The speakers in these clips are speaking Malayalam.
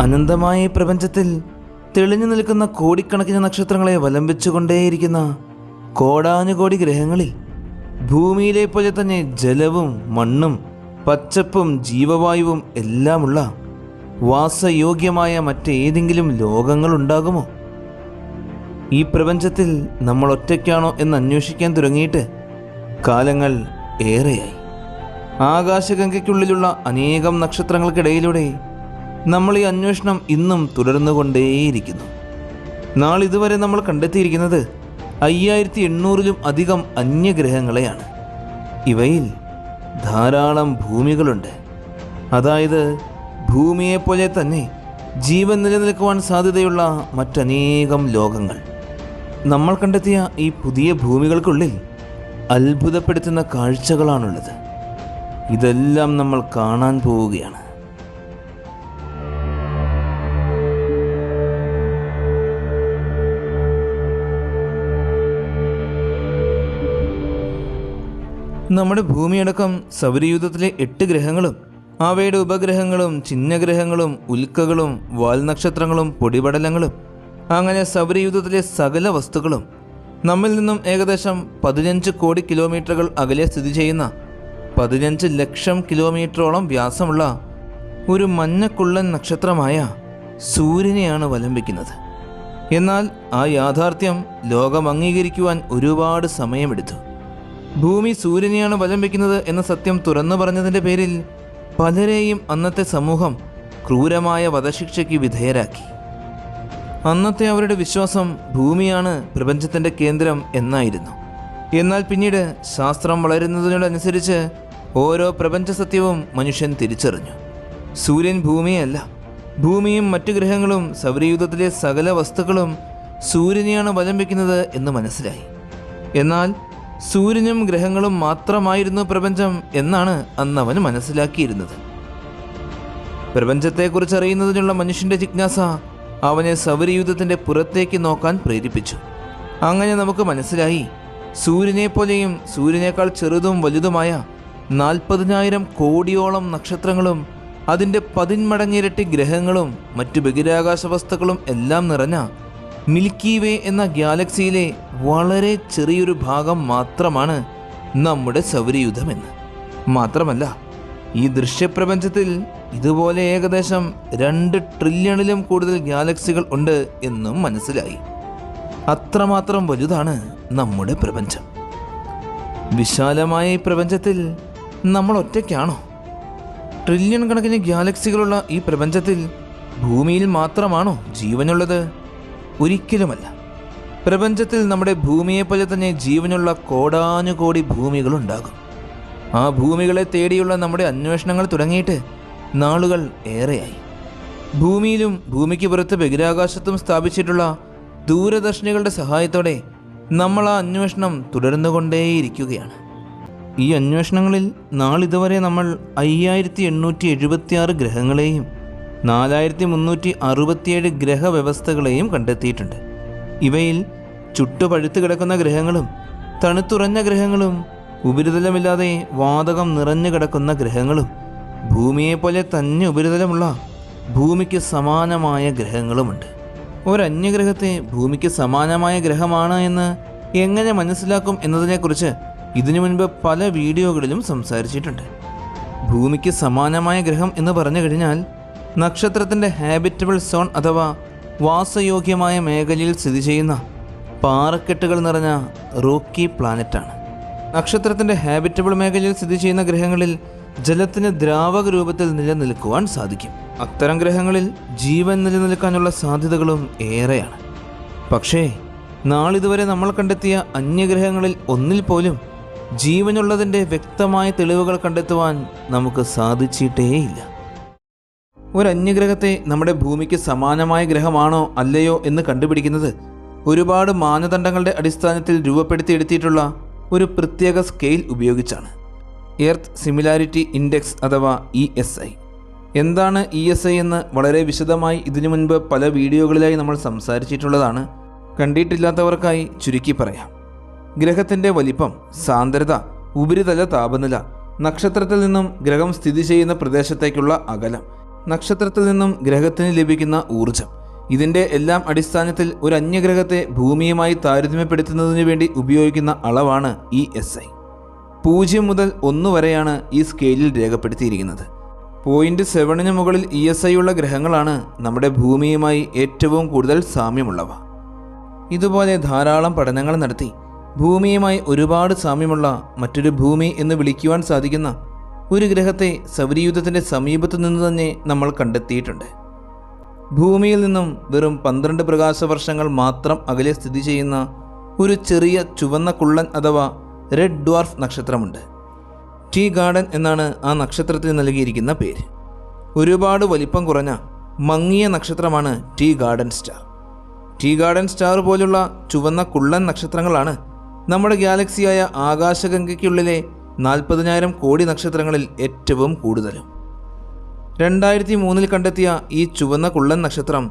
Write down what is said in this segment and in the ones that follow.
അനന്തമായ ഈ പ്രപഞ്ചത്തിൽ തെളിഞ്ഞു നിൽക്കുന്ന കോടിക്കണക്കിന് നക്ഷത്രങ്ങളെ വലംബിച്ചുകൊണ്ടേയിരിക്കുന്ന കോടാനുകോടി ഗ്രഹങ്ങളിൽ ഭൂമിയിലെ പോലെ തന്നെ ജലവും മണ്ണും പച്ചപ്പും ജീവവായുവും എല്ലാമുള്ള വാസയോഗ്യമായ മറ്റേതെങ്കിലും ലോകങ്ങളുണ്ടാകുമോ? ഈ പ്രപഞ്ചത്തിൽ നമ്മൾ ഒറ്റയ്ക്കാണോ എന്ന് അന്വേഷിക്കാൻ തുടങ്ങിയിട്ട് കാലങ്ങൾ ഏറെയായി. ആകാശഗംഗയ്ക്കുള്ളിലുള്ള അനേകം നക്ഷത്രങ്ങൾക്കിടയിലൂടെ നമ്മൾ ഈ അന്വേഷണം ഇന്നും തുടർന്നുകൊണ്ടേയിരിക്കുന്നു. നാളിതുവരെ നമ്മൾ കണ്ടെത്തിയിരിക്കുന്നത് 5800-ലും അധികം അന്യഗ്രഹങ്ങളെയാണ്. ഇവയിൽ ധാരാളം ഭൂമികളുണ്ട്. അതായത് ഭൂമിയെപ്പോലെ തന്നെ ജീവൻ നിലനിൽക്കുവാൻ സാധ്യതയുള്ള മറ്റനേകം ലോകങ്ങൾ. നമ്മൾ കണ്ടെത്തിയ ഈ പുതിയ ഭൂമികൾക്കുള്ളിൽ അത്ഭുതപ്പെടുത്തുന്ന കാഴ്ചകളാണുള്ളത്. ഇതെല്ലാം നമ്മൾ കാണാൻ പോവുകയാണ്. നമ്മുടെ ഭൂമിയടക്കം സൗരയൂഥത്തിലെ 8 ഗ്രഹങ്ങളും അവയുടെ ഉപഗ്രഹങ്ങളും ചിഹ്നഗ്രഹങ്ങളും ഉൽക്കകളും വാൽനക്ഷത്രങ്ങളും പൊടിപടലങ്ങളും അങ്ങനെ സൗരയൂഥത്തിലെ സകല വസ്തുക്കളും നമ്മിൽ നിന്നും ഏകദേശം 15 കോടി കിലോമീറ്ററുകൾ അകലെ സ്ഥിതി ചെയ്യുന്ന 15 ലക്ഷം കിലോമീറ്ററോളം വ്യാസമുള്ള ഒരു മഞ്ഞക്കുള്ളൻ നക്ഷത്രമായ സൂര്യനെയാണ് വലംബിക്കുന്നത്. എന്നാൽ ആ യാഥാർത്ഥ്യം ലോകം അംഗീകരിക്കുവാൻ ഒരുപാട് സമയമെടുത്തു. ഭൂമി സൂര്യനെയാണ് വലംബിക്കുന്നത് എന്ന സത്യം തുറന്നു പറഞ്ഞതിൻ്റെ പേരിൽ പലരെയും അന്നത്തെ സമൂഹം ക്രൂരമായ വധശിക്ഷയ്ക്ക് വിധേയരാക്കി. അന്നത്തെ അവരുടെ വിശ്വാസം ഭൂമിയാണ് പ്രപഞ്ചത്തിൻ്റെ കേന്ദ്രം എന്നായിരുന്നു. എന്നാൽ പിന്നീട് ശാസ്ത്രം വളരുന്നതിനോടനുസരിച്ച് ഓരോ പ്രപഞ്ച സത്യവും മനുഷ്യൻ തിരിച്ചറിഞ്ഞു. സൂര്യൻ ഭൂമിയല്ല, ഭൂമിയും മറ്റു ഗ്രഹങ്ങളും സൗരയൂഥത്തിലെ സകല വസ്തുക്കളും സൂര്യനെയാണ് വലംബിക്കുന്നത് എന്ന് മനസ്സിലായി. എന്നാൽ സൂര്യനും ഗ്രഹങ്ങളും മാത്രമായിരുന്നു പ്രപഞ്ചം എന്നാണ് അന്നവൻ മനസ്സിലാക്കിയിരുന്നത്. പ്രപഞ്ചത്തെക്കുറിച്ച് അറിയുന്നതിനുള്ള മനുഷ്യൻ്റെ ജിജ്ഞാസ അവനെ സൗരയൂഥത്തിൻ്റെ പുറത്തേക്ക് നോക്കാൻ പ്രേരിപ്പിച്ചു. അങ്ങനെ നമുക്ക് മനസ്സിലായി, സൂര്യനെപ്പോലെയും സൂര്യനേക്കാൾ ചെറുതും വലുതുമായ 40,000 കോടിയോളം നക്ഷത്രങ്ങളും അതിൻ്റെ 10 മടങ്ങിരട്ടി ഗ്രഹങ്ങളും മറ്റു ബഹിരാകാശ വസ്തുക്കളും എല്ലാം നിറഞ്ഞ മിൽക്കി വേ എന്ന ഗാലക്സിയിലെ വളരെ ചെറിയൊരു ഭാഗം മാത്രമാണ് നമ്മുടെ സൗരയൂഥമെന്ന്. മാത്രമല്ല, ഈ ദൃശ്യപ്രപഞ്ചത്തിൽ ഇതുപോലെ ഏകദേശം 2 ട്രില്യണിലും കൂടുതൽ ഗാലക്സികൾ ഉണ്ട് എന്നും മനസ്സിലായി. അത്രമാത്രം വലുതാണ് നമ്മുടെ പ്രപഞ്ചം. വിശാലമായ ഈ പ്രപഞ്ചത്തിൽ നമ്മൾ ഒറ്റയ്ക്കാണോ? ട്രില്യൺ കണക്കിന് ഗാലക്സികളുള്ള ഈ പ്രപഞ്ചത്തിൽ ഭൂമിയിൽ മാത്രമാണോ ജീവനുള്ളത്? ഒരിക്കലുമല്ല. പ്രപഞ്ചത്തിൽ നമ്മുടെ ഭൂമിയെപ്പോലെ തന്നെ ജീവനുള്ള കോടാനുകോടി ഭൂമികളുണ്ടാകും. ആ ഭൂമികളെ തേടിയുള്ള നമ്മുടെ അന്വേഷണങ്ങൾ തുടങ്ങിയിട്ട് നാളുകൾ ഏറെയായി. ഭൂമിയിലും ഭൂമിക്ക് പുറത്ത് ബഹിരാകാശത്തും സ്ഥാപിച്ചിട്ടുള്ള ദൂരദർശിനികളുടെ സഹായത്തോടെ നമ്മൾ ആ അന്വേഷണം തുടർന്നുകൊണ്ടേയിരിക്കുകയാണ്. ഈ അന്വേഷണങ്ങളിൽ നാളിതുവരെ നമ്മൾ 5876 ഗ്രഹങ്ങളെയും 4367 ഗ്രഹവ്യവസ്ഥകളെയും കണ്ടെത്തിയിട്ടുണ്ട്. ഇവയിൽ ചുട്ടുപഴുത്ത് കിടക്കുന്ന ഗ്രഹങ്ങളും തണുത്തുറഞ്ഞ ഗ്രഹങ്ങളും ഉപരിതലമില്ലാതെ വാതകം നിറഞ്ഞു കിടക്കുന്ന ഗ്രഹങ്ങളും ഭൂമിയെപ്പോലെ തന്നെ ഉപരിതലമുള്ള ഭൂമിക്ക് സമാനമായ ഗ്രഹങ്ങളുമുണ്ട്. ഒരന്യഗ്രഹത്തെ ഭൂമിക്ക് സമാനമായ ഗ്രഹമാണ് എന്ന് എങ്ങനെ മനസ്സിലാക്കും എന്നതിനെക്കുറിച്ച് ഇതിനു മുൻപ് പല വീഡിയോകളിലും സംസാരിച്ചിട്ടുണ്ട്. ഭൂമിക്ക് സമാനമായ ഗ്രഹം എന്ന് പറഞ്ഞു കഴിഞ്ഞാൽ നക്ഷത്രത്തിൻ്റെ ഹാബിറ്റബിൾ സോൺ അഥവാ വാസയോഗ്യമായ മേഖലയിൽ സ്ഥിതി ചെയ്യുന്ന പാറക്കെട്ടുകൾ നിറഞ്ഞ റോക്കി പ്ലാനറ്റാണ്. നക്ഷത്രത്തിൻ്റെ ഹാബിറ്റബിൾ മേഖലയിൽ സ്ഥിതി ചെയ്യുന്ന ഗ്രഹങ്ങളിൽ ജലത്തിന് ദ്രാവക രൂപത്തിൽ നിലനിൽക്കുവാൻ സാധിക്കും. അത്തരം ഗ്രഹങ്ങളിൽ ജീവൻ നിലനിൽക്കാനുള്ള സാധ്യതകളും ഏറെയാണ്. പക്ഷേ നാളിതുവരെ നമ്മൾ കണ്ടെത്തിയ അന്യഗ്രഹങ്ങളിൽ ഒന്നിൽ പോലും ജീവനുള്ളതിൻ്റെ വ്യക്തമായ തെളിവുകൾ കണ്ടെത്തുവാൻ നമുക്ക് സാധിച്ചിട്ടേയില്ല. ഒരു അന്യഗ്രഹത്തെ നമ്മുടെ ഭൂമിക്ക് സമാനമായ ഗ്രഹമാണോ അല്ലയോ എന്ന് കണ്ടുപിടിക്കുന്നത് ഒരുപാട് മാനദണ്ഡങ്ങളുടെ അടിസ്ഥാനത്തിൽ രൂപപ്പെടുത്തിയെടുത്തിട്ടുള്ള ഒരു പ്രത്യേക സ്കെയിൽ ഉപയോഗിച്ചാണ്. എർത്ത് സിമിലാരിറ്റി ഇൻഡെക്സ് അഥവാ ESI. എന്താണ് ESI എന്ന് വളരെ വിശദമായി ഇതിനു മുൻപ് പല വീഡിയോകളിലായി നമ്മൾ സംസാരിച്ചിട്ടുള്ളതാണ്. കണ്ടിട്ടില്ലാത്തവർക്കായി ചുരുക്കി പറയാം. ഗ്രഹത്തിൻ്റെ വലിപ്പം, സാന്ദ്രത, ഉപരിതല താപനില, നക്ഷത്രത്തിൽ നിന്നും ഗ്രഹം സ്ഥിതി ചെയ്യുന്ന പ്രദേശത്തേക്കുള്ള അകലം നക്ഷത്രത്തിൽ നിന്നും ഗ്രഹത്തിന് ലഭിക്കുന്ന ഊർജം, ഇതിൻ്റെ എല്ലാം അടിസ്ഥാനത്തിൽ ഒരു അന്യഗ്രഹത്തെ ഭൂമിയുമായി താരതമ്യപ്പെടുത്തുന്നതിന് വേണ്ടി ഉപയോഗിക്കുന്ന അളവാണ് ഈ SI. 0 മുതൽ 1 വരെയാണ് ഈ സ്കെയിലിൽ രേഖപ്പെടുത്തിയിരിക്കുന്നത്. 0.7 മുകളിൽ ESI ഉള്ള ഗ്രഹങ്ങളാണ് നമ്മുടെ ഭൂമിയുമായി ഏറ്റവും കൂടുതൽ സാമ്യമുള്ളവ. ഇതുപോലെ ധാരാളം പഠനങ്ങൾ നടത്തി ഭൂമിയുമായി ഒരുപാട് സാമ്യമുള്ള മറ്റൊരു ഭൂമി എന്ന് വിളിക്കുവാൻ സാധിക്കുന്ന ഒരു ഗ്രഹത്തെ സൗരയൂഥത്തിൻ്റെ സമീപത്തു നിന്ന് തന്നെ നമ്മൾ കണ്ടെത്തിയിട്ടുണ്ട്. ഭൂമിയിൽ നിന്നും വെറും 12 പ്രകാശവർഷങ്ങൾ മാത്രം അകലെ സ്ഥിതി ചെയ്യുന്ന ഒരു ചെറിയ ചുവന്ന കുള്ളൻ അഥവാ റെഡ് ഡ്വാർഫ് നക്ഷത്രമുണ്ട്. ടി ഗാർഡൻ എന്നാണ് ആ നക്ഷത്രത്തിന് നൽകിയിരിക്കുന്ന പേര്. ഒരുപാട് വലിപ്പം കുറഞ്ഞ മങ്ങിയ നക്ഷത്രമാണ് T garden star. T garden star പോലുള്ള ചുവന്ന കുള്ളൻ നക്ഷത്രങ്ങളാണ് നമ്മുടെ ഗാലക്സിയായ ആകാശഗംഗയ്ക്കുള്ളിലെ 40,000 കോടി നക്ഷത്രങ്ങളിൽ ഏറ്റവും കൂടുതലും. 2003 കണ്ടെത്തിയ ഈ ചുവന്ന കുള്ളൻ നക്ഷത്രം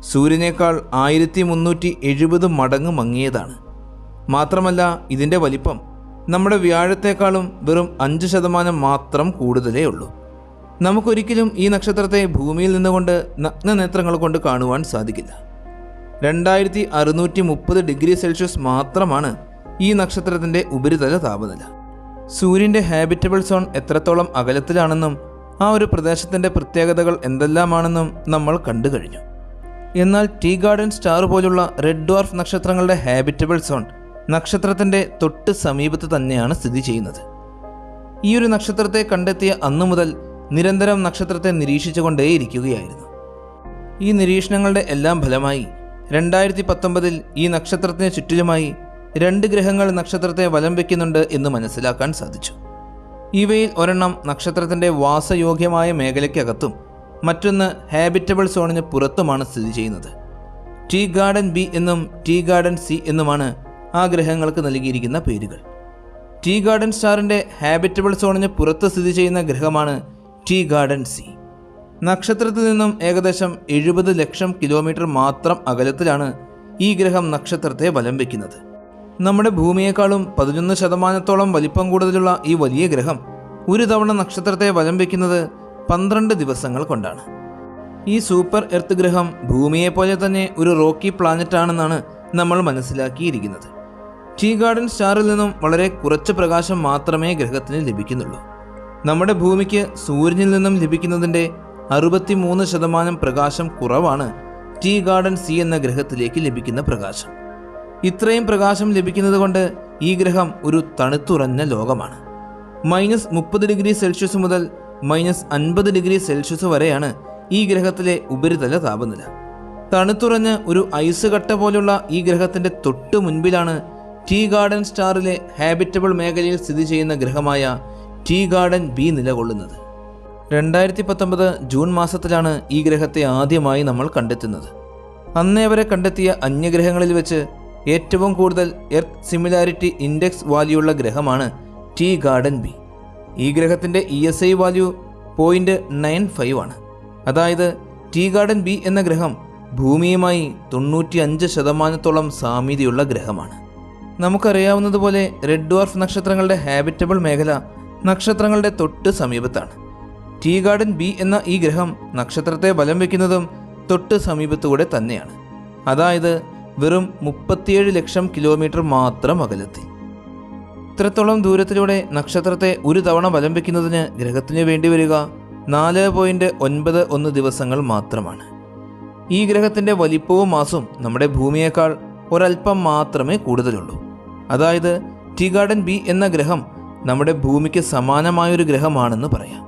സൂര്യനേക്കാൾ 1370 മടങ്ങ് മങ്ങിയതാണ്. മാത്രമല്ല ഇതിൻ്റെ വലിപ്പം നമ്മുടെ വ്യാഴത്തേക്കാളും വെറും 5% മാത്രം കൂടുതലേ ഉള്ളൂ. നമുക്കൊരിക്കലും ഈ നക്ഷത്രത്തെ ഭൂമിയിൽ നിന്നുകൊണ്ട് നഗ്നനേത്രങ്ങൾ കൊണ്ട് കാണുവാൻ സാധിക്കില്ല. 2630 ഡിഗ്രി സെൽഷ്യസ് മാത്രമാണ് ഈ നക്ഷത്രത്തിൻ്റെ ഉപരിതല താപനില. സൂര്യൻ്റെ ഹാബിറ്റബിൾ സോൺ എത്രത്തോളം അകലത്തിലാണെന്നും ആ ഒരു പ്രദേശത്തിൻ്റെ പ്രത്യേകതകൾ എന്തെല്ലാമാണെന്നും നമ്മൾ കണ്ടു കഴിഞ്ഞു. എന്നാൽ ടി ഗാർഡൻ സ്റ്റാർ പോലുള്ള റെഡ് ഡ്വാർഫ് നക്ഷത്രങ്ങളുടെ ഹാബിറ്റബിൾ സോൺ നക്ഷത്രത്തിൻ്റെ തൊട്ട് സമീപത്ത് തന്നെയാണ് സ്ഥിതി ചെയ്യുന്നത്. ഈ ഒരു നക്ഷത്രത്തെ കണ്ടെത്തിയ അന്നു മുതൽ നിരന്തരം നക്ഷത്രത്തെ നിരീക്ഷിച്ചുകൊണ്ടേയിരിക്കുകയായിരുന്നു. ഈ നിരീക്ഷണങ്ങളുടെ എല്ലാം ഫലമായി 2019 ഈ നക്ഷത്രത്തിന് ചുറ്റിലുമായി 2 ഗ്രഹങ്ങൾ നക്ഷത്രത്തെ വലം വയ്ക്കുന്നുണ്ട് എന്ന് മനസ്സിലാക്കാൻ സാധിച്ചു. ഇവയിൽ ഒരെണ്ണം നക്ഷത്രത്തിൻ്റെ വാസയോഗ്യമായ മേഖലയ്ക്കകത്തും മറ്റൊന്ന് ഹാബിറ്റബിൾ സോണിന് പുറത്തുമാണ് സ്ഥിതി ചെയ്യുന്നത്. ടി ഗാർഡൻ ബി എന്നും ടി ഗാർഡൻ സി എന്നുമാണ് ആ ഗ്രഹങ്ങൾക്ക് നൽകിയിരിക്കുന്ന പേരുകൾ. ടി ഗാർഡൻ സ്റ്റാറിൻ്റെ ഹാബിറ്റബിൾ സോണിന് പുറത്ത് സ്ഥിതി ചെയ്യുന്ന ഗ്രഹമാണ് ടി ഗാർഡൻ സി. നക്ഷത്രത്തിൽ നിന്നും ഏകദേശം 70 ലക്ഷം കിലോമീറ്റർ മാത്രം അകലത്തിലാണ് ഈ ഗ്രഹം നക്ഷത്രത്തെ വലം വയ്ക്കുന്നത്. നമ്മുടെ ഭൂമിയേക്കാളും 11% വലിപ്പം കൂടുതലുള്ള ഈ വലിയ ഗ്രഹം ഒരു തവണ നക്ഷത്രത്തെ വലം വയ്ക്കുന്നത് 12 ദിവസങ്ങൾ കൊണ്ടാണ്. ഈ സൂപ്പർ എർത്ത് ഗ്രഹം ഭൂമിയെപ്പോലെ തന്നെ ഒരു റോക്കി പ്ലാനറ്റ് ആണെന്നാണ് നമ്മൾ മനസ്സിലാക്കിയിരിക്കുന്നത്. ടി ഗാർഡൻ സ്റ്റാറിൽ നിന്നും വളരെ കുറച്ച് പ്രകാശം മാത്രമേ ഗ്രഹത്തിന് ലഭിക്കുന്നുള്ളൂ. നമ്മുടെ ഭൂമിക്ക് സൂര്യനിൽ നിന്നും ലഭിക്കുന്നതിൻ്റെ 63% പ്രകാശം കുറവാണ് ടി ഗാർഡൻ സി എന്ന ഗ്രഹത്തിലേക്ക് ലഭിക്കുന്ന പ്രകാശം. ഇത്രയും പ്രകാശം ലഭിക്കുന്നത് കൊണ്ട് ഈ ഗ്രഹം ഒരു തണുത്തുറഞ്ഞ ലോകമാണ്. -30 ഡിഗ്രി സെൽഷ്യസ് മുതൽ -50 ഡിഗ്രി സെൽഷ്യസ് വരെയാണ് ഈ ഗ്രഹത്തിലെ ഉപരിതല താപനില. തണുത്തുറഞ്ഞ് ഒരു ഐസ് കട്ട പോലുള്ള ഈ ഗ്രഹത്തിൻ്റെ തൊട്ട് മുൻപിലാണ് ടി ഗാർഡൻ സ്റ്റാറിലെ ഹാബിറ്റബിൾ മേഖലയിൽ സ്ഥിതി ചെയ്യുന്ന ഗ്രഹമായ ടി ഗാർഡൻ ബി നിലകൊള്ളുന്നത്. 2019 ജൂൺ മാസത്തിലാണ് ഈ ഗ്രഹത്തെ ആദ്യമായി നമ്മൾ കണ്ടെത്തുന്നത്. അന്നേ വരെ കണ്ടെത്തിയ അന്യഗ്രഹങ്ങളിൽ വെച്ച് ഏറ്റവും കൂടുതൽ എർത്ത് സിമിലാരിറ്റി ഇൻഡെക്സ് വാല്യൂ ഉള്ള ഗ്രഹമാണ് ടി ഗാർഡൻ ബി. ഈ ഗ്രഹത്തിൻ്റെ ESI വാല്യൂ 0.95 ആണ്. അതായത് ടി ഗാർഡൻ ബി എന്ന ഗ്രഹം ഭൂമിയുമായി 95% സാമ്യതയുള്ള ഗ്രഹമാണ്. നമുക്കറിയാവുന്നതുപോലെ റെഡ് ഡ്വാർഫ് നക്ഷത്രങ്ങളുടെ ഹാബിറ്റബിൾ മേഖല നക്ഷത്രങ്ങളുടെ തൊട്ട് സമീപത്താണ്. ടി ഗാർഡൻ ബി എന്ന ഈ ഗ്രഹം നക്ഷത്രത്തെ വലം വയ്ക്കുന്നതും തൊട്ട് സമീപത്തുകൂടെ തന്നെയാണ്. അതായത് വെറും 37 ലക്ഷം കിലോമീറ്റർ മാത്രം അകലത്തിൽ. ഇത്രത്തോളം ദൂരത്തിലൂടെ നക്ഷത്രത്തെ ഒരു തവണ വലം വയ്ക്കുന്നതിന് ഗ്രഹത്തിന് വേണ്ടി വരിക 4.91 ദിവസങ്ങൾ മാത്രമാണ്. ഈ ഗ്രഹത്തിൻ്റെ വലിപ്പവും മാസവും നമ്മുടെ ഭൂമിയേക്കാൾ ഒരൽപ്പം മാത്രമേ കൂടുതലുള്ളൂ. അതായത് ടി ഗാർഡൻ ബി എന്ന ഗ്രഹം നമ്മുടെ ഭൂമിക്ക് സമാനമായൊരു ഗ്രഹമാണെന്ന് പറയാം.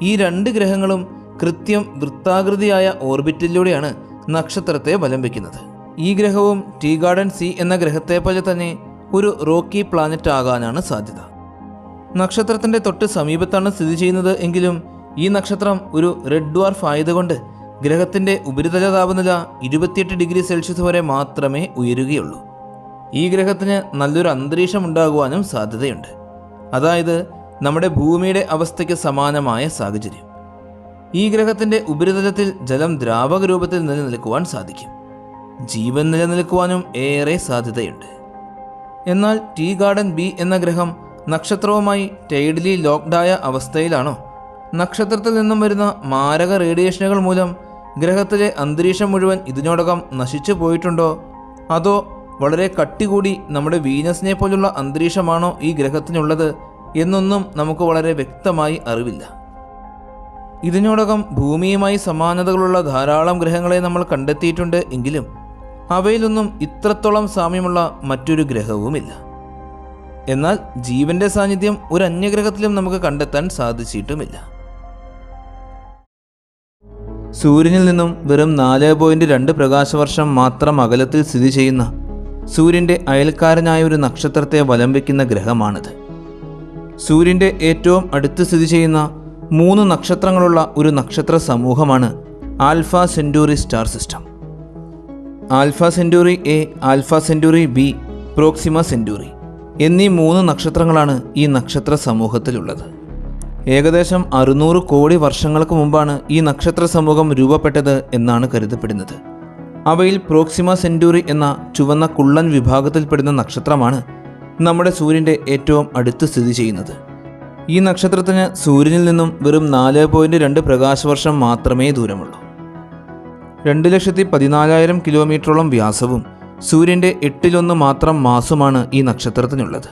ഈ 2 ഗ്രഹങ്ങളും കൃത്യം വൃത്താകൃതിയായ ഓർബിറ്റിലൂടെയാണ് നക്ഷത്രത്തെ വലം വയ്ക്കുന്നത്. ഈ ഗ്രഹവും ടി ഗാർഡൻ സി എന്ന ഗ്രഹത്തെ പോലെ തന്നെ ഒരു റോക്കി പ്ലാനറ്റ് ആകാനാണ് സാധ്യത. നക്ഷത്രത്തിൻ്റെ തൊട്ട് സമീപത്താണ് സ്ഥിതി ചെയ്യുന്നത് എങ്കിലും ഈ നക്ഷത്രം ഒരു റെഡ് ഡ്വാർഫ് ആയതുകൊണ്ട് ഗ്രഹത്തിൻ്റെ ഉപരിതല താപനില 28 ഡിഗ്രി സെൽഷ്യസ് വരെ മാത്രമേ ഉയരുകയുള്ളൂ. ഈ ഗ്രഹത്തിന് നല്ലൊരു അന്തരീക്ഷം ഉണ്ടാകുവാനും സാധ്യതയുണ്ട്. അതായത് നമ്മുടെ ഭൂമിയുടെ അവസ്ഥയ്ക്ക് സമാനമായ സാഹചര്യം. ഈ ഗ്രഹത്തിൻ്റെ ഉപരിതലത്തിൽ ജലം ദ്രാവക രൂപത്തിൽ നിലനിൽക്കുവാൻ സാധിക്കും. ജീവൻ നിലനിൽക്കുവാനും ഏറെ സാധ്യതയുണ്ട്. എന്നാൽ ടി ഗാർഡൻ ബി എന്ന ഗ്രഹം നക്ഷത്രവുമായി ടൈഡലി ലോക്ക്ഡായ അവസ്ഥയിലാണോ നക്ഷത്രത്തിൽ നിന്നും വരുന്ന മാരക റേഡിയേഷനുകൾ മൂലം ഗ്രഹത്തിലെ അന്തരീക്ഷം മുഴുവൻ ഇതിനോടകം നശിച്ചു പോയിട്ടുണ്ടോ, അതോ വളരെ കട്ടി കൂടി നമ്മുടെ വീനസിനെ പോലുള്ള അന്തരീക്ഷമാണോ ഈ ഗ്രഹത്തിനുള്ളത് എന്നൊന്നും നമുക്ക് വളരെ വ്യക്തമായി അറിവില്ല. ഇതിനോടകം ഭൂമിയുമായി സമാനതകളുള്ള ധാരാളം ഗ്രഹങ്ങളെ നമ്മൾ കണ്ടെത്തിയിട്ടുണ്ട് എങ്കിലും അവയിലൊന്നും ഇത്രത്തോളം സാമ്യമുള്ള മറ്റൊരു ഗ്രഹവുമില്ല. എന്നാൽ ജീവന്റെ സാന്നിധ്യം ഒരു അന്യഗ്രഹത്തിലും നമുക്ക് കണ്ടെത്താൻ സാധിച്ചിട്ടുമില്ല. സൂര്യനിൽ നിന്നും വെറും 4.2 പ്രകാശവർഷം മാത്രം അകലത്തിൽ സ്ഥിതി ചെയ്യുന്ന സൂര്യൻ്റെ അയൽക്കാരനായ ഒരു നക്ഷത്രത്തെ വലം വയ്ക്കുന്ന ഗ്രഹമാണിത്. സൂര്യൻ്റെ ഏറ്റവും അടുത്ത് സ്ഥിതി ചെയ്യുന്ന 3 നക്ഷത്രങ്ങളുള്ള ഒരു നക്ഷത്ര സമൂഹമാണ് alpha Centauri star system. Alpha Centauri A, alpha Centauri B, Proxima Centauri എന്നീ 3 നക്ഷത്രങ്ങളാണ് ഈ നക്ഷത്ര സമൂഹത്തിലുള്ളത്. ഏകദേശം 600 കോടി വർഷങ്ങൾക്ക് മുമ്പാണ് ഈ നക്ഷത്ര സമൂഹം രൂപപ്പെട്ടത് എന്നാണ് കരുതപ്പെടുന്നത്. അവയിൽ പ്രോക്സിമ സെന്റൂറി എന്ന ചുവന്ന കുള്ളൻ വിഭാഗത്തിൽപ്പെടുന്ന നക്ഷത്രമാണ് നമ്മുടെ സൂര്യൻ്റെ ഏറ്റവും അടുത്ത് സ്ഥിതി ചെയ്യുന്നത്. ഈ നക്ഷത്രത്തിന് സൂര്യനിൽ നിന്നും വെറും 4.2 പ്രകാശവർഷം മാത്രമേ ദൂരമുള്ളൂ. 2,14,000 കിലോമീറ്ററോളം വ്യാസവും സൂര്യൻ്റെ 1/8 മാത്രം മാസുമാണ് ഈ നക്ഷത്രത്തിനുള്ളത്.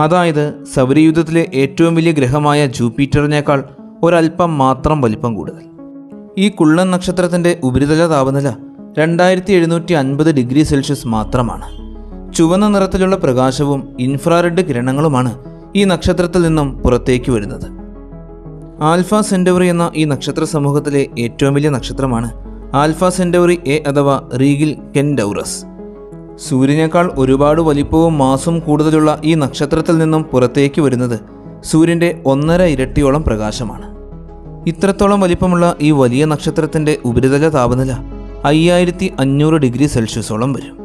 അതായത് സൗരയൂഥത്തിലെ ഏറ്റവും വലിയ ഗ്രഹമായ ജൂപ്പിറ്ററിനേക്കാൾ ഒരൽപ്പം മാത്രം വലിപ്പം കൂടുതൽ. ഈ കുള്ളൻ നക്ഷത്രത്തിൻ്റെ ഉപരിതല താപനില 2750 ഡിഗ്രി സെൽഷ്യസ് മാത്രമാണ്. ചുവന്ന നിറത്തിലുള്ള പ്രകാശവും ഇൻഫ്രാറെഡ് കിരണങ്ങളുമാണ് ഈ നക്ഷത്രത്തിൽ നിന്നും പുറത്തേക്ക് വരുന്നത്. ആൽഫ സെന്റൗറി എന്ന ഈ നക്ഷത്ര സമൂഹത്തിലെ ഏറ്റവും വലിയ നക്ഷത്രമാണ് ആൽഫ സെന്റൗറി എ അഥവാ റീഗിൽ കെൻഡൗറസ്. സൂര്യനേക്കാൾ ഒരുപാട് വലിപ്പവും മാസും കൂടുതലുള്ള ഈ നക്ഷത്രത്തിൽ നിന്നും പുറത്തേക്ക് വരുന്നത് സൂര്യൻ്റെ 1.5 ഇരട്ടിയോളം പ്രകാശമാണ്. ഇത്രത്തോളം വലിപ്പമുള്ള ഈ വലിയ നക്ഷത്രത്തിൻ്റെ ഉപരിതല താപനില 5500 ഡിഗ്രി സെൽഷ്യസോളം വരും.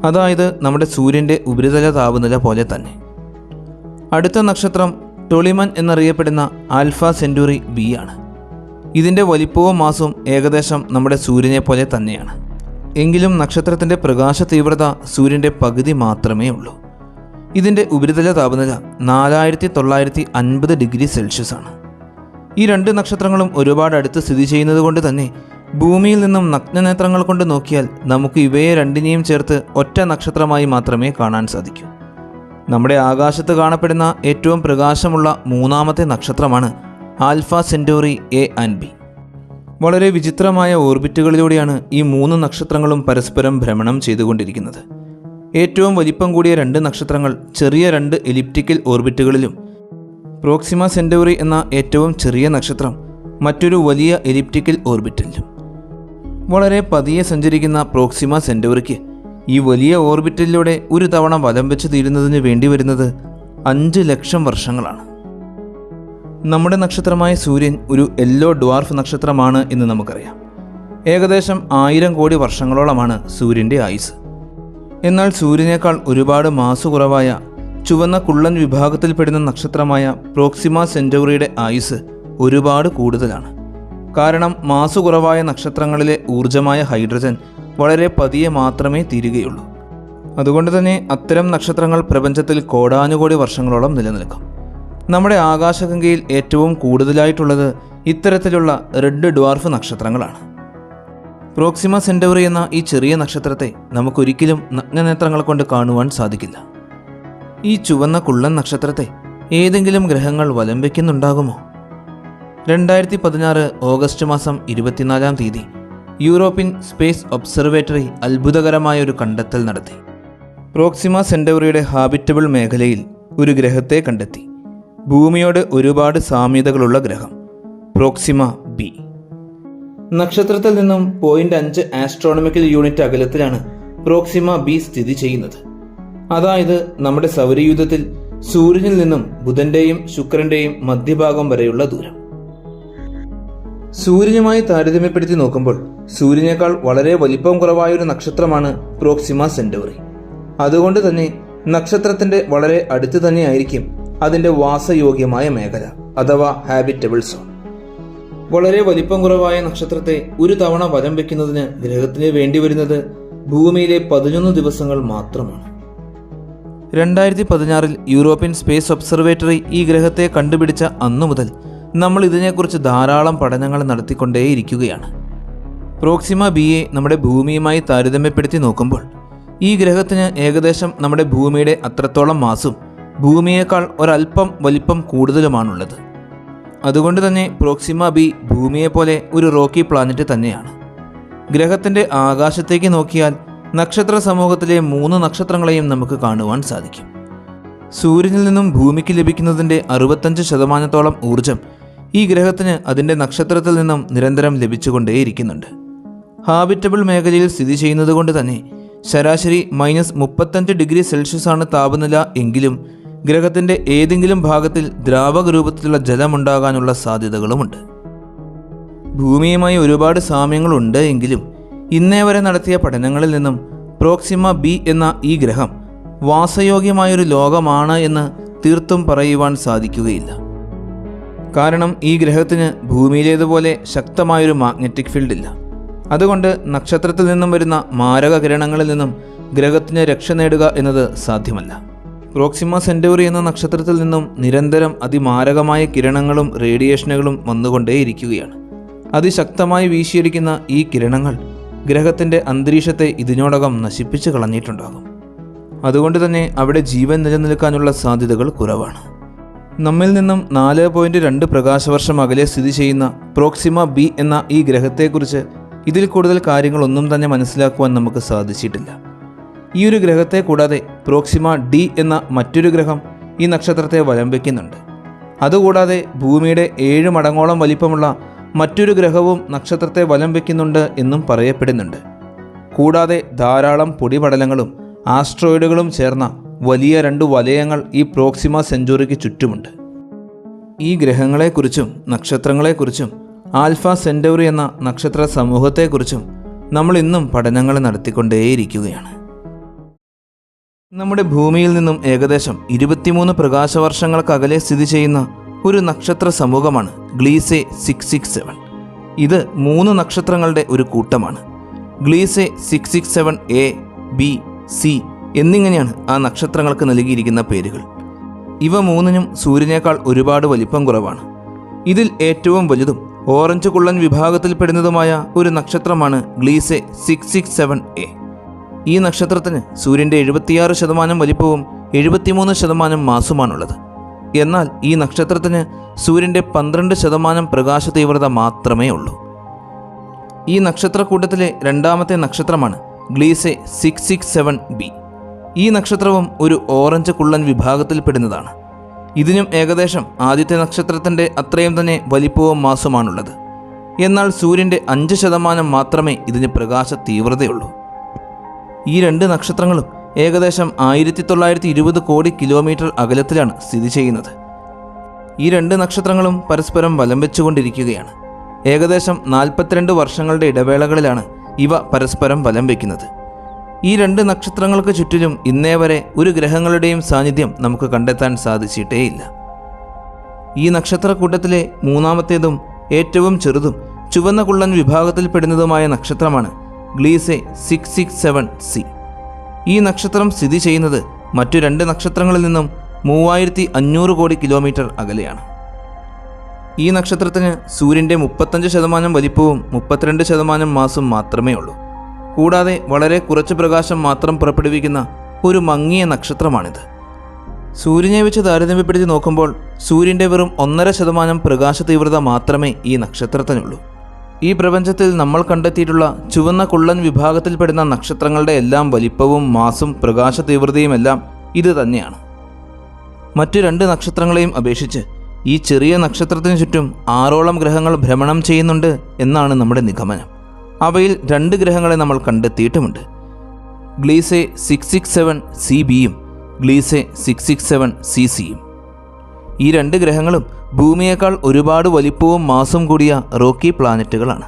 അതായത് നമ്മുടെ സൂര്യൻ്റെ ഉപരിതല താപനില പോലെ തന്നെ. അടുത്ത നക്ഷത്രം ടോളിമൻ എന്നറിയപ്പെടുന്ന ആൽഫ സെന്റൂറി ബി ആണ്. ഇതിൻ്റെ വലിപ്പവും മാസവും ഏകദേശം നമ്മുടെ സൂര്യനെ പോലെ തന്നെയാണ്. എങ്കിലും നക്ഷത്രത്തിൻ്റെ പ്രകാശ തീവ്രത സൂര്യൻ്റെ പകുതി മാത്രമേ ഉള്ളൂ. ഇതിൻ്റെ ഉപരിതല താപനില 4950 ഡിഗ്രി സെൽഷ്യസ് ആണ്. ഈ 2 നക്ഷത്രങ്ങളും ഒരുപാട് അടുത്ത് സ്ഥിതി ചെയ്യുന്നത് കൊണ്ട് തന്നെ ഭൂമിയിൽ നിന്നും നഗ്നനേത്രങ്ങൾ കൊണ്ട് നോക്കിയാൽ നമുക്ക് ഇവയെ രണ്ടിനെയും ചേർത്ത് ഒറ്റ നക്ഷത്രമായി മാത്രമേ കാണാൻ സാധിക്കൂ. നമ്മുടെ ആകാശത്ത് കാണപ്പെടുന്ന ഏറ്റവും പ്രകാശമുള്ള 3ാമത്തെ നക്ഷത്രമാണ് ആൽഫ സെന്റൗറി എ ആൻഡ് ബി. വളരെ വിചിത്രമായ ഓർബിറ്റുകളിലൂടെയാണ് ഈ 3 നക്ഷത്രങ്ങളും പരസ്പരം ഭ്രമണം ചെയ്തുകൊണ്ടിരിക്കുന്നത്. ഏറ്റവും വലിപ്പം കൂടിയ 2 നക്ഷത്രങ്ങൾ ചെറിയ 2 എലിപ്റ്റിക്കൽ ഓർബിറ്റുകളിലും പ്രോക്സിമ സെന്റൗറി എന്ന ഏറ്റവും ചെറിയ നക്ഷത്രം മറ്റൊരു വലിയ എലിപ്റ്റിക്കൽ ഓർബിറ്റിലും. വളരെ പതിയെ സഞ്ചരിക്കുന്ന പ്രോക്സിമ സെന്റൗറിക്ക് ഈ വലിയ ഓർബിറ്റിലൂടെ ഒരു തവണ വലം വെച്ച് തീരുന്നതിന് വേണ്ടി വരുന്നത് 5 ലക്ഷം വർഷങ്ങളാണ്. നമ്മുടെ നക്ഷത്രമായ സൂര്യൻ ഒരു യെല്ലോ ഡ്വാർഫ് നക്ഷത്രമാണ് എന്ന് നമുക്കറിയാം. ഏകദേശം 1000 കോടി വർഷങ്ങളോളമാണ് സൂര്യൻ്റെ ആയുസ്. എന്നാൽ സൂര്യനേക്കാൾ ഒരുപാട് മാസ് കുറവായ ചുവന്ന കുള്ളൻ വിഭാഗത്തിൽപ്പെടുന്ന നക്ഷത്രമായ പ്രോക്സിമ സെന്റൗറിയുടെ ആയുസ് ഒരുപാട് കൂടുതലാണ്. കാരണം മാസ് കുറവായ നക്ഷത്രങ്ങളിലെ ഊർജ്ജമായ ഹൈഡ്രജൻ വളരെ പതിയെ മാത്രമേ തീരുകയുള്ളൂ. അതുകൊണ്ട് തന്നെ അത്തരം നക്ഷത്രങ്ങൾ പ്രപഞ്ചത്തിൽ കോടാനുകോടി വർഷങ്ങളോളം നിലനിൽക്കും. നമ്മുടെ ആകാശഗംഗയിൽ ഏറ്റവും കൂടുതലായിട്ടുള്ളത് ഇത്തരത്തിലുള്ള റെഡ് ഡ്വാർഫ് നക്ഷത്രങ്ങളാണ്. പ്രോക്സിമ സെന്റൗറി എന്ന ഈ ചെറിയ നക്ഷത്രത്തെ നമുക്കൊരിക്കലും നഗ്നനേത്രങ്ങൾ കൊണ്ട് കാണുവാൻ സാധിക്കില്ല. ഈ ചുവന്ന കുള്ളൻ നക്ഷത്രത്തെ ഏതെങ്കിലും ഗ്രഹങ്ങൾ വലം വയ്ക്കുന്നുണ്ടാകുമോ? 2016 ഓഗസ്റ്റ് മാസം 24-ാം തീയതി യൂറോപ്യൻ സ്പേസ് ഒബ്സർവേറ്ററി അത്ഭുതകരമായ ഒരു കണ്ടെത്തൽ നടത്തി. പ്രോക്സിമ സെന്റൗറിയുടെ ഹാബിറ്റബിൾ മേഖലയിൽ ഒരു ഗ്രഹത്തെ കണ്ടെത്തി. ഭൂമിയോട് ഒരുപാട് സാമ്യതകളുള്ള ഗ്രഹം പ്രോക്സിമ ബി. നക്ഷത്രത്തിൽ നിന്നും 0.5 ആസ്ട്രോണമിക്കൽ യൂണിറ്റ് അകലത്തിലാണ് പ്രോക്സിമ ബി സ്ഥിതി ചെയ്യുന്നത്. അതായത് നമ്മുടെ സൗരയൂഥത്തിൽ സൂര്യനിൽ നിന്നും ബുധന്റെയും ശുക്രന്റെയും മധ്യഭാഗം വരെയുള്ള ദൂരം. സൂര്യനുമായി താരതമ്യപ്പെടുത്തി നോക്കുമ്പോൾ സൂര്യനേക്കാൾ വളരെ വലിപ്പം കുറവായൊരു നക്ഷത്രമാണ് പ്രോക്സിമ സെന്റൗറി. അതുകൊണ്ട് തന്നെ നക്ഷത്രത്തിന്റെ വളരെ അടുത്ത് തന്നെയായിരിക്കും അതിന്റെ വാസയോഗ്യമായ മേഖല അഥവാ ഹാബിറ്റബിൾ സോൺ. വളരെ വലിപ്പം കുറവായ നക്ഷത്രത്തെ ഒരു തവണ വലം വെക്കുന്നതിന് ഗ്രഹത്തിന് വേണ്ടിവരുന്നത് ഭൂമിയിലെ 11 ദിവസങ്ങൾ മാത്രമാണ്. 2016 യൂറോപ്യൻ സ്പേസ് ഒബ്സർവേറ്ററി ഈ ഗ്രഹത്തെ കണ്ടുപിടിച്ച അന്നു മുതൽ നമ്മൾ ഇതിനെക്കുറിച്ച് ധാരാളം പഠനങ്ങൾ നടത്തിക്കൊണ്ടേയിരിക്കുകയാണ്. പ്രോക്സിമ ബിയെ നമ്മുടെ ഭൂമിയുമായി താരതമ്യപ്പെടുത്തി നോക്കുമ്പോൾ ഈ ഗ്രഹത്തിന് ഏകദേശം നമ്മുടെ ഭൂമിയുടെ അത്രത്തോളം മാസും ഭൂമിയേക്കാൾ ഒരല്പം വലിപ്പം കൂടുതലുമാണുള്ളത്. അതുകൊണ്ട് തന്നെ പ്രോക്സിമ ബി ഭൂമിയെപ്പോലെ ഒരു റോക്കി പ്ലാനറ്റ് തന്നെയാണ്. ഗ്രഹത്തിൻ്റെ ആകാശത്തേക്ക് നോക്കിയാൽ നക്ഷത്ര സമൂഹത്തിലെ 3 നക്ഷത്രങ്ങളെയും നമുക്ക് കാണുവാൻ സാധിക്കും. സൂര്യനിൽ നിന്നും ഭൂമിക്ക് ലഭിക്കുന്നതിൻ്റെ 65% ഊർജം ഈ ഗ്രഹത്തിന് അതിൻ്റെ നക്ഷത്രത്തിൽ നിന്നും നിരന്തരം ലഭിച്ചുകൊണ്ടേയിരിക്കുന്നുണ്ട്. ഹാബിറ്റബിൾ മേഖലയിൽ സ്ഥിതി ചെയ്യുന്നത് കൊണ്ട് തന്നെ ശരാശരി -35 ഡിഗ്രി സെൽഷ്യസ് ആണ് താപനില എങ്കിലും ഗ്രഹത്തിൻ്റെ ഏതെങ്കിലും ഭാഗത്തിൽ ദ്രാവക രൂപത്തിലുള്ള ജലമുണ്ടാകാനുള്ള സാധ്യതകളുമുണ്ട്. ഭൂമിയുമായി ഒരുപാട് സാമ്യങ്ങളുണ്ട് എങ്കിലും ഇന്നേ വരെ നടത്തിയ പഠനങ്ങളിൽ നിന്നും പ്രോക്സിമ ബി എന്ന ഈ ഗ്രഹം വാസയോഗ്യമായൊരു ലോകമാണ് എന്ന് തീർത്തും പറയുവാൻ സാധിക്കുകയില്ല. കാരണം ഈ ഗ്രഹത്തിന് ഭൂമിയിലേതുപോലെ ശക്തമായൊരു മാഗ്നറ്റിക് ഫീൽഡ് ഇല്ല. അതുകൊണ്ട് നക്ഷത്രത്തിൽ നിന്നും വരുന്ന മാരക കിരണങ്ങളിൽ നിന്നും ഗ്രഹത്തിന് രക്ഷ നേടുക എന്നത് സാധ്യമല്ല. പ്രോക്സിമ സെന്റൗറി എന്ന നക്ഷത്രത്തിൽ നിന്നും നിരന്തരം അതിമാരകമായ കിരണങ്ങളും റേഡിയേഷനുകളും വന്നുകൊണ്ടേയിരിക്കുകയാണ്. അതിശക്തമായി വീശിയടിക്കുന്ന ഈ കിരണങ്ങൾ ഗ്രഹത്തിൻ്റെ അന്തരീക്ഷത്തെ ഇതിനോടകം നശിപ്പിച്ചു കളഞ്ഞിട്ടുണ്ടാകും. അതുകൊണ്ട് തന്നെ അവിടെ ജീവൻ നിലനിൽക്കാനുള്ള സാധ്യതകൾ കുറവാണ്. നമ്മിൽ നിന്നും 4.2 പ്രകാശവർഷം അകലെ സ്ഥിതി ചെയ്യുന്ന പ്രോക്സിമ ബി എന്ന ഈ ഗ്രഹത്തെക്കുറിച്ച് ഇതിൽ കൂടുതൽ കാര്യങ്ങളൊന്നും തന്നെ മനസ്സിലാക്കുവാൻ നമുക്ക് സാധിച്ചിട്ടില്ല. ഈ ഒരു ഗ്രഹത്തെ കൂടാതെ പ്രോക്സിമ ഡി എന്ന മറ്റൊരു ഗ്രഹം ഈ നക്ഷത്രത്തെ വലം വയ്ക്കുന്നുണ്ട്. അതുകൂടാതെ ഭൂമിയുടെ 7 മടങ്ങോളം വലിപ്പമുള്ള മറ്റൊരു ഗ്രഹവും നക്ഷത്രത്തെ വലം വയ്ക്കുന്നുണ്ട് എന്നും പറയപ്പെടുന്നുണ്ട്. കൂടാതെ ധാരാളം പൊടിപടലങ്ങളും ആസ്ട്രോയിഡുകളും ചേർന്ന വലിയ 2 വലയങ്ങൾ ഈ പ്രോക്സിമ സെഞ്ചുറിക്ക് ചുറ്റുമുണ്ട്. ഈ ഗ്രഹങ്ങളെക്കുറിച്ചും നക്ഷത്രങ്ങളെക്കുറിച്ചും ആൽഫ സെന്റൗറി എന്ന നക്ഷത്ര സമൂഹത്തെക്കുറിച്ചും നമ്മൾ ഇന്നും പഠനങ്ങൾ നടത്തിക്കൊണ്ടേയിരിക്കുകയാണ്. നമ്മുടെ ഭൂമിയിൽ നിന്നും ഏകദേശം 23 പ്രകാശവർഷങ്ങൾക്കകലെ സ്ഥിതി ചെയ്യുന്ന ഒരു നക്ഷത്ര സമൂഹമാണ് ഗ്ലീസെ 667. ഇത് 3 നക്ഷത്രങ്ങളുടെ ഒരു കൂട്ടമാണ്. ഗ്ലീസെ 667 എ, ബി, സി എന്നിങ്ങനെയാണ് ആ നക്ഷത്രങ്ങൾക്ക് നൽകിയിരിക്കുന്ന പേരുകൾ. ഇവ 3നും സൂര്യനേക്കാൾ ഒരുപാട് വലിപ്പം കുറവാണ്. ഇതിൽ ഏറ്റവും വലുതും ഓറഞ്ച് കുള്ളൻ വിഭാഗത്തിൽപ്പെടുന്നതുമായ ഒരു നക്ഷത്രമാണ് ഗ്ലീസെ 667 എ. ഈ നക്ഷത്രത്തിന് സൂര്യൻ്റെ 76% വലിപ്പവും 73% മാസുമാണുള്ളത്. എന്നാൽ ഈ നക്ഷത്രത്തിന് സൂര്യൻ്റെ 12% പ്രകാശ തീവ്രത മാത്രമേ ഉള്ളൂ. ഈ നക്ഷത്രക്കൂട്ടത്തിലെ 2ാമത്തെ നക്ഷത്രമാണ് ഗ്ലീസെ 667 ബി. ഈ നക്ഷത്രവും ഒരു ഓറഞ്ച് കുള്ളൻ വിഭാഗത്തിൽപ്പെടുന്നതാണ്. ഇതിനും ഏകദേശം ആദ്യത്തെ നക്ഷത്രത്തിൻ്റെ അത്രയും തന്നെ വലിപ്പവും മാസുമാണുള്ളത്. എന്നാൽ സൂര്യൻ്റെ 5% മാത്രമേ ഇതിന് പ്രകാശ തീവ്രതയുള്ളൂ. ഈ 2 നക്ഷത്രങ്ങളും ഏകദേശം 1920 കോടി കിലോമീറ്റർ അകലത്തിലാണ് സ്ഥിതി ചെയ്യുന്നത്. ഈ 2 നക്ഷത്രങ്ങളും പരസ്പരം വലം വെച്ചുകൊണ്ടിരിക്കുകയാണ്. ഏകദേശം 42 വർഷങ്ങളുടെ ഇടവേളകളിലാണ് ഇവ പരസ്പരം വലം വയ്ക്കുന്നത്. ഈ 2 നക്ഷത്രങ്ങൾക്ക് ചുറ്റിലും ഇന്നേ വരെ ഒരു ഗ്രഹങ്ങളുടെയും സാന്നിധ്യം നമുക്ക് കണ്ടെത്താൻ സാധിച്ചിട്ടേയില്ല. ഈ നക്ഷത്രക്കൂട്ടത്തിലെ 3ാമത്തേതും ഏറ്റവും ചെറുതും ചുവന്ന കുള്ളൻ വിഭാഗത്തിൽപ്പെടുന്നതുമായ നക്ഷത്രമാണ് ഗ്ലീസെ 667 സി. ഈ നക്ഷത്രം സ്ഥിതി ചെയ്യുന്നത് മറ്റു 2 നക്ഷത്രങ്ങളിൽ നിന്നും 3500 കോടി കിലോമീറ്റർ അകലെയാണ്. ഈ നക്ഷത്രത്തിന് സൂര്യൻ്റെ 35% വലിപ്പവും 32% മാസും മാത്രമേ ഉള്ളൂ. കൂടാതെ വളരെ കുറച്ച് പ്രകാശം മാത്രം പുറപ്പെടുവിക്കുന്ന ഒരു മങ്ങിയ നക്ഷത്രമാണിത്. സൂര്യനെ വെച്ച് താരതമ്യപ്പെടുത്തി നോക്കുമ്പോൾ സൂര്യൻ്റെ വെറും 1.5% പ്രകാശ തീവ്രത മാത്രമേ ഈ നക്ഷത്രത്തിനുള്ളൂ. ഈ പ്രപഞ്ചത്തിൽ നമ്മൾ കണ്ടെത്തിയിട്ടുള്ള ചുവന്ന കുള്ളൻ വിഭാഗത്തിൽപ്പെടുന്ന നക്ഷത്രങ്ങളുടെ എല്ലാം വലിപ്പവും മാസും പ്രകാശ തീവ്രതയുമെല്ലാം ഇത് തന്നെയാണ്. മറ്റു 2 നക്ഷത്രങ്ങളെയും അപേക്ഷിച്ച് ഈ ചെറിയ നക്ഷത്രത്തിന് ചുറ്റും 6ഓളം ഗ്രഹങ്ങൾ ഭ്രമണം ചെയ്യുന്നുണ്ട് എന്നാണ് നമ്മുടെ നിഗമനം. അവയിൽ 2 ഗ്രഹങ്ങളെ നമ്മൾ കണ്ടെത്തിയിട്ടുമുണ്ട്. ഗ്ലീസെ 667 സി ബിയും ഗ്ലീസെ 667 സി സിയും. ഈ 2 ഗ്രഹങ്ങളും ഭൂമിയേക്കാൾ ഒരുപാട് വലിപ്പവും മാസും കൂടിയ റോക്കി പ്ലാനറ്റുകളാണ്.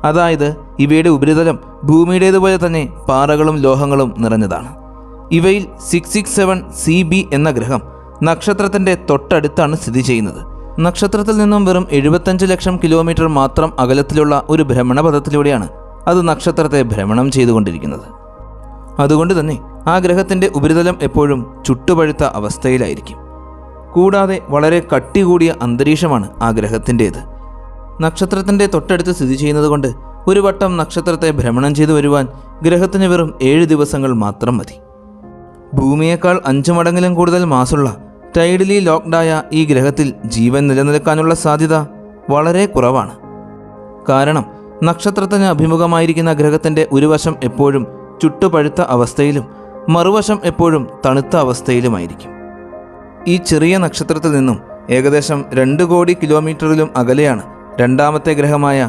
അതായത് ഇവയുടെ ഉപരിതലം ഭൂമിയുടേതുപോലെ തന്നെ പാറകളും ലോഹങ്ങളും നിറഞ്ഞതാണ്. ഇവയിൽ 667 സി ബി എന്ന ഗ്രഹം നക്ഷത്രത്തിൻ്റെ തൊട്ടടുത്താണ് സ്ഥിതി ചെയ്യുന്നത്. നക്ഷത്രത്തിൽ നിന്നും വെറും 75 ലക്ഷം കിലോമീറ്റർ മാത്രം അകലത്തിലുള്ള ഒരു ഭ്രമണപഥത്തിലൂടെയാണ് അത് നക്ഷത്രത്തെ ഭ്രമണം ചെയ്തുകൊണ്ടിരിക്കുന്നത്. അതുകൊണ്ട് തന്നെ ആ ഗ്രഹത്തിൻ്റെ ഉപരിതലം എപ്പോഴും ചുട്ടുപഴുത്ത അവസ്ഥയിലായിരിക്കും. കൂടാതെ വളരെ കട്ടി കൂടിയ അന്തരീക്ഷമാണ് ആ ഗ്രഹത്തിൻ്റേത്. നക്ഷത്രത്തിൻ്റെ തൊട്ടടുത്ത് സ്ഥിതി ചെയ്യുന്നതുകൊണ്ട് ഒരു വട്ടം നക്ഷത്രത്തെ ഭ്രമണം ചെയ്തു വരുവാൻ ഗ്രഹത്തിന് വെറും 7 ദിവസങ്ങൾ മാത്രം മതി. ഭൂമിയേക്കാൾ 5 മടങ്ങിലും കൂടുതൽ മാസമുള്ള ടൈഡലി ലോക്ക്ഡായ ഈ ഗ്രഹത്തിൽ ജീവൻ നിലനിൽക്കാനുള്ള സാധ്യത വളരെ കുറവാണ്. കാരണം നക്ഷത്രത്തിന് അഭിമുഖമായിരിക്കുന്ന ഗ്രഹത്തിൻ്റെ ഒരു വശം എപ്പോഴും ചുട്ടുപഴുത്ത അവസ്ഥയിലും മറുവശം എപ്പോഴും തണുത്ത അവസ്ഥയിലുമായിരിക്കും. ഈ ചെറിയ നക്ഷത്രത്തിൽ നിന്നും ഏകദേശം 2 കോടി കിലോമീറ്ററിലും അകലെയാണ് രണ്ടാമത്തെ ഗ്രഹമായ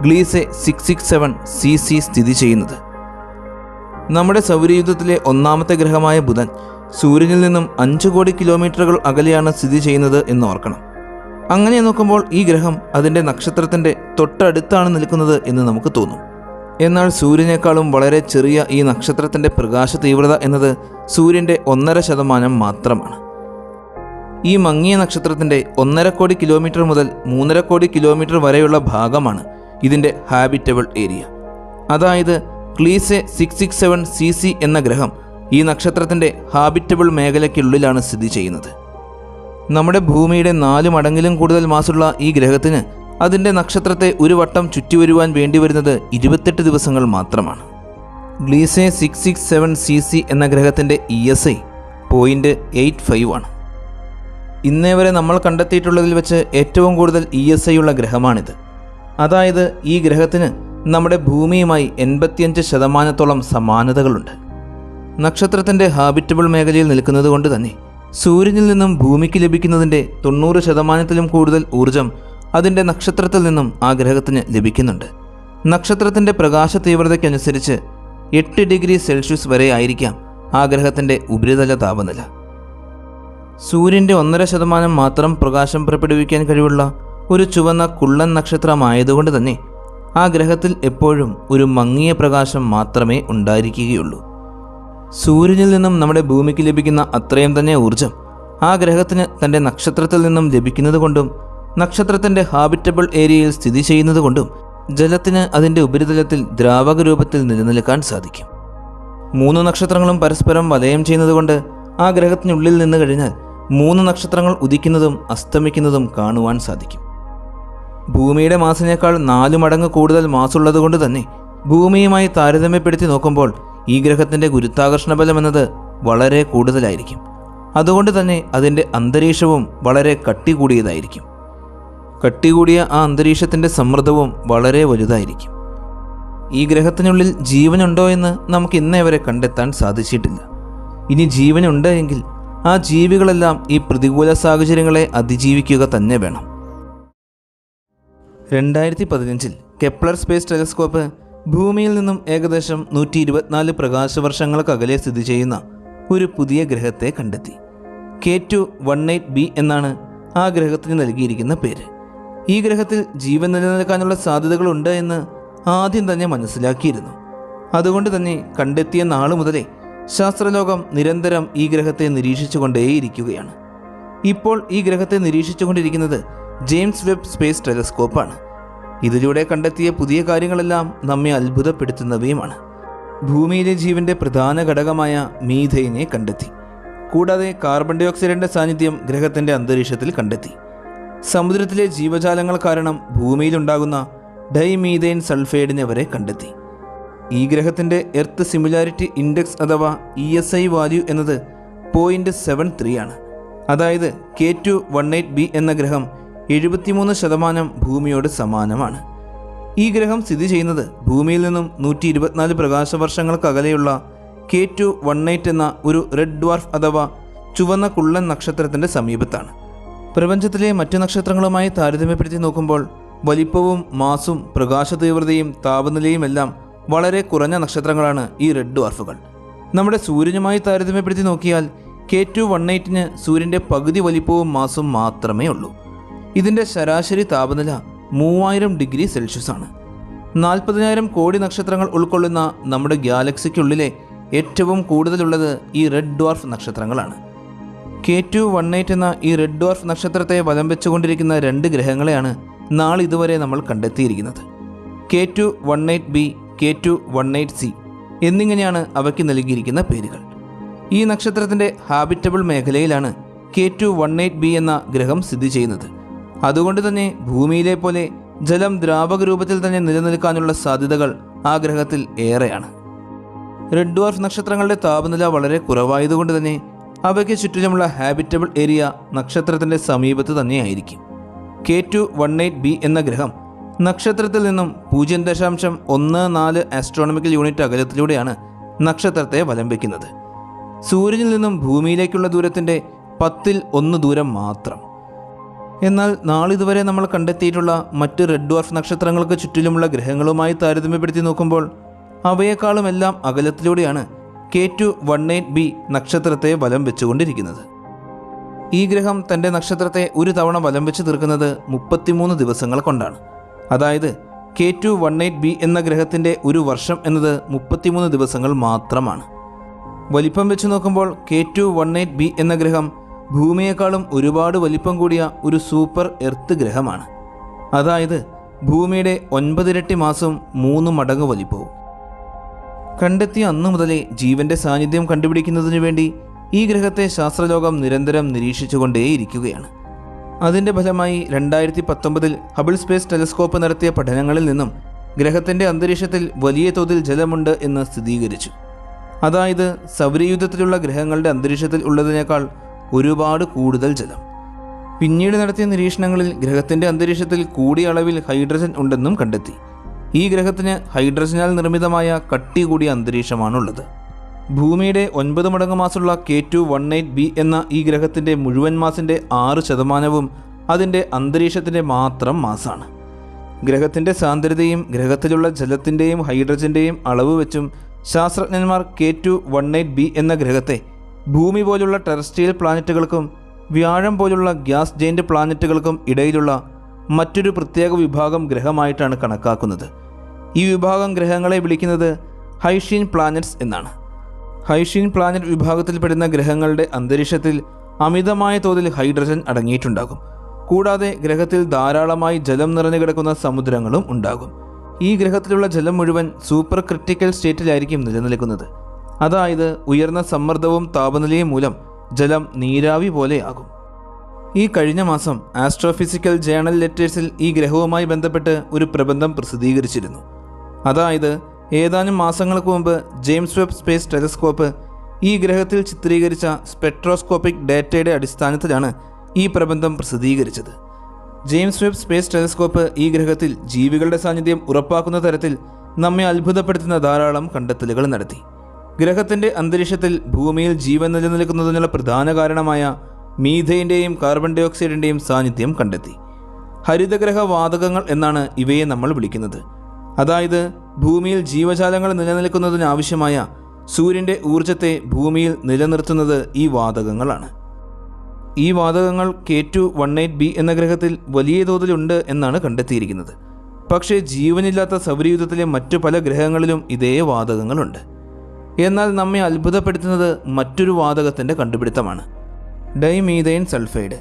ഗ്ലീസെ 667 CC സ്ഥിതി ചെയ്യുന്നത്. നമ്മുടെ സൗരയൂഥത്തിലെ ഒന്നാമത്തെ ഗ്രഹമായ ബുധൻ സൂര്യനിൽ നിന്നും 5 കോടി കിലോമീറ്ററുകൾ അകലെയാണ് സ്ഥിതി ചെയ്യുന്നത് എന്ന് ഓർക്കണം. അങ്ങനെ നോക്കുമ്പോൾ ഈ ഗ്രഹം അതിൻ്റെ നക്ഷത്രത്തിൻ്റെ തൊട്ടടുത്താണ് നിൽക്കുന്നത് എന്ന് നമുക്ക് തോന്നും. എന്നാൽ സൂര്യനേക്കാളും വളരെ ചെറിയ ഈ നക്ഷത്രത്തിൻ്റെ പ്രകാശ തീവ്രത എന്നത് സൂര്യൻ്റെ 1.5% മാത്രമാണ്. ഈ മങ്ങിയ നക്ഷത്രത്തിൻ്റെ 1.5 കോടി കിലോമീറ്റർ മുതൽ 3.5 കോടി കിലോമീറ്റർ വരെയുള്ള ഭാഗമാണ് ഇതിൻ്റെ ഹാബിറ്റബിൾ ഏരിയ. അതായത് ഗ്ലീസെ 667 CC എന്ന ഗ്രഹം ഈ നക്ഷത്രത്തിൻ്റെ ഹാബിറ്റബിൾ മേഖലയ്ക്കുള്ളിലാണ് സ്ഥിതി ചെയ്യുന്നത്. നമ്മുടെ ഭൂമിയുടെ 4 മടങ്ങിലും കൂടുതൽ മാസമുള്ള ഈ ഗ്രഹത്തിന് അതിൻ്റെ നക്ഷത്രത്തെ ഒരു വട്ടം ചുറ്റിവരുവാൻ വേണ്ടിവരുന്നത് 28 ദിവസങ്ങൾ മാത്രമാണ്. ഗ്ലീസെ 667 CC എന്ന ഗ്രഹത്തിൻ്റെ ESI 0.85 ആണ്. ഇന്നേ വരെ നമ്മൾ കണ്ടെത്തിയിട്ടുള്ളതിൽ വെച്ച് ഏറ്റവും കൂടുതൽ ESI ഉള്ള ഗ്രഹമാണിത്. അതായത് ഈ ഗ്രഹത്തിന് നമ്മുടെ ഭൂമിയുമായി 85% സമാനതകളുണ്ട്. നക്ഷത്രത്തിൻ്റെ ഹാബിറ്റബിൾ മേഖലയിൽ നിൽക്കുന്നത് കൊണ്ട് തന്നെ സൂര്യനിൽ നിന്നും ഭൂമിക്ക് ലഭിക്കുന്നതിൻ്റെ 90%-ത്തിലും കൂടുതൽ ഊർജം അതിൻ്റെ നക്ഷത്രത്തിൽ നിന്നും ആ ഗ്രഹത്തിന് ലഭിക്കുന്നുണ്ട്. നക്ഷത്രത്തിൻ്റെ പ്രകാശ തീവ്രതയ്ക്കനുസരിച്ച് 8 ഡിഗ്രി സെൽഷ്യസ് വരെ ആയിരിക്കാം ആ ഗ്രഹത്തിൻ്റെ ഉപരിതല താപനില. സൂര്യൻ്റെ 1.5% മാത്രം പ്രകാശം പുറപ്പെടുവിക്കാൻ കഴിവുള്ള ഒരു ചുവന്ന കുള്ളൻ നക്ഷത്രമായതുകൊണ്ട് തന്നെ ആ ഗ്രഹത്തിൽ എപ്പോഴും ഒരു മങ്ങിയ പ്രകാശം മാത്രമേ ഉണ്ടായിരിക്കുകയുള്ളൂ. സൂര്യനിൽ നിന്നും നമ്മുടെ ഭൂമിക്ക് ലഭിക്കുന്ന അത്രയും തന്നെ ഊർജം ആ ഗ്രഹത്തിന് തൻ്റെ നക്ഷത്രത്തിൽ നിന്നും ലഭിക്കുന്നത് കൊണ്ടും നക്ഷത്രത്തിൻ്റെ ഹാബിറ്റബിൾ ഏരിയയിൽ സ്ഥിതി ചെയ്യുന്നത് കൊണ്ടും ജലത്തിന് അതിൻ്റെ ഉപരിതലത്തിൽ ദ്രാവക രൂപത്തിൽ നിലനിൽക്കാൻ സാധിക്കും. 3 നക്ഷത്രങ്ങളും പരസ്പരം വലയം ചെയ്യുന്നതുകൊണ്ട് ആ ഗ്രഹത്തിനുള്ളിൽ നിന്ന് കഴിഞ്ഞാൽ 3 നക്ഷത്രങ്ങൾ ഉദിക്കുന്നതും അസ്തമിക്കുന്നതും കാണുവാൻ സാധിക്കും. ഭൂമിയുടെ മാസിനേക്കാൾ 4 മടങ്ങ് കൂടുതൽ മാസുള്ളത് കൊണ്ട് തന്നെ ഭൂമിയുമായി താരതമ്യപ്പെടുത്തി നോക്കുമ്പോൾ ഈ ഗ്രഹത്തിൻ്റെ ഗുരുത്വാകർഷണ ബലം എന്നത് വളരെ കൂടുതലായിരിക്കും. അതുകൊണ്ട് തന്നെ അതിൻ്റെ അന്തരീക്ഷവും വളരെ കട്ടി കൂടിയതായിരിക്കും. കട്ടി കൂടിയ ആ അന്തരീക്ഷത്തിൻ്റെ സമ്മർദ്ദവും വളരെ വലുതായിരിക്കും. ഈ ഗ്രഹത്തിനുള്ളിൽ ജീവനുണ്ടോ എന്ന് നമുക്ക് ഇന്നേ വരെ കണ്ടെത്താൻ സാധിച്ചിട്ടില്ല. ഇനി ജീവനുണ്ട് എങ്കിൽ ആ ജീവികളെല്ലാം ഈ പ്രതികൂല സാഹചര്യങ്ങളെ അതിജീവിക്കുക തന്നെ വേണം. 2015 കെപ്ലർ സ്പേസ് ടെലസ്കോപ്പ് ഭൂമിയിൽ നിന്നും ഏകദേശം 124 പ്രകാശവർഷങ്ങൾക്കകലെ സ്ഥിതി ചെയ്യുന്ന ഒരു പുതിയ ഗ്രഹത്തെ കണ്ടെത്തി. K2 18b എന്നാണ് ആ ഗ്രഹത്തിന് നൽകിയിരിക്കുന്ന പേര്. ഈ ഗ്രഹത്തിൽ ജീവൻ നിലനിൽക്കാനുള്ള സാധ്യതകളുണ്ട് എന്ന് ആദ്യം തന്നെ മനസ്സിലാക്കിയിരുന്നു. അതുകൊണ്ട് തന്നെ കണ്ടെത്തിയ നാൾ മുതലേ ശാസ്ത്രലോകം നിരന്തരം ഈ ഗ്രഹത്തെ നിരീക്ഷിച്ചുകൊണ്ടേയിരിക്കുകയാണ്. ഇപ്പോൾ ഈ ഗ്രഹത്തെ നിരീക്ഷിച്ചുകൊണ്ടിരിക്കുന്നത് ജെയിംസ് വെബ് സ്പേസ് ടെലസ്കോപ്പാണ്. ഇതിലൂടെ കണ്ടെത്തിയ പുതിയ കാര്യങ്ങളെല്ലാം നമ്മെ അത്ഭുതപ്പെടുത്തുന്നവയുമാണ്. ഭൂമിയിലെ ജീവൻ്റെ പ്രധാന ഘടകമായ മീഥെയ്നെ കണ്ടെത്തി. കൂടാതെ കാർബൺ ഡൈ ഓക്സൈഡിൻ്റെ സാന്നിധ്യം ഗ്രഹത്തിൻ്റെ അന്തരീക്ഷത്തിൽ കണ്ടെത്തി. സമുദ്രത്തിലെ ജീവജാലങ്ങൾ കാരണം ഭൂമിയിലുണ്ടാകുന്ന ഡൈമീഥെയ്ൻ സൾഫൈഡിനെ വരെ കണ്ടെത്തി. ഈ ഗ്രഹത്തിൻ്റെ എർത്ത് സിമിലാരിറ്റി ഇൻഡെക്സ് അഥവാ ESI വാല്യൂ എന്നത് 0.73 ആണ്. അതായത് K2 18b എന്ന ഗ്രഹം 73% ഭൂമിയോട് സമാനമാണ്. ഈ ഗ്രഹം സ്ഥിതി ചെയ്യുന്നത് ഭൂമിയിൽ നിന്നും 124 പ്രകാശവർഷങ്ങൾക്കകലെയുള്ള K2 18 എന്ന ഒരു റെഡ് ഡ്വാർഫ് അഥവാ ചുവന്ന കുള്ളൻ നക്ഷത്രത്തിൻ്റെ സമീപത്താണ്. പ്രപഞ്ചത്തിലെ മറ്റു നക്ഷത്രങ്ങളുമായി താരതമ്യപ്പെടുത്തി നോക്കുമ്പോൾ വലിപ്പവും മാസും പ്രകാശ തീവ്രതയും താപനിലയും എല്ലാം വളരെ കുറഞ്ഞ നക്ഷത്രങ്ങളാണ് ഈ റെഡ് ഡ്വാർഫുകൾ. നമ്മുടെ സൂര്യനുമായി താരതമ്യപ്പെടുത്തി നോക്കിയാൽ K2 18ന് സൂര്യൻ്റെ പകുതി വലിപ്പവും മാസും മാത്രമേ ഉള്ളൂ. ഇതിൻ്റെ ശരാശരി താപനില 3000 ഡിഗ്രി സെൽഷ്യസ് ആണ്. 40,000 കോടി നക്ഷത്രങ്ങൾ ഉൾക്കൊള്ളുന്ന നമ്മുടെ ഗാലക്സിക്കുള്ളിലെ ഏറ്റവും കൂടുതലുള്ളത് ഈ റെഡ് ഡ്വാർഫ് നക്ഷത്രങ്ങളാണ്. K2 18 എന്ന ഈ റെഡ് ഡ്വാർഫ് നക്ഷത്രത്തെ വലം വെച്ചുകൊണ്ടിരിക്കുന്ന 2 ഗ്രഹങ്ങളെയാണ് നാളിതുവരെ നമ്മൾ കണ്ടെത്തിയിരിക്കുന്നത്. K2 18b, K2 18c എന്നിങ്ങനെയാണ് അവയ്ക്ക് നൽകിയിരിക്കുന്ന പേരുകൾ. ഈ നക്ഷത്രത്തിൻ്റെ ഹാബിറ്റബിൾ മേഖലയിലാണ് K2-18b എന്ന ഗ്രഹം സ്ഥിതി ചെയ്യുന്നത്. അതുകൊണ്ട് തന്നെ ഭൂമിയിലെ പോലെ ജലം ദ്രാവക രൂപത്തിൽ തന്നെ നിലനിൽക്കാനുള്ള സാധ്യതകൾ ആ ഗ്രഹത്തിൽ ഏറെയാണ്. റെഡ് ഡ്വാർഫ് നക്ഷത്രങ്ങളുടെ താപനില വളരെ കുറവായതുകൊണ്ട് തന്നെ അവയ്ക്ക് ചുറ്റിലുമുള്ള ഹാബിറ്റബിൾ ഏരിയ നക്ഷത്രത്തിൻ്റെ സമീപത്ത് തന്നെയായിരിക്കും. K2-18b എന്ന ഗ്രഹം നക്ഷത്രത്തിൽ നിന്നും 0.14 ആസ്ട്രോണമിക്കൽ യൂണിറ്റ് അകലത്തിലൂടെയാണ് നക്ഷത്രത്തെ വലം വയ്ക്കുന്നത്. സൂര്യനിൽ നിന്നും ഭൂമിയിലേക്കുള്ള ദൂരത്തിൻ്റെ 1/10 ദൂരം മാത്രം. എന്നാൽ നാളിതുവരെ നമ്മൾ കണ്ടെത്തിയിട്ടുള്ള മറ്റ് റെഡ് ഡ്വാർഫ് നക്ഷത്രങ്ങൾക്ക് ചുറ്റിലുമുള്ള ഗ്രഹങ്ങളുമായി താരതമ്യപ്പെടുത്തി നോക്കുമ്പോൾ അവയെക്കാളുമെല്ലാം അകലത്തിലൂടെയാണ് K2-18b നക്ഷത്രത്തെ വലം വെച്ചുകൊണ്ടിരിക്കുന്നത്. ഈ ഗ്രഹം തൻ്റെ നക്ഷത്രത്തെ ഒരു തവണ വലം വെച്ച് തീർക്കുന്നത് 33 ദിവസങ്ങൾ കൊണ്ടാണ്. അതായത് K2-18b എന്ന ഗ്രഹത്തിൻ്റെ ഒരു വർഷം എന്നത് 33 ദിവസങ്ങൾ മാത്രമാണ്. വലിപ്പം വെച്ച് നോക്കുമ്പോൾ K2-18b എന്ന ഗ്രഹം ഭൂമിയേക്കാളും ഒരുപാട് വലിപ്പം കൂടിയ ഒരു സൂപ്പർ എർത്ത് ഗ്രഹമാണ്. അതായത് ഭൂമിയുടെ 9 ഇരട്ടി മാസവും 3 മടങ്ങ് വലിപ്പവും. കണ്ടെത്തിയ അന്നു മുതലേ ജീവൻ്റെ സാന്നിധ്യം കണ്ടുപിടിക്കുന്നതിനു വേണ്ടി ഈ ഗ്രഹത്തെ ശാസ്ത്രലോകം നിരന്തരം നിരീക്ഷിച്ചുകൊണ്ടേയിരിക്കുകയാണ്. അതിൻ്റെ ഫലമായി 2019 ഹബിൾ സ്പേസ് ടെലസ്കോപ്പ് നടത്തിയ പഠനങ്ങളിൽ നിന്നും ഗ്രഹത്തിൻ്റെ അന്തരീക്ഷത്തിൽ വലിയ തോതിൽ ജലമുണ്ട് എന്ന് സ്ഥിരീകരിച്ചു. അതായത് സൗരയൂഥത്തിലുള്ള ഗ്രഹങ്ങളുടെ അന്തരീക്ഷത്തിൽ ഉള്ളതിനേക്കാൾ ഒരുപാട് കൂടുതൽ ജലം. പിന്നീട് നടത്തിയ നിരീക്ഷണങ്ങളിൽ ഗ്രഹത്തിൻ്റെ അന്തരീക്ഷത്തിൽ കൂടിയ അളവിൽ ഹൈഡ്രജൻ ഉണ്ടെന്നും കണ്ടെത്തി. ഈ ഗ്രഹത്തിന് ഹൈഡ്രജനാൽ നിർമ്മിതമായ കട്ടി കൂടിയ അന്തരീക്ഷമാണുള്ളത്. ഭൂമിയുടെ 9 മടങ്ങ് മാസമുള്ള K2-18b എന്ന ഈ ഗ്രഹത്തിൻ്റെ മുഴുവൻ മാസിൻ്റെ 6% അതിൻ്റെ അന്തരീക്ഷത്തിൻ്റെ മാത്രം മാസാണ്. ഗ്രഹത്തിൻ്റെ സാന്ദ്രതയും ഗ്രഹത്തിലുള്ള ജലത്തിൻ്റെയും ഹൈഡ്രജൻ്റെയും അളവ് വെച്ചും ശാസ്ത്രജ്ഞന്മാർ K2-18b എന്ന ഗ്രഹത്തെ ഭൂമി പോലുള്ള ടെറസ്ട്രിയൽ പ്ലാനറ്റുകൾക്കും വ്യാഴം പോലുള്ള ഗ്യാസ് ജെയിൻ്റ് പ്ലാനറ്റുകൾക്കും ഇടയിലുള്ള മറ്റൊരു പ്രത്യേക വിഭാഗം ഗ്രഹമായിട്ടാണ് കണക്കാക്കുന്നത്. ഈ വിഭാഗം ഗ്രഹങ്ങളെ വിളിക്കുന്നത് ഹൈഷീൻ പ്ലാനറ്റ്സ് എന്നാണ്. ഹൈഷീൻ പ്ലാനറ്റ് വിഭാഗത്തിൽപ്പെടുന്ന ഗ്രഹങ്ങളുടെ അന്തരീക്ഷത്തിൽ അമിതമായ തോതിൽ ഹൈഡ്രജൻ അടങ്ങിയിട്ടുണ്ടാകും. കൂടാതെ ഗ്രഹത്തിൽ ധാരാളമായി ജലം നിറഞ്ഞു കിടക്കുന്ന സമുദ്രങ്ങളും ഉണ്ടാകും. ഈ ഗ്രഹത്തിലുള്ള ജലം മുഴുവൻ സൂപ്പർ ക്രിട്ടിക്കൽ സ്റ്റേറ്റിലായിരിക്കും നിലനിൽക്കുന്നത്. അതായത് ഉയർന്ന സമ്മർദ്ദവും താപനിലയും മൂലം ജലം നീരാവി പോലെയാകും. ഈ കഴിഞ്ഞ മാസം ആസ്ട്രോഫിസിക്കൽ ജേണൽ ലെറ്റേഴ്സിൽ ഈ ഗ്രഹവുമായി ബന്ധപ്പെട്ട് ഒരു പ്രബന്ധം പ്രസിദ്ധീകരിച്ചിരുന്നു. അതായത് ഏതാനും മാസങ്ങൾക്ക് മുമ്പ് ജെയിംസ് വെബ് സ്പേസ് ടെലസ്കോപ്പ് ഈ ഗ്രഹത്തിൽ ചിത്രീകരിച്ച സ്പെക്ട്രോസ്കോപ്പിക് ഡേറ്റയുടെ അടിസ്ഥാനത്തിലാണ് ഈ പ്രബന്ധം പ്രസിദ്ധീകരിച്ചത്. ജെയിംസ് വെബ് സ്പേസ് ടെലസ്കോപ്പ് ഈ ഗ്രഹത്തിൽ ജീവികളുടെ സാന്നിധ്യം ഉറപ്പാക്കുന്ന തരത്തിൽ നമ്മെ അത്ഭുതപ്പെടുത്തുന്ന ധാരാളം കണ്ടെത്തലുകൾ നടത്തി. ഗ്രഹത്തിൻ്റെ അന്തരീക്ഷത്തിൽ ഭൂമിയിൽ ജീവൻ നിലനിൽക്കുന്നതിനുള്ള പ്രധാന കാരണമായ മീഥേൻ്റെയും കാർബൺ ഡൈ ഓക്സൈഡിൻ്റെയും സാന്നിധ്യം കണ്ടെത്തി. ഹരിതഗ്രഹ വാതകങ്ങൾ എന്നാണ് ഇവയെ നമ്മൾ വിളിക്കുന്നത്. അതായത് ഭൂമിയിൽ ജീവജാലങ്ങൾ നിലനിൽക്കുന്നതിനാവശ്യമായ സൂര്യൻ്റെ ഊർജത്തെ ഭൂമിയിൽ നിലനിർത്തുന്നത് ഈ വാതകങ്ങളാണ്. ഈ വാതകങ്ങൾ K2-18b എന്ന ഗ്രഹത്തിൽ വലിയ തോതിലുണ്ട് എന്നാണ് കണ്ടെത്തിയിരിക്കുന്നത്. പക്ഷേ ജീവനില്ലാത്ത സൗരയൂഥത്തിലെ മറ്റു പല ഗ്രഹങ്ങളിലും ഇതേ വാതകങ്ങളുണ്ട്. എന്നാൽ നമ്മെ അത്ഭുതപ്പെടുത്തുന്നത് മറ്റൊരു വാതകത്തിൻ്റെ കണ്ടുപിടുത്തമാണ്. ഡൈമീഥൈൻ സൾഫൈഡ്.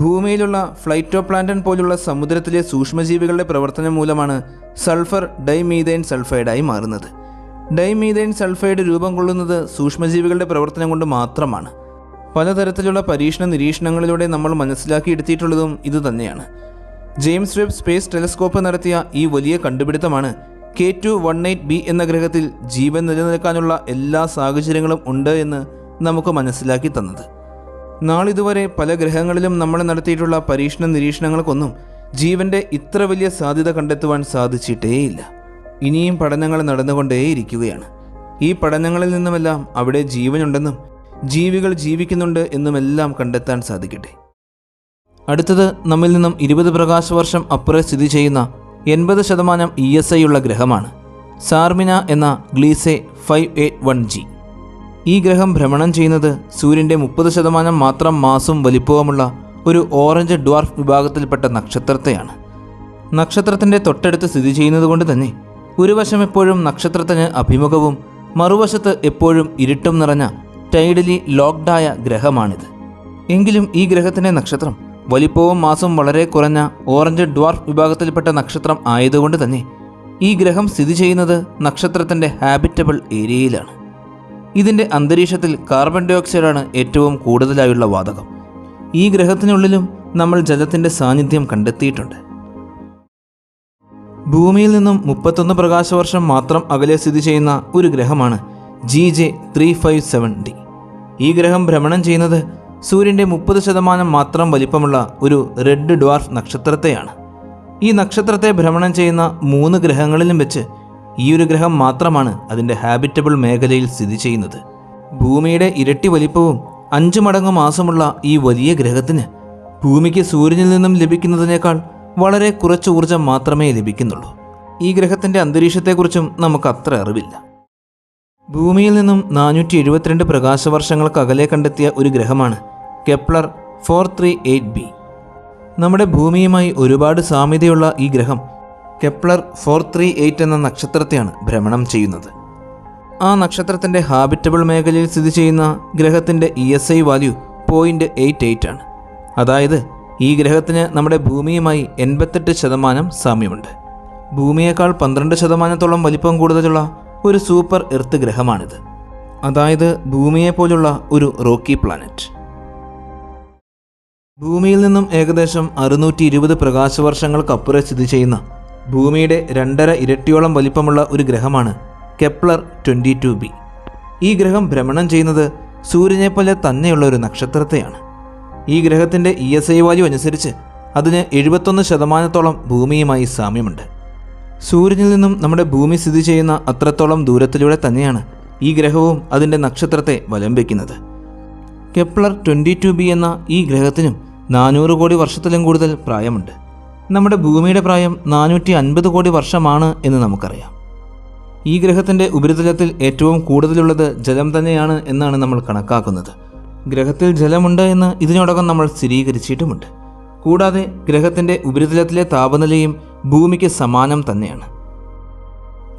ഭൂമിയിലുള്ള ഫ്ലൈറ്റോപ്ലാന്റൻ പോലുള്ള സമുദ്രത്തിലെ സൂക്ഷ്മജീവികളുടെ പ്രവർത്തനം മൂലമാണ് സൾഫർ ഡൈമീഥൈൻ സൾഫൈഡായി മാറുന്നത്. ഡൈമീഥൈൻ സൾഫൈഡ് രൂപം കൊള്ളുന്നത് സൂക്ഷ്മജീവികളുടെ പ്രവർത്തനം കൊണ്ട് മാത്രമാണ്. പലതരത്തിലുള്ള പരീക്ഷണ നിരീക്ഷണങ്ങളിലൂടെ നമ്മൾ മനസ്സിലാക്കിയെടുത്തിട്ടുള്ളതും ഇതുതന്നെയാണ്. ജെയിംസ് വെബ് സ്പേസ് ടെലസ്കോപ്പ് നടത്തിയ ഈ വലിയ കണ്ടുപിടുത്തമാണ് K2-18b എന്ന ഗ്രഹത്തിൽ ജീവൻ നിലനിൽക്കാനുള്ള എല്ലാ സാഹചര്യങ്ങളും ഉണ്ട് എന്ന് നമുക്ക് മനസ്സിലാക്കി തന്നത്. നാളിതുവരെ പല ഗ്രഹങ്ങളിലും നമ്മൾ നടത്തിയിട്ടുള്ള പരീക്ഷണ നിരീക്ഷണങ്ങൾക്കൊന്നും ജീവൻ്റെ ഇത്ര വലിയ സാധ്യത കണ്ടെത്തുവാൻ സാധിച്ചിട്ടേയില്ല. ഇനിയും പഠനങ്ങൾ നടന്നുകൊണ്ടേയിരിക്കുകയാണ്. ഈ പഠനങ്ങളിൽ നിന്നുമെല്ലാം അവിടെ ജീവനുണ്ടെന്നും ജീവികൾ ജീവിക്കുന്നുണ്ട് എന്നുമെല്ലാം കണ്ടെത്താൻ സാധിക്കട്ടെ. അടുത്തത് നമ്മിൽ നിന്നും 20 പ്രകാശവർഷം അപ്പുറം സ്ഥിതി ചെയ്യുന്ന 80% ESI ഉള്ള ഗ്രഹമാണ് സാർമിന എന്ന ഗ്ലീസെ 581g. ഈ ഗ്രഹം ഭ്രമണം ചെയ്യുന്നത് സൂര്യൻ്റെ 30% മാത്രം മാസും വലിപ്പവുമുള്ള ഒരു ഓറഞ്ച് ഡ്വാർഫ് വിഭാഗത്തിൽപ്പെട്ട നക്ഷത്രത്തെയാണ്. നക്ഷത്രത്തിൻ്റെ തൊട്ടടുത്ത് സ്ഥിതി ചെയ്യുന്നത് കൊണ്ട് തന്നെ ഒരു വശം എപ്പോഴും നക്ഷത്രത്തിന് അഭിമുഖവും മറുവശത്ത് എപ്പോഴും ഇരുട്ടും നിറഞ്ഞ ടൈഡലി ലോക്ക്ഡായ ഗ്രഹമാണിത്. എങ്കിലും ഈ ഗ്രഹത്തിൻ്റെ നക്ഷത്രം വലിപ്പവും മാസും വളരെ കുറഞ്ഞ ഓറഞ്ച് ഡ്വാർഫ് വിഭാഗത്തിൽപ്പെട്ട നക്ഷത്രം ആയതുകൊണ്ട് തന്നെ ഈ ഗ്രഹം സ്ഥിതി ചെയ്യുന്നത് നക്ഷത്രത്തിൻ്റെ ഹാബിറ്റബിൾ ഏരിയയിലാണ്. ഇതിൻ്റെ അന്തരീക്ഷത്തിൽ കാർബൺ ഡൈ ഓക്സൈഡാണ് ഏറ്റവും കൂടുതലായുള്ള വാതകം. ഈ ഗ്രഹത്തിനുള്ളിലും നമ്മൾ ജലത്തിൻ്റെ സാന്നിധ്യം കണ്ടെത്തിയിട്ടുണ്ട്. ഭൂമിയിൽ നിന്നും 31 പ്രകാശവർഷം മാത്രം അകലെ സ്ഥിതി ചെയ്യുന്ന ഒരു ഗ്രഹമാണ് GJ357d. ഈ ഗ്രഹം ഭ്രമണം ചെയ്യുന്നത് സൂര്യൻ്റെ 30% മാത്രം വലിപ്പമുള്ള ഒരു റെഡ് ഡ്വാർഫ് നക്ഷത്രത്തെയാണ്. ഈ നക്ഷത്രത്തെ ഭ്രമണം ചെയ്യുന്ന 3 ഗ്രഹങ്ങളിലും വെച്ച് ഈ ഒരു ഗ്രഹം മാത്രമാണ് അതിൻ്റെ ഹാബിറ്റബിൾ മേഖലയിൽ സ്ഥിതി ചെയ്യുന്നത്. ഭൂമിയുടെ ഇരട്ടി വലിപ്പവും 5 മടങ്ങ് മാസമുള്ള ഈ വലിയ ഗ്രഹത്തിന് ഭൂമിക്ക് സൂര്യനിൽ നിന്നും ലഭിക്കുന്നതിനേക്കാൾ വളരെ കുറച്ച് ഊർജം മാത്രമേ ലഭിക്കുന്നുള്ളൂ. ഈ ഗ്രഹത്തിൻ്റെ അന്തരീക്ഷത്തെക്കുറിച്ചും നമുക്ക് അത്ര അറിവില്ല. ഭൂമിയിൽ നിന്നും 472 പ്രകാശവർഷങ്ങൾക്ക് അകലെ കണ്ടെത്തിയ ഒരു ഗ്രഹമാണ് കെപ്ലർ 438b. നമ്മുടെ ഭൂമിയുമായി ഒരുപാട് സാമ്യതയുള്ള ഈ ഗ്രഹം കെപ്ലർ 438 എന്ന നക്ഷത്രത്തെയാണ് ഭ്രമണം ചെയ്യുന്നത്. ആ നക്ഷത്രത്തിൻ്റെ ഹാബിറ്റബിൾ മേഖലയിൽ സ്ഥിതി ചെയ്യുന്ന ഗ്രഹത്തിൻ്റെ ESI വാല്യൂ 0.88 ആണ്. അതായത് ഈ ഗ്രഹത്തിന് നമ്മുടെ ഭൂമിയുമായി 88% സാമ്യമുണ്ട്. ഭൂമിയേക്കാൾ 12% വലിപ്പം കൂടുതലുള്ള ഒരു സൂപ്പർ എർത്ത് ഗ്രഹമാണിത്. അതായത് ഭൂമിയെപ്പോലുള്ള ഒരു റോക്കി പ്ലാനറ്റ്. ഭൂമിയിൽ നിന്നും ഏകദേശം 620 പ്രകാശവർഷങ്ങൾക്കപ്പുറം സ്ഥിതി ചെയ്യുന്ന ഭൂമിയുടെ 2.5 ഇരട്ടിയോളം വലിപ്പമുള്ള ഒരു ഗ്രഹമാണ് കെപ്ലർ 22b. ഈ ഗ്രഹം ഭ്രമണം ചെയ്യുന്നത് സൂര്യനെപ്പോലെ തന്നെയുള്ള ഒരു നക്ഷത്രത്തെയാണ്. ഈ ഗ്രഹത്തിൻ്റെ ESI വാല്യൂ അനുസരിച്ച് അതിന് 71% ഭൂമിയുമായി സാമ്യമുണ്ട്. സൂര്യനിൽ നിന്നും നമ്മുടെ ഭൂമി സ്ഥിതി ചെയ്യുന്ന അത്രത്തോളം ദൂരത്തിലൂടെ തന്നെയാണ് ഈ ഗ്രഹവും അതിൻ്റെ നക്ഷത്രത്തെ വലം വയ്ക്കുന്നത്. കെപ്ലർ 22b എന്ന ഈ ഗ്രഹത്തിനും 400 കോടി വർഷത്തിലും കൂടുതൽ പ്രായമുണ്ട്. നമ്മുടെ ഭൂമിയുടെ പ്രായം 450 കോടി വർഷമാണ് എന്ന് നമുക്കറിയാം. ഈ ഗ്രഹത്തിൻ്റെ ഉപരിതലത്തിൽ ഏറ്റവും കൂടുതലുള്ളത് ജലം തന്നെയാണ് എന്നാണ് നമ്മൾ കണക്കാക്കുന്നത്. ഗ്രഹത്തിൽ ജലമുണ്ട് എന്ന് ഇതിനോടകം നമ്മൾ സ്ഥിരീകരിച്ചിട്ടുമുണ്ട്. കൂടാതെ ഗ്രഹത്തിൻ്റെ ഉപരിതലത്തിലെ താപനിലയും ഭൂമിക്ക് സമാനം തന്നെയാണ്.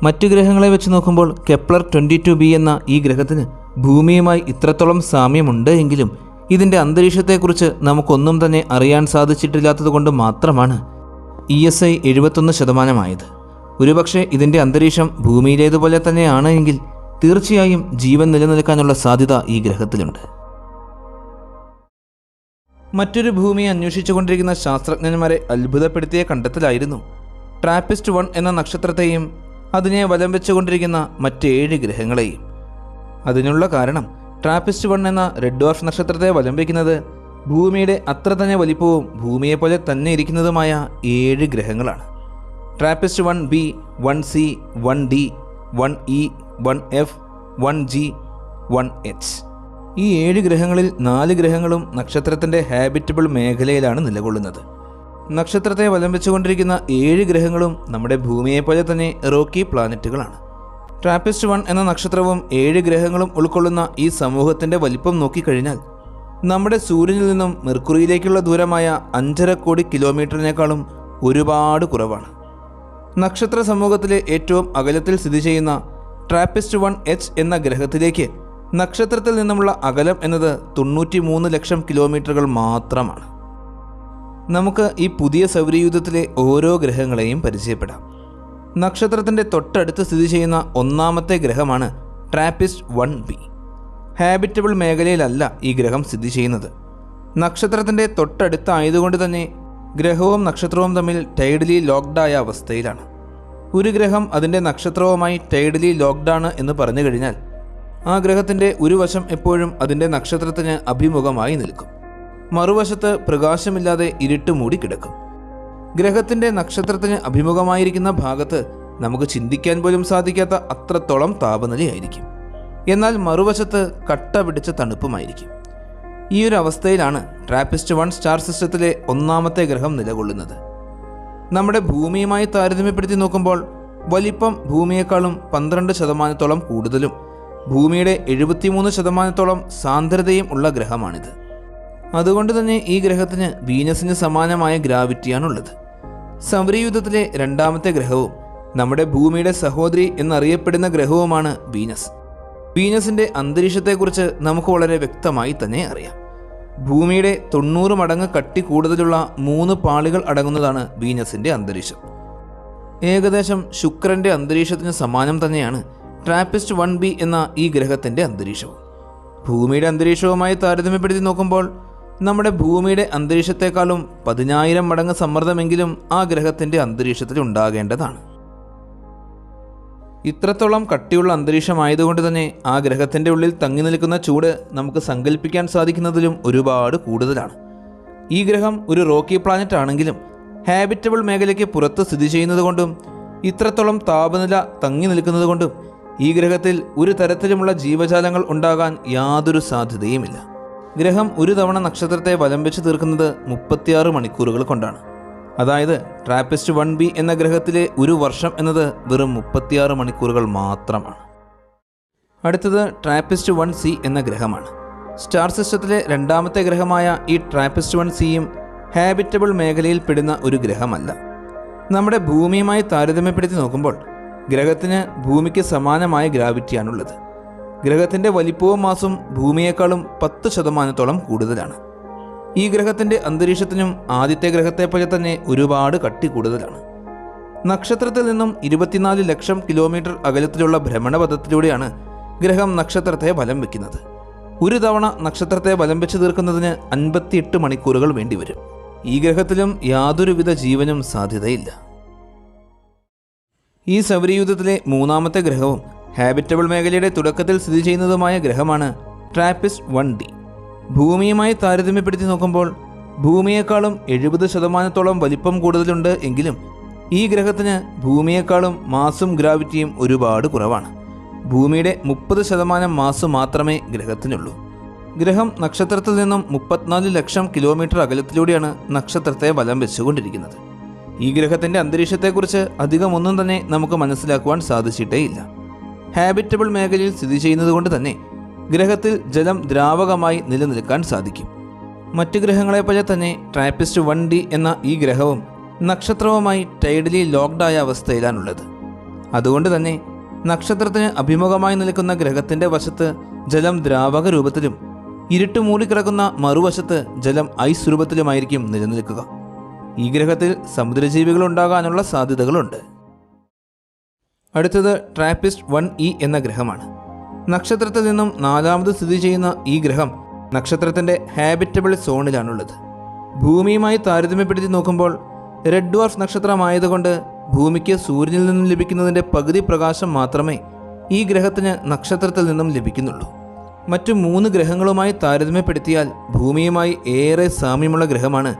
മറ്റു ഗ്രഹങ്ങളെ വെച്ച് നോക്കുമ്പോൾ കെപ്ലർ 22b എന്ന ഈ ഗ്രഹത്തിന് ഭൂമിയുമായി ഇത്രത്തോളം സാമ്യമുണ്ട് എങ്കിലും ഇതിൻ്റെ അന്തരീക്ഷത്തെക്കുറിച്ച് നമുക്കൊന്നും തന്നെ അറിയാൻ സാധിച്ചിട്ടില്ലാത്തതുകൊണ്ട് മാത്രമാണ് ESI 71% ആയത്. ഒരുപക്ഷെ ഇതിൻ്റെ അന്തരീക്ഷം ഭൂമിയിലേതുപോലെ തന്നെയാണ് എങ്കിൽ തീർച്ചയായും ജീവൻ നിലനിൽക്കാനുള്ള സാധ്യത ഈ ഗ്രഹത്തിലുണ്ട്. മറ്റൊരു ഭൂമിയെ അന്വേഷിച്ചുകൊണ്ടിരിക്കുന്ന ശാസ്ത്രജ്ഞന്മാരെ അത്ഭുതപ്പെടുത്തിയ കണ്ടെത്തലായിരുന്നു ട്രാപ്പിസ്റ്റ് 1 എന്ന നക്ഷത്രത്തെയും അതിനെ വലം വെച്ചുകൊണ്ടിരിക്കുന്ന മറ്റ് 7 ഗ്രഹങ്ങളെയും. അതിനുള്ള കാരണം ട്രാപ്പിസ്റ്റ് 1 എന്ന റെഡ് ഡ്വാർഫ് നക്ഷത്രത്തെ വലം വയ്ക്കുന്നത് ഭൂമിയുടെ അത്ര തന്നെ വലിപ്പവും ഭൂമിയെപ്പോലെ തന്നെ ഇരിക്കുന്നതുമായ 7 ഗ്രഹങ്ങളാണ്. Trappist 1b, 1c, 1d, 1e, 1f, 1g, 1h. ഈ 7 ഗ്രഹങ്ങളിൽ 4 ഗ്രഹങ്ങളും നക്ഷത്രത്തിൻ്റെ ഹാബിറ്റബിൾ മേഖലയിലാണ് നിലകൊള്ളുന്നത്. നക്ഷത്രത്തെ വലം വെച്ചുകൊണ്ടിരിക്കുന്ന 7 ഗ്രഹങ്ങളും നമ്മുടെ ഭൂമിയെപ്പോലെ തന്നെ റോക്കി പ്ലാനറ്റുകളാണ്. ട്രാപ്പിസ്റ്റ് 1 എന്ന നക്ഷത്രവും 7 ഗ്രഹങ്ങളും ഉൾക്കൊള്ളുന്ന ഈ സമൂഹത്തിൻ്റെ വലിപ്പം നോക്കിക്കഴിഞ്ഞാൽ നമ്മുടെ സൂര്യനിൽ നിന്നും മെർക്കുറിയിലേക്കുള്ള ദൂരമായ 5.5 കോടി കിലോമീറ്ററിനേക്കാളും ഒരുപാട് കുറവാണ്. നക്ഷത്ര സമൂഹത്തിലെ ഏറ്റവും അകലത്തിൽ സ്ഥിതി ചെയ്യുന്ന ട്രാപ്പിസ്റ്റ് 1H എന്ന ഗ്രഹത്തിലേക്ക് നക്ഷത്രത്തിൽ നിന്നുമുള്ള അകലം എന്നത് 93 ലക്ഷം കിലോമീറ്ററുകൾ മാത്രമാണ്. നമുക്ക് ഈ പുതിയ സൗരയൂഥത്തിലെ ഓരോ ഗ്രഹങ്ങളെയും പരിചയപ്പെടാം. നക്ഷത്രത്തിൻ്റെ തൊട്ടടുത്ത് സ്ഥിതി ചെയ്യുന്ന ഒന്നാമത്തെ ഗ്രഹമാണ് ട്രാപ്പിസ്റ്റ് 1b. ഹാബിറ്റബിൾ മേഖലയിലല്ല ഈ ഗ്രഹം സ്ഥിതി ചെയ്യുന്നത്. നക്ഷത്രത്തിൻ്റെ തൊട്ടടുത്തായതുകൊണ്ട് തന്നെ ഗ്രഹവും നക്ഷത്രവും തമ്മിൽ ടൈഡലി ലോക്ക്ഡായ അവസ്ഥയിലാണ്. ഒരു ഗ്രഹം അതിൻ്റെ നക്ഷത്രവുമായി ടൈഡലി ലോക്ക്ഡാണ് എന്ന് പറഞ്ഞു കഴിഞ്ഞാൽ ആ ഗ്രഹത്തിൻ്റെ ഒരു വശം എപ്പോഴും അതിൻ്റെ നക്ഷത്രത്തിന് അഭിമുഖമായി നിൽക്കും. മറുവശത്ത് പ്രകാശമില്ലാതെ ഇരുട്ട് മൂടി കിടക്കും. ഗ്രഹത്തിൻ്റെ നക്ഷത്രത്തിന് അഭിമുഖമായിരിക്കുന്ന ഭാഗത്ത് നമുക്ക് ചിന്തിക്കാൻ പോലും സാധിക്കാത്ത അത്രത്തോളം താപനിലയായിരിക്കും. എന്നാൽ മറുവശത്ത് കട്ട പിടിച്ച തണുപ്പുമായിരിക്കും. ഈ ഒരു അവസ്ഥയിലാണ് ട്രാപ്പിസ്റ്റ് 1 സ്റ്റാർ സിസ്റ്റത്തിലെ ഒന്നാമത്തെ ഗ്രഹം നിലകൊള്ളുന്നത്. നമ്മുടെ ഭൂമിയുമായി താരതമ്യപ്പെടുത്തി നോക്കുമ്പോൾ വലിപ്പം ഭൂമിയേക്കാളും 12% കൂടുതലും ഭൂമിയുടെ 73% സാന്ദ്രതയും ഉള്ള ഗ്രഹമാണിത്. അതുകൊണ്ട് തന്നെ ഈ ഗ്രഹത്തിന് വീനസിന് സമാനമായ ഗ്രാവിറ്റിയാണുള്ളത്. സൗരയൂഥത്തിലെ രണ്ടാമത്തെ ഗ്രഹവും നമ്മുടെ ഭൂമിയുടെ സഹോദരി എന്നറിയപ്പെടുന്ന ഗ്രഹവുമാണ് വീനസ്. വീനസിൻ്റെ അന്തരീക്ഷത്തെക്കുറിച്ച് നമുക്ക് വളരെ വ്യക്തമായി തന്നെ അറിയാം. ഭൂമിയുടെ 90 മടങ്ങ് കട്ടി കൂടുതലുള്ള 3 പാളികൾ അടങ്ങുന്നതാണ് വീനസിൻ്റെ അന്തരീക്ഷം. ഏകദേശം ശുക്രൻ്റെ അന്തരീക്ഷത്തിന് സമാനം തന്നെയാണ് ട്രാപ്പിസ്റ്റ് 1b എന്ന ഈ ഗ്രഹത്തിൻ്റെ അന്തരീക്ഷവും. ഭൂമിയുടെ അന്തരീക്ഷവുമായി താരതമ്യപ്പെടുത്തി നോക്കുമ്പോൾ നമ്മുടെ ഭൂമിയുടെ അന്തരീക്ഷത്തെക്കാളും 10,000 മടങ്ങ് സമ്മർദ്ദമെങ്കിലും ആ ഗ്രഹത്തിൻ്റെ അന്തരീക്ഷത്തിൽ ഉണ്ടാകേണ്ടതാണ്. ഇത്രത്തോളം കട്ടിയുള്ള അന്തരീക്ഷമായതുകൊണ്ട് തന്നെ ആ ഗ്രഹത്തിൻ്റെ ഉള്ളിൽ തങ്ങി നിൽക്കുന്ന ചൂട് നമുക്ക് സങ്കല്പിക്കാൻ സാധിക്കുന്നതിലും ഒരുപാട് കൂടുതലാണ്. ഈ ഗ്രഹം ഒരു റോക്കി പ്ലാനറ്റ് ആണെങ്കിലും ഹാബിറ്റബിൾ മേഖലയ്ക്ക് പുറത്ത് സ്ഥിതി ചെയ്യുന്നതുകൊണ്ടും ഇത്രത്തോളം താപനില തങ്ങി നിൽക്കുന്നതുകൊണ്ടും ഈ ഗ്രഹത്തിൽ ഒരു തരത്തിലുമുള്ള ജീവജാലങ്ങൾ ഉണ്ടാകാൻ യാതൊരു സാധ്യതയുമില്ല. ഗ്രഹം ഒരു തവണ നക്ഷത്രത്തെ വലം വെച്ച് തീർക്കുന്നത് 36 മണിക്കൂറുകൾ കൊണ്ടാണ്. അതായത് ട്രാപ്പിസ്റ്റ് 1b എന്ന ഗ്രഹത്തിലെ ഒരു വർഷം എന്നത് വെറും 36 മണിക്കൂറുകൾ മാത്രമാണ്. അടുത്തത് ട്രാപ്പിസ്റ്റ് 1c എന്ന ഗ്രഹമാണ്. സ്റ്റാർ സിസ്റ്റത്തിലെ രണ്ടാമത്തെ ഗ്രഹമായ ഈ ട്രാപ്പിസ്റ്റ് 1cയും ഹാബിറ്റബിൾ മേഖലയിൽ പെടുന്ന ഒരു ഗ്രഹമല്ല. നമ്മുടെ ഭൂമിയുമായി താരതമ്യപ്പെടുത്തി നോക്കുമ്പോൾ ഗ്രഹത്തിന് ഭൂമിക്ക് സമാനമായ ഗ്രാവിറ്റിയാണുള്ളത്. ഗ്രഹത്തിൻ്റെ വലിപ്പവും മാസും ഭൂമിയേക്കാളും 10% കൂടുതലാണ്. ഈ ഗ്രഹത്തിൻ്റെ അന്തരീക്ഷത്തിനും ആദ്യത്തെ ഗ്രഹത്തെ പോലെ തന്നെ ഒരുപാട് കട്ടി കൂടുതലാണ്. നക്ഷത്രത്തിൽ നിന്നും 24 ലക്ഷം കിലോമീറ്റർ അകലത്തിലുള്ള ഭ്രമണപഥത്തിലൂടെയാണ് ഗ്രഹം നക്ഷത്രത്തെ വലം വയ്ക്കുന്നത്. ഒരു തവണ നക്ഷത്രത്തെ വലം വെച്ച് തീർക്കുന്നതിന് 58 മണിക്കൂറുകൾ വേണ്ടിവരും. ഈ ഗ്രഹത്തിലും യാതൊരുവിധ ജീവനും സാധ്യതയില്ല. ഈ സൗരയൂഥത്തിലെ മൂന്നാമത്തെ ഗ്രഹവും ഹാബിറ്റബിൾ മേഖലയുടെ തുടക്കത്തിൽ സ്ഥിതി ചെയ്യുന്നതുമായ ഗ്രഹമാണ് ട്രാപ്പിസ്റ്റ് 1d. ഭൂമിയുമായി താരതമ്യപ്പെടുത്തി നോക്കുമ്പോൾ ഭൂമിയേക്കാളും 70% വലിപ്പം കൂടുതലുണ്ട് എങ്കിലും ഈ ഗ്രഹത്തിന് ഭൂമിയേക്കാളും മാസും ഗ്രാവിറ്റിയും ഒരുപാട് കുറവാണ്. ഭൂമിയുടെ 30% മാസ് മാത്രമേ ഗ്രഹത്തിനുള്ളൂ. ഗ്രഹം നക്ഷത്രത്തിൽ നിന്നും 34 ലക്ഷം കിലോമീറ്റർ അകലത്തിലൂടെയാണ് നക്ഷത്രത്തെ വലം വെച്ചുകൊണ്ടിരിക്കുന്നത്. ഈ ഗ്രഹത്തിൻ്റെ അന്തരീക്ഷത്തെക്കുറിച്ച് അധികമൊന്നും തന്നെ നമുക്ക് മനസ്സിലാക്കുവാൻ സാധിച്ചിട്ടേയില്ല. ഹാബിറ്റബിൾ മേഖലയിൽ സ്ഥിതി ചെയ്യുന്നതുകൊണ്ട് തന്നെ ഗ്രഹത്തിൽ ജലം ദ്രാവകമായി നിലനിൽക്കാൻ സാധിക്കും. മറ്റ് ഗ്രഹങ്ങളെപ്പോലെ തന്നെ ട്രാപ്പിസ്റ്റ് 1d എന്ന ഈ ഗ്രഹവും നക്ഷത്രവുമായി ടൈഡലി ലോക്ക്ഡായ അവസ്ഥയിലാണുള്ളത്. അതുകൊണ്ട് തന്നെ നക്ഷത്രത്തിന് അഭിമുഖമായി നിൽക്കുന്ന ഗ്രഹത്തിൻ്റെ വശത്ത് ജലം ദ്രാവക രൂപത്തിലും ഇരുട്ട് മൂടിക്കിടക്കുന്ന മറുവശത്ത് ജലം ഐസ് രൂപത്തിലുമായിരിക്കും നിലനിൽക്കുക. ഈ ഗ്രഹത്തിൽ സമുദ്രജീവികൾ ഉണ്ടാകാനുള്ള സാധ്യതകളുണ്ട്. അടുത്തത് ട്രാപ്പിസ്റ്റ് 1e എന്ന ഗ്രഹമാണ്. നക്ഷത്രത്തിൽ നിന്നും 4ാമത് സ്ഥിതി ചെയ്യുന്ന ഈ ഗ്രഹം നക്ഷത്രത്തിൻ്റെ ഹാബിറ്റബിൾ സോണിലാണുള്ളത്. ഭൂമിയുമായി താരതമ്യപ്പെടുത്തി നോക്കുമ്പോൾ റെഡ് ഡ്വാർഫ് നക്ഷത്രമായതുകൊണ്ട് ഭൂമിക്ക് സൂര്യനിൽ നിന്നും ലഭിക്കുന്നതിൻ്റെ പകുതി പ്രകാശം മാത്രമേ ഈ ഗ്രഹത്തിന് നക്ഷത്രത്തിൽ നിന്നും ലഭിക്കുന്നുള്ളൂ. മറ്റു 3 ഗ്രഹങ്ങളുമായി താരതമ്യപ്പെടുത്തിയാൽ ഭൂമിയുമായി ഏറെ സാമ്യമുള്ള ഗ്രഹമാണ്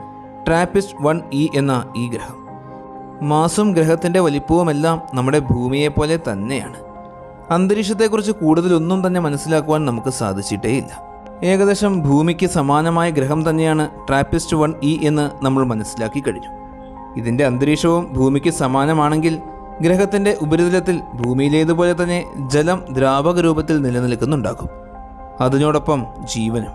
ട്രാപ്പിസ്റ്റ് 1e എന്ന ഈ ഗ്രഹം. മാസും ഗ്രഹത്തിൻ്റെ വലിപ്പവുമെല്ലാം നമ്മുടെ ഭൂമിയെപ്പോലെ തന്നെയാണ്. അന്തരീക്ഷത്തെക്കുറിച്ച് കൂടുതലൊന്നും തന്നെ മനസ്സിലാക്കുവാൻ നമുക്ക് സാധിച്ചിട്ടേയില്ല. ഏകദേശം ഭൂമിക്ക് സമാനമായ ഗ്രഹം തന്നെയാണ് ട്രാപ്പിസ്റ്റ് 1e എന്ന് നമ്മൾ മനസ്സിലാക്കി കഴിഞ്ഞു. ഇതിൻ്റെ അന്തരീക്ഷവും ഭൂമിക്ക് സമാനമാണെങ്കിൽ ഗ്രഹത്തിൻ്റെ ഉപരിതലത്തിൽ ഭൂമിയിലേതുപോലെ തന്നെ ജലം ദ്രാവക രൂപത്തിൽ നിലനിൽക്കുന്നുണ്ടാകും. അതിനോടൊപ്പം ജീവനും.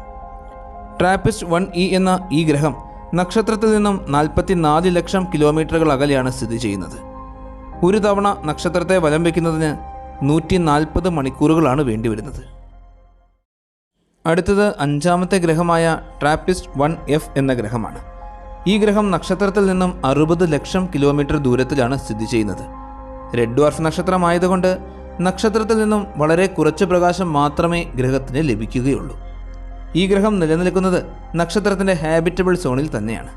ട്രാപ്പിസ്റ്റ് 1e എന്ന ഈ ഗ്രഹം നക്ഷത്രത്തിൽ നിന്നും 44 ലക്ഷം കിലോമീറ്ററുകൾ അകലെയാണ് സ്ഥിതി ചെയ്യുന്നത്. ഒരു തവണ നക്ഷത്രത്തെ വലം വയ്ക്കുന്നതിന് 140 മണിക്കൂറുകളാണ് വേണ്ടിവരുന്നത്. അടുത്തത് 5ാമത്തെ ഗ്രഹമായ ട്രാപ്പിസ്റ്റ് 1f എന്ന ഗ്രഹമാണ്. ഈ ഗ്രഹം നക്ഷത്രത്തിൽ നിന്നും 60 ലക്ഷം കിലോമീറ്റർ ദൂരത്തിലാണ് സ്ഥിതി ചെയ്യുന്നത്. റെഡ് ഡ്വാർഫ് നക്ഷത്രമായതുകൊണ്ട് നക്ഷത്രത്തിൽ നിന്നും വളരെ കുറച്ച് പ്രകാശം മാത്രമേ ഗ്രഹത്തിന് ലഭിക്കുകയുള്ളൂ. ഈ ഗ്രഹം നിലനിൽക്കുന്നത് നക്ഷത്രത്തിൻ്റെ ഹാബിറ്റബിൾ സോണിൽ തന്നെയാണ്.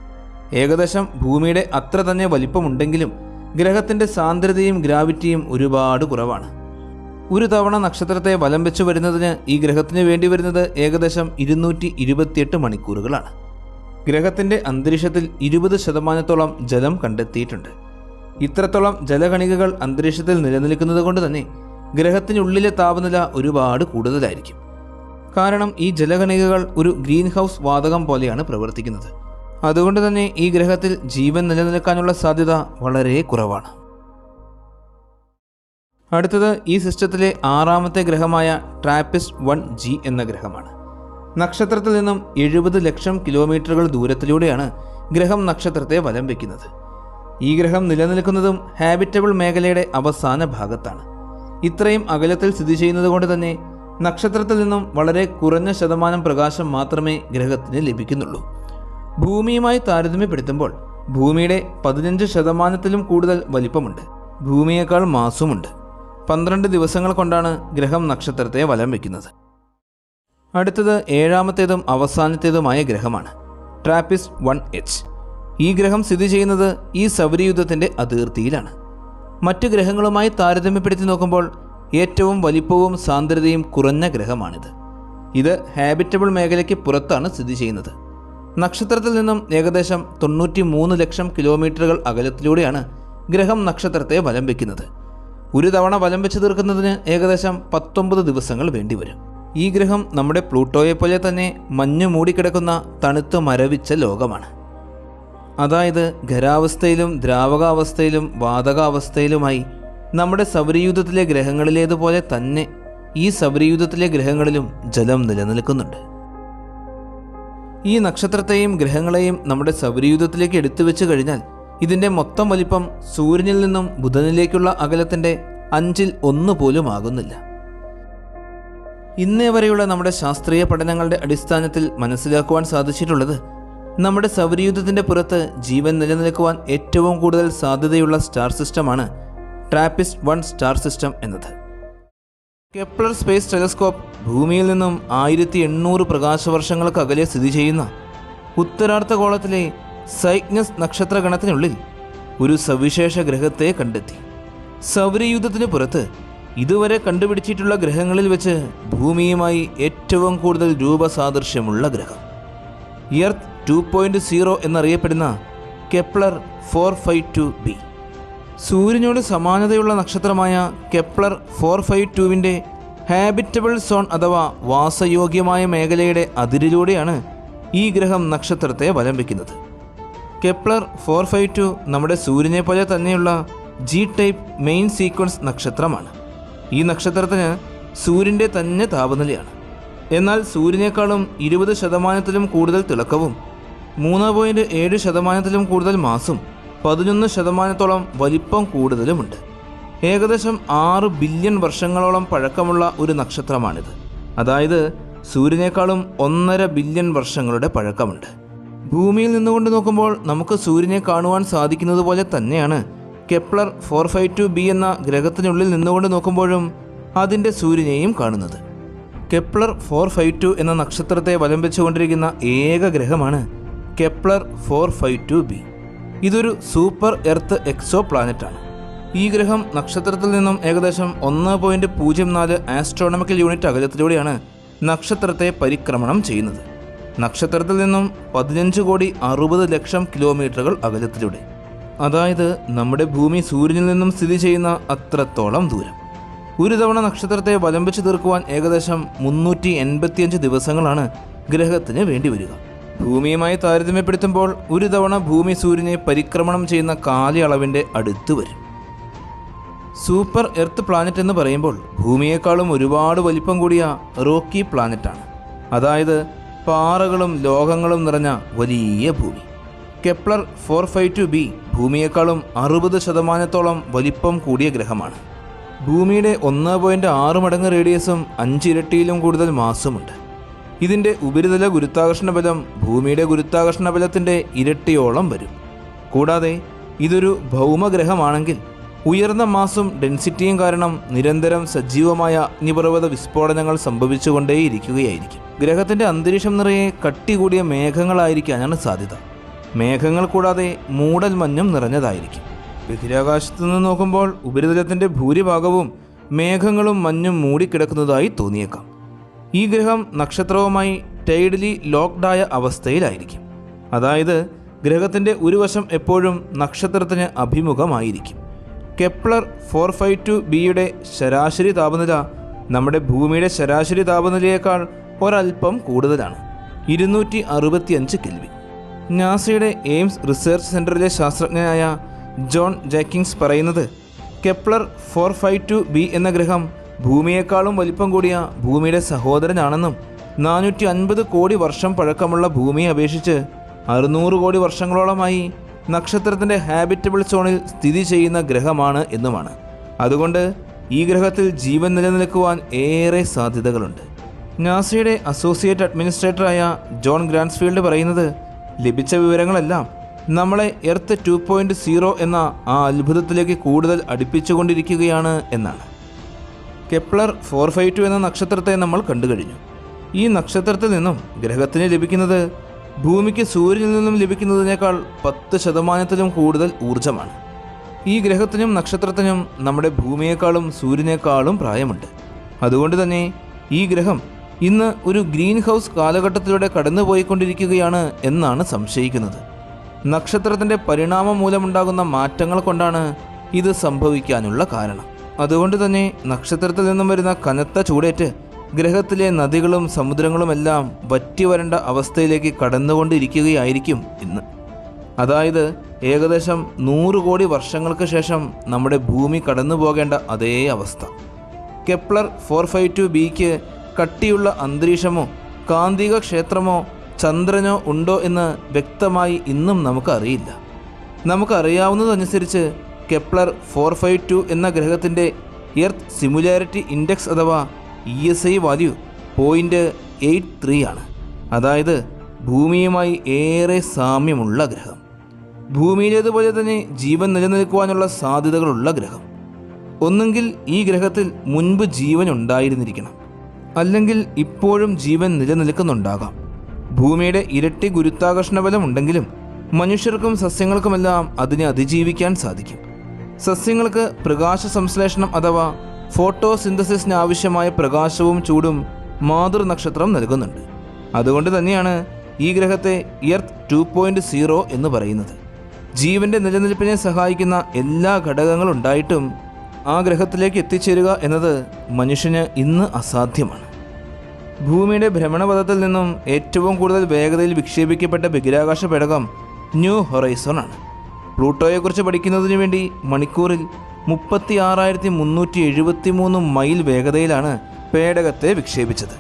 ഏകദേശം ഭൂമിയുടെ അത്ര തന്നെ വലിപ്പമുണ്ടെങ്കിലും ഗ്രഹത്തിൻ്റെ സാന്ദ്രതയും ഗ്രാവിറ്റിയും ഒരുപാട് കുറവാണ്. ഒരു തവണ നക്ഷത്രത്തെ വലം വെച്ച് വരുന്നതിന് ഈ ഗ്രഹത്തിന് വേണ്ടി വരുന്നത് ഏകദേശം 228 മണിക്കൂറുകളാണ്. ഗ്രഹത്തിൻ്റെ അന്തരീക്ഷത്തിൽ 20% ജലം കണ്ടെത്തിയിട്ടുണ്ട്. ഇത്രത്തോളം ജലകണികകൾ അന്തരീക്ഷത്തിൽ നിലനിൽക്കുന്നത് കൊണ്ട് തന്നെ ഗ്രഹത്തിനുള്ളിലെ താപനില ഒരുപാട് കൂടുതലായിരിക്കും. കാരണം ഈ ജലകണികകൾ ഒരു ഗ്രീൻ ഹൗസ് വാതകം പോലെയാണ് പ്രവർത്തിക്കുന്നത്. അതുകൊണ്ട് തന്നെ ഈ ഗ്രഹത്തിൽ ജീവൻ നിലനിൽക്കാനുള്ള സാധ്യത വളരെ കുറവാണ്. അടുത്തത് ഈ സിസ്റ്റത്തിലെ 6ാമത്തെ ഗ്രഹമായ ട്രാപ്പിസ്റ്റ് 1g എന്ന ഗ്രഹമാണ്. നക്ഷത്രത്തിൽ നിന്നും 70 ലക്ഷം കിലോമീറ്ററുകൾ ദൂരത്തിലൂടെയാണ് ഗ്രഹം നക്ഷത്രത്തെ വലം വയ്ക്കുന്നത്. ഈ ഗ്രഹം നിലനിൽക്കുന്നതും ഹാബിറ്റബിൾ മേഖലയുടെ അവസാന ഭാഗത്താണ്. ഇത്രയും അകലത്തിൽ സ്ഥിതി ചെയ്യുന്നത് കൊണ്ട് തന്നെ നക്ഷത്രത്തിൽ നിന്നും വളരെ കുറഞ്ഞ ശതമാനം പ്രകാശം മാത്രമേ ഗ്രഹത്തിന് ലഭിക്കുന്നുള്ളൂ. ഭൂമിയുമായി താരതമ്യപ്പെടുത്തുമ്പോൾ ഭൂമിയുടെ 15%-ത്തിലും കൂടുതൽ വലിപ്പമുണ്ട്. ഭൂമിയേക്കാൾ മാസുമുണ്ട്. 12 ദിവസങ്ങൾ കൊണ്ടാണ് ഗ്രഹം നക്ഷത്രത്തെ വലം വയ്ക്കുന്നത്. അടുത്തത് ഏഴാമത്തേതും അവസാനത്തേതുമായ ഗ്രഹമാണ് ട്രാപ്പിസ്റ്റ് 1H. ഈ ഗ്രഹം സ്ഥിതി ചെയ്യുന്നത് ഈ സൗരയൂഥത്തിൻ്റെ അതിർത്തിയിലാണ്. മറ്റ് ഗ്രഹങ്ങളുമായി താരതമ്യപ്പെടുത്തി നോക്കുമ്പോൾ ഏറ്റവും വലിപ്പവും സാന്ദ്രതയും കുറഞ്ഞ ഗ്രഹമാണിത്. ഇത് ഹാബിറ്റബിൾ മേഖലയ്ക്ക് പുറത്താണ് സ്ഥിതി ചെയ്യുന്നത്. നക്ഷത്രത്തിൽ നിന്നും ഏകദേശം 93 ലക്ഷം കിലോമീറ്ററുകൾ അകലത്തിലൂടെയാണ് ഗ്രഹം നക്ഷത്രത്തെ വലം വയ്ക്കുന്നത്. ഒരു തവണ വലം വെച്ച് തീർക്കുന്നതിന് ഏകദേശം 19 ദിവസങ്ങൾ വേണ്ടിവരും. ഈ ഗ്രഹം നമ്മുടെ പ്ലൂട്ടോയെപ്പോലെ തന്നെ മഞ്ഞ് മൂടിക്കിടക്കുന്ന തണുത്ത് മരവിച്ച ലോകമാണ്. അതായത് ഖരാവസ്ഥയിലും ദ്രാവകാവസ്ഥയിലും വാതകാവസ്ഥയിലുമായി നമ്മുടെ സൗരയൂഥത്തിലെ ഗ്രഹങ്ങളിലേതുപോലെ തന്നെ ഈ സൗരയൂഥത്തിലെ ഗ്രഹങ്ങളിലും ജലം നിലനിൽക്കുന്നുണ്ട്. ഈ നക്ഷത്രത്തെയും ഗ്രഹങ്ങളെയും നമ്മുടെ സൗരയൂഥത്തിലേക്ക് എടുത്തു വെച്ച് കഴിഞ്ഞാൽ ഇതിൻ്റെ മൊത്തം വലിപ്പം സൂര്യനിൽ നിന്നും ബുധനിലേക്കുള്ള അകലത്തിൻ്റെ 1/5 പോലും ആകുന്നില്ല. ഇന്നേ വരെയുള്ള നമ്മുടെ ശാസ്ത്രീയ പഠനങ്ങളുടെ അടിസ്ഥാനത്തിൽ മനസ്സിലാക്കുവാൻ സാധിച്ചിട്ടുള്ളത് നമ്മുടെ സൗരയൂഥത്തിൻ്റെ പുറത്ത് ജീവൻ നിലനിൽക്കുവാൻ ഏറ്റവും കൂടുതൽ സാധ്യതയുള്ള സ്റ്റാർ സിസ്റ്റമാണ് ട്രാപ്പിസ്റ്റ് 1 സ്റ്റാർ സിസ്റ്റം എന്നത്. കെപ്ലർ സ്പേസ് ടെലസ്കോപ്പ് ഭൂമിയിൽ നിന്നും 1800 പ്രകാശവർഷങ്ങൾക്ക് അകലെ സ്ഥിതി ചെയ്യുന്ന ഉത്തരാർദ്ധഗോളത്തിലെ സൈഗ്നസ് നക്ഷത്രഗണത്തിനുള്ളിൽ ഒരു സവിശേഷ ഗ്രഹത്തെ കണ്ടെത്തി. സൗരയൂഥത്തിന് പുറത്ത് ഇതുവരെ കണ്ടുപിടിച്ചിട്ടുള്ള ഗ്രഹങ്ങളിൽ വെച്ച് ഭൂമിയുമായി ഏറ്റവും കൂടുതൽ രൂപസാദൃശ്യമുള്ള ഗ്രഹം, എർത്ത് 2.0 എന്നറിയപ്പെടുന്ന കെപ്ലർ 452b. സൂര്യനോട് സമാനതയുള്ള നക്ഷത്രമായ കെപ്ലർ 452വിൻ്റെ ഹാബിറ്റബിൾ സോൺ അഥവാ വാസയോഗ്യമായ മേഖലയുടെ അതിരിലൂടെയാണ് ഈ ഗ്രഹം നക്ഷത്രത്തെ വലം വയ്ക്കുന്നത്. കെപ്ലർ 452 നമ്മുടെ സൂര്യനെ പോലെ തന്നെയുള്ള G ടൈപ്പ് മെയിൻ സീക്വൻസ് നക്ഷത്രമാണ്. ഈ നക്ഷത്രത്തിന് സൂര്യൻ്റെ തന്നെ താപനിലയാണ്. എന്നാൽ സൂര്യനേക്കാളും 20% കൂടുതൽ തിളക്കവും 3.7% കൂടുതൽ മാസും 11% വലിപ്പം കൂടുതലുമുണ്ട്. ഏകദേശം 6 ബില്യൺ വർഷങ്ങളോളം പഴക്കമുള്ള ഒരു നക്ഷത്രമാണിത്. അതായത് സൂര്യനേക്കാളും 1.5 ബില്യൺ വർഷങ്ങളുടെ പഴക്കമുണ്ട്. ഭൂമിയിൽ നിന്നുകൊണ്ട് നോക്കുമ്പോൾ നമുക്ക് സൂര്യനെ കാണുവാൻ സാധിക്കുന്നത് പോലെ തന്നെയാണ് കെപ്ലർ 452b എന്ന ഗ്രഹത്തിനുള്ളിൽ നിന്നുകൊണ്ട് നോക്കുമ്പോഴും അതിൻ്റെ സൂര്യനെയും കാണുന്നത്. കെപ്ലർ 452 എന്ന നക്ഷത്രത്തെ വലം വെച്ചുകൊണ്ടിരിക്കുന്ന ഏക ഗ്രഹമാണ് കെപ്ലർ 452b. ഇതൊരു സൂപ്പർ എർത്ത് എക്സോ പ്ലാനറ്റാണ്. ഈ ഗ്രഹം നക്ഷത്രത്തിൽ നിന്നും ഏകദേശം 1.04 ആസ്ട്രോണമിക്കൽ യൂണിറ്റ് അകലത്തിലൂടെയാണ് നക്ഷത്രത്തെ പരിക്രമണം ചെയ്യുന്നത്. നക്ഷത്രത്തിൽ നിന്നും 15,60,00,000 കിലോമീറ്ററുകൾ അകലത്തിലൂടെ. അതായത് നമ്മുടെ ഭൂമി സൂര്യനിൽ നിന്നും സ്ഥിതി ചെയ്യുന്ന അത്രത്തോളം ദൂരം. ഒരു തവണ നക്ഷത്രത്തെ വലം വെച്ച് തീർക്കുവാൻ ഏകദേശം 385 ദിവസങ്ങളാണ് ഗ്രഹത്തിന് വേണ്ടി വരിക. ഭൂമിയുമായി താരതമ്യപ്പെടുത്തുമ്പോൾ ഒരു തവണ ഭൂമി സൂര്യനെ പരിക്രമണം ചെയ്യുന്ന കാലയളവിൻ്റെ അടുത്ത് വരും. സൂപ്പർ എർത്ത് പ്ലാനറ്റ് എന്ന് പറയുമ്പോൾ ഭൂമിയേക്കാളും ഒരുപാട് വലിപ്പം കൂടിയ റോക്കി പ്ലാനറ്റാണ്. അതായത് പാറകളും ലോഹങ്ങളും നിറഞ്ഞ വലിയ ഭൂമി. കെപ്ലർ 452b ഭൂമിയേക്കാളും 60% വലിപ്പം കൂടിയ ഗ്രഹമാണ്. ഭൂമിയുടെ 1.6 മടങ്ങ് റേഡിയസും 5 ഇരട്ടിയിലും കൂടുതൽ മാസുമുണ്ട്. ഇതിൻ്റെ ഉപരിതല ഗുരുത്വാകർഷണ ബലം ഭൂമിയുടെ ഗുരുത്വാകർഷണ ബലത്തിൻ്റെ ഇരട്ടിയോളം വരും. കൂടാതെ ഇതൊരു ഭൗമഗ്രഹമാണെങ്കിൽ ഉയർന്ന മാസും ഡെൻസിറ്റിയും കാരണം നിരന്തരം സജീവമായ അഗ്നിപർവ്വത വിസ്ഫോടനങ്ങൾ സംഭവിച്ചുകൊണ്ടേയിരിക്കുകയായിരിക്കും. ഗ്രഹത്തിൻ്റെ അന്തരീക്ഷം നിറയെ കട്ടി കൂടിയ മേഘങ്ങളായിരിക്കാനാണ് സാധ്യത. മേഘങ്ങൾ കൂടാതെ മൂടൽമഞ്ഞും നിറഞ്ഞതായിരിക്കും. ബഹിരാകാശത്തു നിന്ന് നോക്കുമ്പോൾ ഉപരിതലത്തിൻ്റെ ഭൂരിഭാഗവും മേഘങ്ങളും മഞ്ഞും മൂടിക്കിടക്കുന്നതായി തോന്നിയേക്കാം. ഈ ഗ്രഹം നക്ഷത്രവുമായി ടൈഡലി ലോക്ക്ഡായ അവസ്ഥയിലായിരിക്കും. അതായത് ഗ്രഹത്തിൻ്റെ ഒരു വശം എപ്പോഴും നക്ഷത്രത്തിന് അഭിമുഖമായിരിക്കും. കെപ്ലർ 452bയുടെ ശരാശരി താപനില നമ്മുടെ ഭൂമിയുടെ ശരാശരി താപനിലയേക്കാൾ ഒരൽപ്പം കൂടുതലാണ്, 265 കെൽവിൻ. നാസയുടെ എയിംസ് റിസർച്ച് സെൻ്ററിലെ ശാസ്ത്രജ്ഞനായ ജോൺ ജാക്കിങ്സ് പറയുന്നത് കെപ്ലർ 452b എന്ന ഗ്രഹം ഭൂമിയേക്കാളും വലിപ്പം കൂടിയ ഭൂമിയുടെ സഹോദരനാണെന്നും 450 കോടി വർഷം പഴക്കമുള്ള ഭൂമിയെ അപേക്ഷിച്ച് 600 കോടി വർഷങ്ങളോളമായി നക്ഷത്രത്തിൻ്റെ ഹാബിറ്റബിൾ സോണിൽ സ്ഥിതി ചെയ്യുന്ന ഗ്രഹമാണ് എന്നുമാണ്. അതുകൊണ്ട് ഈ ഗ്രഹത്തിൽ ജീവൻ നിലനിൽക്കുവാൻ ഏറെ സാധ്യതകളുണ്ട്. നാസയുടെ അസോസിയേറ്റ് അഡ്മിനിസ്ട്രേറ്ററായ ജോൺ ഗ്രാൻസ്ഫീൽഡ് പറയുന്നത് ലഭിച്ച വിവരങ്ങളെല്ലാം നമ്മളെ എർത്ത് 2.0 എന്ന ആ അത്ഭുതത്തിലേക്ക് കൂടുതൽ അടുപ്പിച്ചുകൊണ്ടിരിക്കുകയാണ് എന്നാണ്. കെപ്ലർ 452 എന്ന നക്ഷത്രത്തെ നമ്മൾ കണ്ടു കഴിഞ്ഞു. ഈ നക്ഷത്രത്തിൽ നിന്നും ഗ്രഹത്തിന് ലഭിക്കുന്നത് ഭൂമിക്ക് സൂര്യനിൽ നിന്നും ലഭിക്കുന്നതിനേക്കാൾ 10% കൂടുതൽ ഊർജമാണ്. ഈ ഗ്രഹത്തിനും നക്ഷത്രത്തിനും നമ്മുടെ ഭൂമിയേക്കാളും സൂര്യനേക്കാളും പ്രായമുണ്ട്. അതുകൊണ്ട് തന്നെ ഈ ഗ്രഹം ഇന്ന് ഒരു ഗ്രീൻ ഹൗസ് കാലഘട്ടത്തിലൂടെ കടന്നുപോയിക്കൊണ്ടിരിക്കുകയാണ് എന്നാണ് സംശയിക്കുന്നത്. നക്ഷത്രത്തിൻ്റെ പരിണാമം മൂലമുണ്ടാകുന്ന മാറ്റങ്ങൾ കൊണ്ടാണ് ഇത് സംഭവിക്കാനുള്ള കാരണം. അതുകൊണ്ട് തന്നെ നക്ഷത്രത്തിൽ നിന്നും വരുന്ന കനത്ത ചൂടേറ്റ് ഗ്രഹത്തിലെ നദികളും സമുദ്രങ്ങളുമെല്ലാം വറ്റി വരേണ്ട അവസ്ഥയിലേക്ക് കടന്നുകൊണ്ടിരിക്കുകയായിരിക്കും ഇന്ന്. അതായത് ഏകദേശം 100 കോടി വർഷങ്ങൾക്ക് ശേഷം നമ്മുടെ ഭൂമി കടന്നു പോകേണ്ട അതേ അവസ്ഥ. കെപ്ലർ 452bക്ക് കട്ടിയുള്ള അന്തരീക്ഷമോ കാന്തിക ക്ഷേത്രമോ ചന്ദ്രനോ ഉണ്ടോ എന്ന് വ്യക്തമായി ഇന്നും നമുക്കറിയില്ല. നമുക്കറിയാവുന്നതനുസരിച്ച് കെപ്ലർ 452 എന്ന ഗ്രഹത്തിൻ്റെ എർത്ത് സിമുലാരിറ്റി ഇൻഡെക്സ് അഥവാ ESI വാല്യൂ 0.83 ആണ്. അതായത് ഭൂമിയുമായി ഏറെ സാമ്യമുള്ള ഗ്രഹം. ഭൂമിയിലേതുപോലെ തന്നെ ജീവൻ നിലനിൽക്കുവാനുള്ള സാധ്യതകളുള്ള ഗ്രഹം. ഒന്നുകിൽ ഈ ഗ്രഹത്തിൽ മുൻപ് ജീവൻ ഉണ്ടായിരുന്നിരിക്കണം, അല്ലെങ്കിൽ ഇപ്പോഴും ജീവൻ നിലനിൽക്കുന്നുണ്ടാകാം. ഭൂമിയുടെ ഇരട്ടി ഗുരുത്വാകർഷണ ബലം ഉണ്ടെങ്കിലും മനുഷ്യർക്കും സസ്യങ്ങൾക്കുമെല്ലാം അതിനെ അതിജീവിക്കാൻ സാധിക്കും. സസ്യങ്ങൾക്ക് പ്രകാശ സംശ്ലേഷണം അഥവാ ഫോട്ടോസിന്തസിസിന് ആവശ്യമായ പ്രകാശവും ചൂടും മാതൃനക്ഷത്രം നൽകുന്നുണ്ട്. അതുകൊണ്ട് തന്നെയാണ് ഈ ഗ്രഹത്തെ എർത്ത് 2.0 എന്ന് പറയുന്നത്. ജീവൻ്റെ നിലനിൽപ്പിനെ സഹായിക്കുന്ന എല്ലാ ഘടകങ്ങളുണ്ടായിട്ടും ആ ഗ്രഹത്തിലേക്ക് എത്തിച്ചേരുക എന്നത് മനുഷ്യന് ഇന്ന് അസാധ്യമാണ്. ഭൂമിയുടെ ഭ്രമണപഥത്തിൽ നിന്നും ഏറ്റവും കൂടുതൽ വേഗതയിൽ വിക്ഷേപിക്കപ്പെട്ട ബഹിരാകാശ പേടകം ന്യൂ ഹൊറൈസൺ ആണ്. പ്ലൂട്ടോയെക്കുറിച്ച് പഠിക്കുന്നതിന് വേണ്ടി മണിക്കൂറിൽ 36,373 മൈൽ വേഗതയിലാണ് പേടകത്തെ വിക്ഷേപിച്ചത്.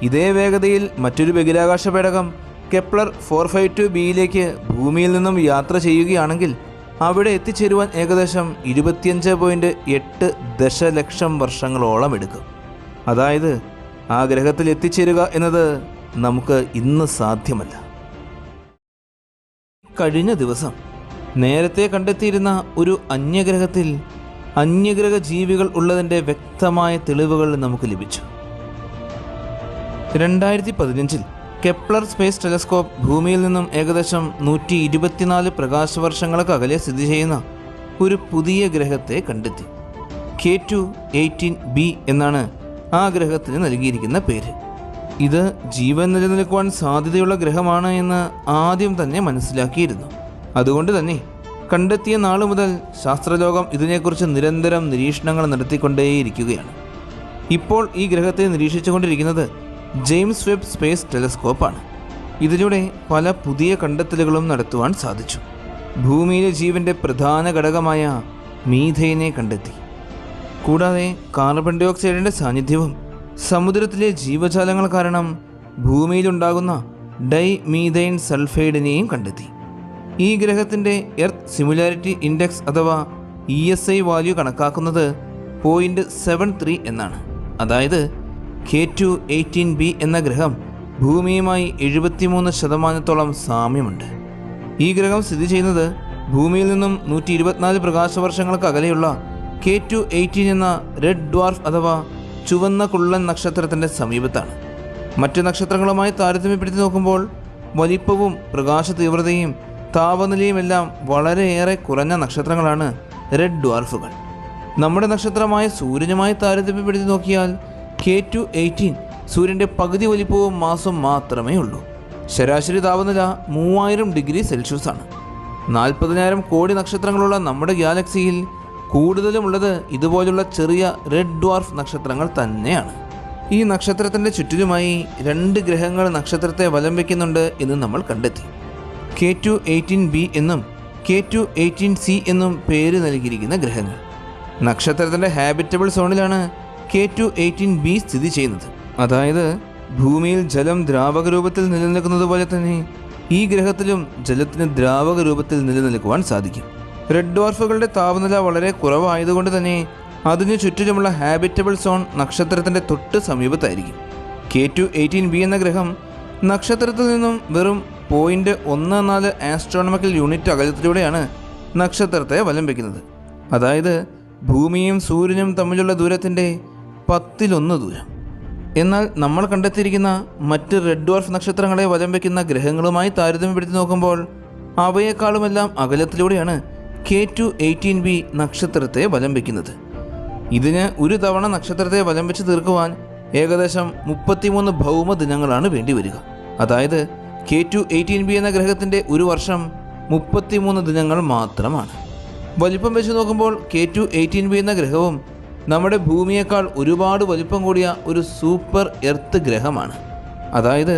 ഇതേ വേഗതയിൽ മറ്റൊരു ബഹിരാകാശ പേടകം കെപ്ലർ 452bയിലേക്ക് ഭൂമിയിൽ നിന്നും യാത്ര ചെയ്യുകയാണെങ്കിൽ അവിടെ എത്തിച്ചേരുവാൻ ഏകദേശം 25.8 ദശലക്ഷം വർഷങ്ങളോളം എടുക്കും. അതായത് ആ ഗ്രഹത്തിൽ എത്തിച്ചേരുക എന്നത് നമുക്ക് ഇന്ന് സാധ്യമല്ല. കഴിഞ്ഞ ദിവസം നേരത്തെ കണ്ടെത്തിയിരുന്ന ഒരു അന്യഗ്രഹത്തിൽ അന്യഗ്രഹ ജീവികൾ ഉള്ളതിൻ്റെ വ്യക്തമായ തെളിവുകൾ നമുക്ക് ലഭിച്ചു. 2015 കെപ്ലർ സ്പേസ് ടെലസ്കോപ്പ് ഭൂമിയിൽ നിന്നും ഏകദേശം 124 പ്രകാശവർഷങ്ങൾക്ക് അകലെ സ്ഥിതി ചെയ്യുന്ന ഒരു പുതിയ ഗ്രഹത്തെ കണ്ടെത്തി. K2-18b എന്നാണ് ആ ഗ്രഹത്തിന് നൽകിയിരിക്കുന്ന പേര്. ഇത് ജീവൻ നിലനിൽക്കുവാൻ സാധ്യതയുള്ള ഗ്രഹമാണ് എന്ന് ആദ്യം തന്നെ മനസ്സിലാക്കിയിരുന്നു. അതുകൊണ്ട് തന്നെ കണ്ടെത്തിയ നാൾ മുതൽ ശാസ്ത്രലോകം ഇതിനെക്കുറിച്ച് നിരന്തരം നിരീക്ഷണങ്ങൾ നടത്തിക്കൊണ്ടേയിരിക്കുകയാണ്. ഇപ്പോൾ ഈ ഗ്രഹത്തെ നിരീക്ഷിച്ചുകൊണ്ടിരിക്കുന്നത് ജെയിംസ് വെബ് സ്പേസ് ടെലസ്കോപ്പാണ്. ഇതിലൂടെ പല പുതിയ കണ്ടെത്തലുകളും നടത്തുവാൻ സാധിച്ചു. ഭൂമിയിലെ ജീവൻ്റെ പ്രധാന ഘടകമായ മീഥൈനെ കണ്ടെത്തി. കൂടാതെ കാർബൺ ഡൈ ഓക്സൈഡിൻ്റെ സാന്നിധ്യവും സമുദ്രത്തിലെ ജീവജാലങ്ങൾ കാരണം ഭൂമിയിലുണ്ടാകുന്ന ഡൈമീഥൈൻ സൾഫൈഡിനെയും കണ്ടെത്തി. ഈ ഗ്രഹത്തിൻ്റെ എർത്ത് സിമുലാരിറ്റി ഇൻഡെക്സ് അഥവാ ESI വാല്യൂ കണക്കാക്കുന്നത് 0.73 എന്നാണ്. അതായത് K2-18b എന്ന ഗ്രഹം ഭൂമിയുമായി 73% സാമ്യമുണ്ട്. ഈ ഗ്രഹം സ്ഥിതി ചെയ്യുന്നത് ഭൂമിയിൽ നിന്നും 124 പ്രകാശവർഷങ്ങൾക്ക് അകലെയുള്ള K2-18 എന്ന റെഡ് ഡ്വാർഫ് അഥവാ ചുവന്ന കുള്ളൻ നക്ഷത്രത്തിൻ്റെ സമീപത്താണ്. മറ്റ് നക്ഷത്രങ്ങളുമായി താരതമ്യപ്പെടുത്തി നോക്കുമ്പോൾ വലിപ്പവും പ്രകാശ തീവ്രതയും താപനിലയുമെല്ലാം വളരെയേറെ കുറഞ്ഞ നക്ഷത്രങ്ങളാണ് റെഡ് ഡ്വാർഫുകൾ. നമ്മുടെ നക്ഷത്രമായ സൂര്യനുമായി താരതമ്യപ്പെടുത്തി നോക്കിയാൽ K2-18 സൂര്യൻ്റെ പകുതി വലിപ്പവും മാസവും മാത്രമേ ഉള്ളൂ. ശരാശരി താപനില 3000 ഡിഗ്രി സെൽഷ്യസ് ആണ്. 40,000 കോടി നക്ഷത്രങ്ങളുള്ള നമ്മുടെ ഗാലക്സിയിൽ കൂടുതലുമുള്ളത് ഇതുപോലുള്ള ചെറിയ റെഡ് ഡ്വാർഫ് നക്ഷത്രങ്ങൾ തന്നെയാണ്. ഈ നക്ഷത്രത്തിൻ്റെ ചുറ്റിലുമായി 2 ഗ്രഹങ്ങൾ നക്ഷത്രത്തെ വലം വയ്ക്കുന്നുണ്ട് എന്ന് നമ്മൾ കണ്ടെത്തി. K2-18b എന്നും K2-18c എന്നും പേര് നൽകിയിരിക്കുന്ന ഗ്രഹങ്ങൾ. നക്ഷത്രത്തിൻ്റെ ഹാബിറ്റബിൾ സോണിലാണ് K2-18b സ്ഥിതി ചെയ്യുന്നത്. അതായത് ഭൂമിയിൽ ജലം ദ്രാവക രൂപത്തിൽ നിലനിൽക്കുന്നത് പോലെ തന്നെ ഈ ഗ്രഹത്തിലും ജലത്തിന് ദ്രാവക രൂപത്തിൽ നിലനിൽക്കുവാൻ സാധിക്കും. റെഡ് ഡ്വാർഫുകളുടെ താപനില വളരെ കുറവായതുകൊണ്ട് തന്നെ അതിനു ചുറ്റിലുമുള്ള ഹാബിറ്റബിൾ സോൺ നക്ഷത്രത്തിൻ്റെ തൊട്ട് സമീപത്തായിരിക്കും. K2-18b എന്ന ഗ്രഹം നക്ഷത്രത്തിൽ നിന്നും വെറും 0.14 ആസ്ട്രോണമിക്കൽ യൂണിറ്റ് അകലത്തിലൂടെയാണ് നക്ഷത്രത്തെ വലം വയ്ക്കുന്നത്. അതായത് ഭൂമിയും സൂര്യനും തമ്മിലുള്ള ദൂരത്തിൻ്റെ 10 ദൂരം. എന്നാൽ നമ്മൾ കണ്ടെത്തിയിരിക്കുന്ന മറ്റ് റെഡ് ഡ്വാർഫ് നക്ഷത്രങ്ങളെ വലം വയ്ക്കുന്ന ഗ്രഹങ്ങളുമായി താരതമ്യപ്പെടുത്തി നോക്കുമ്പോൾ അവയെക്കാളുമെല്ലാം അകലത്തിലൂടെയാണ് K2-18b നക്ഷത്രത്തെ വലം വയ്ക്കുന്നത്. ഇതിന് ഒരു തവണ നക്ഷത്രത്തെ വലം വെച്ച് തീർക്കുവാൻ ഏകദേശം 33 ഭൗമ ദിനങ്ങളാണ് വേണ്ടിവരിക. അതായത് K2-18b എന്ന ഗ്രഹത്തിൻ്റെ ഒരു വർഷം 33 ദിനങ്ങൾ മാത്രമാണ്. വലിപ്പം വെച്ച് നോക്കുമ്പോൾ K2-18b എന്ന ഗ്രഹവും നമ്മുടെ ഭൂമിയേക്കാൾ ഒരുപാട് വലിപ്പം കൂടിയ ഒരു സൂപ്പർ എർത്ത് ഗ്രഹമാണ്. അതായത്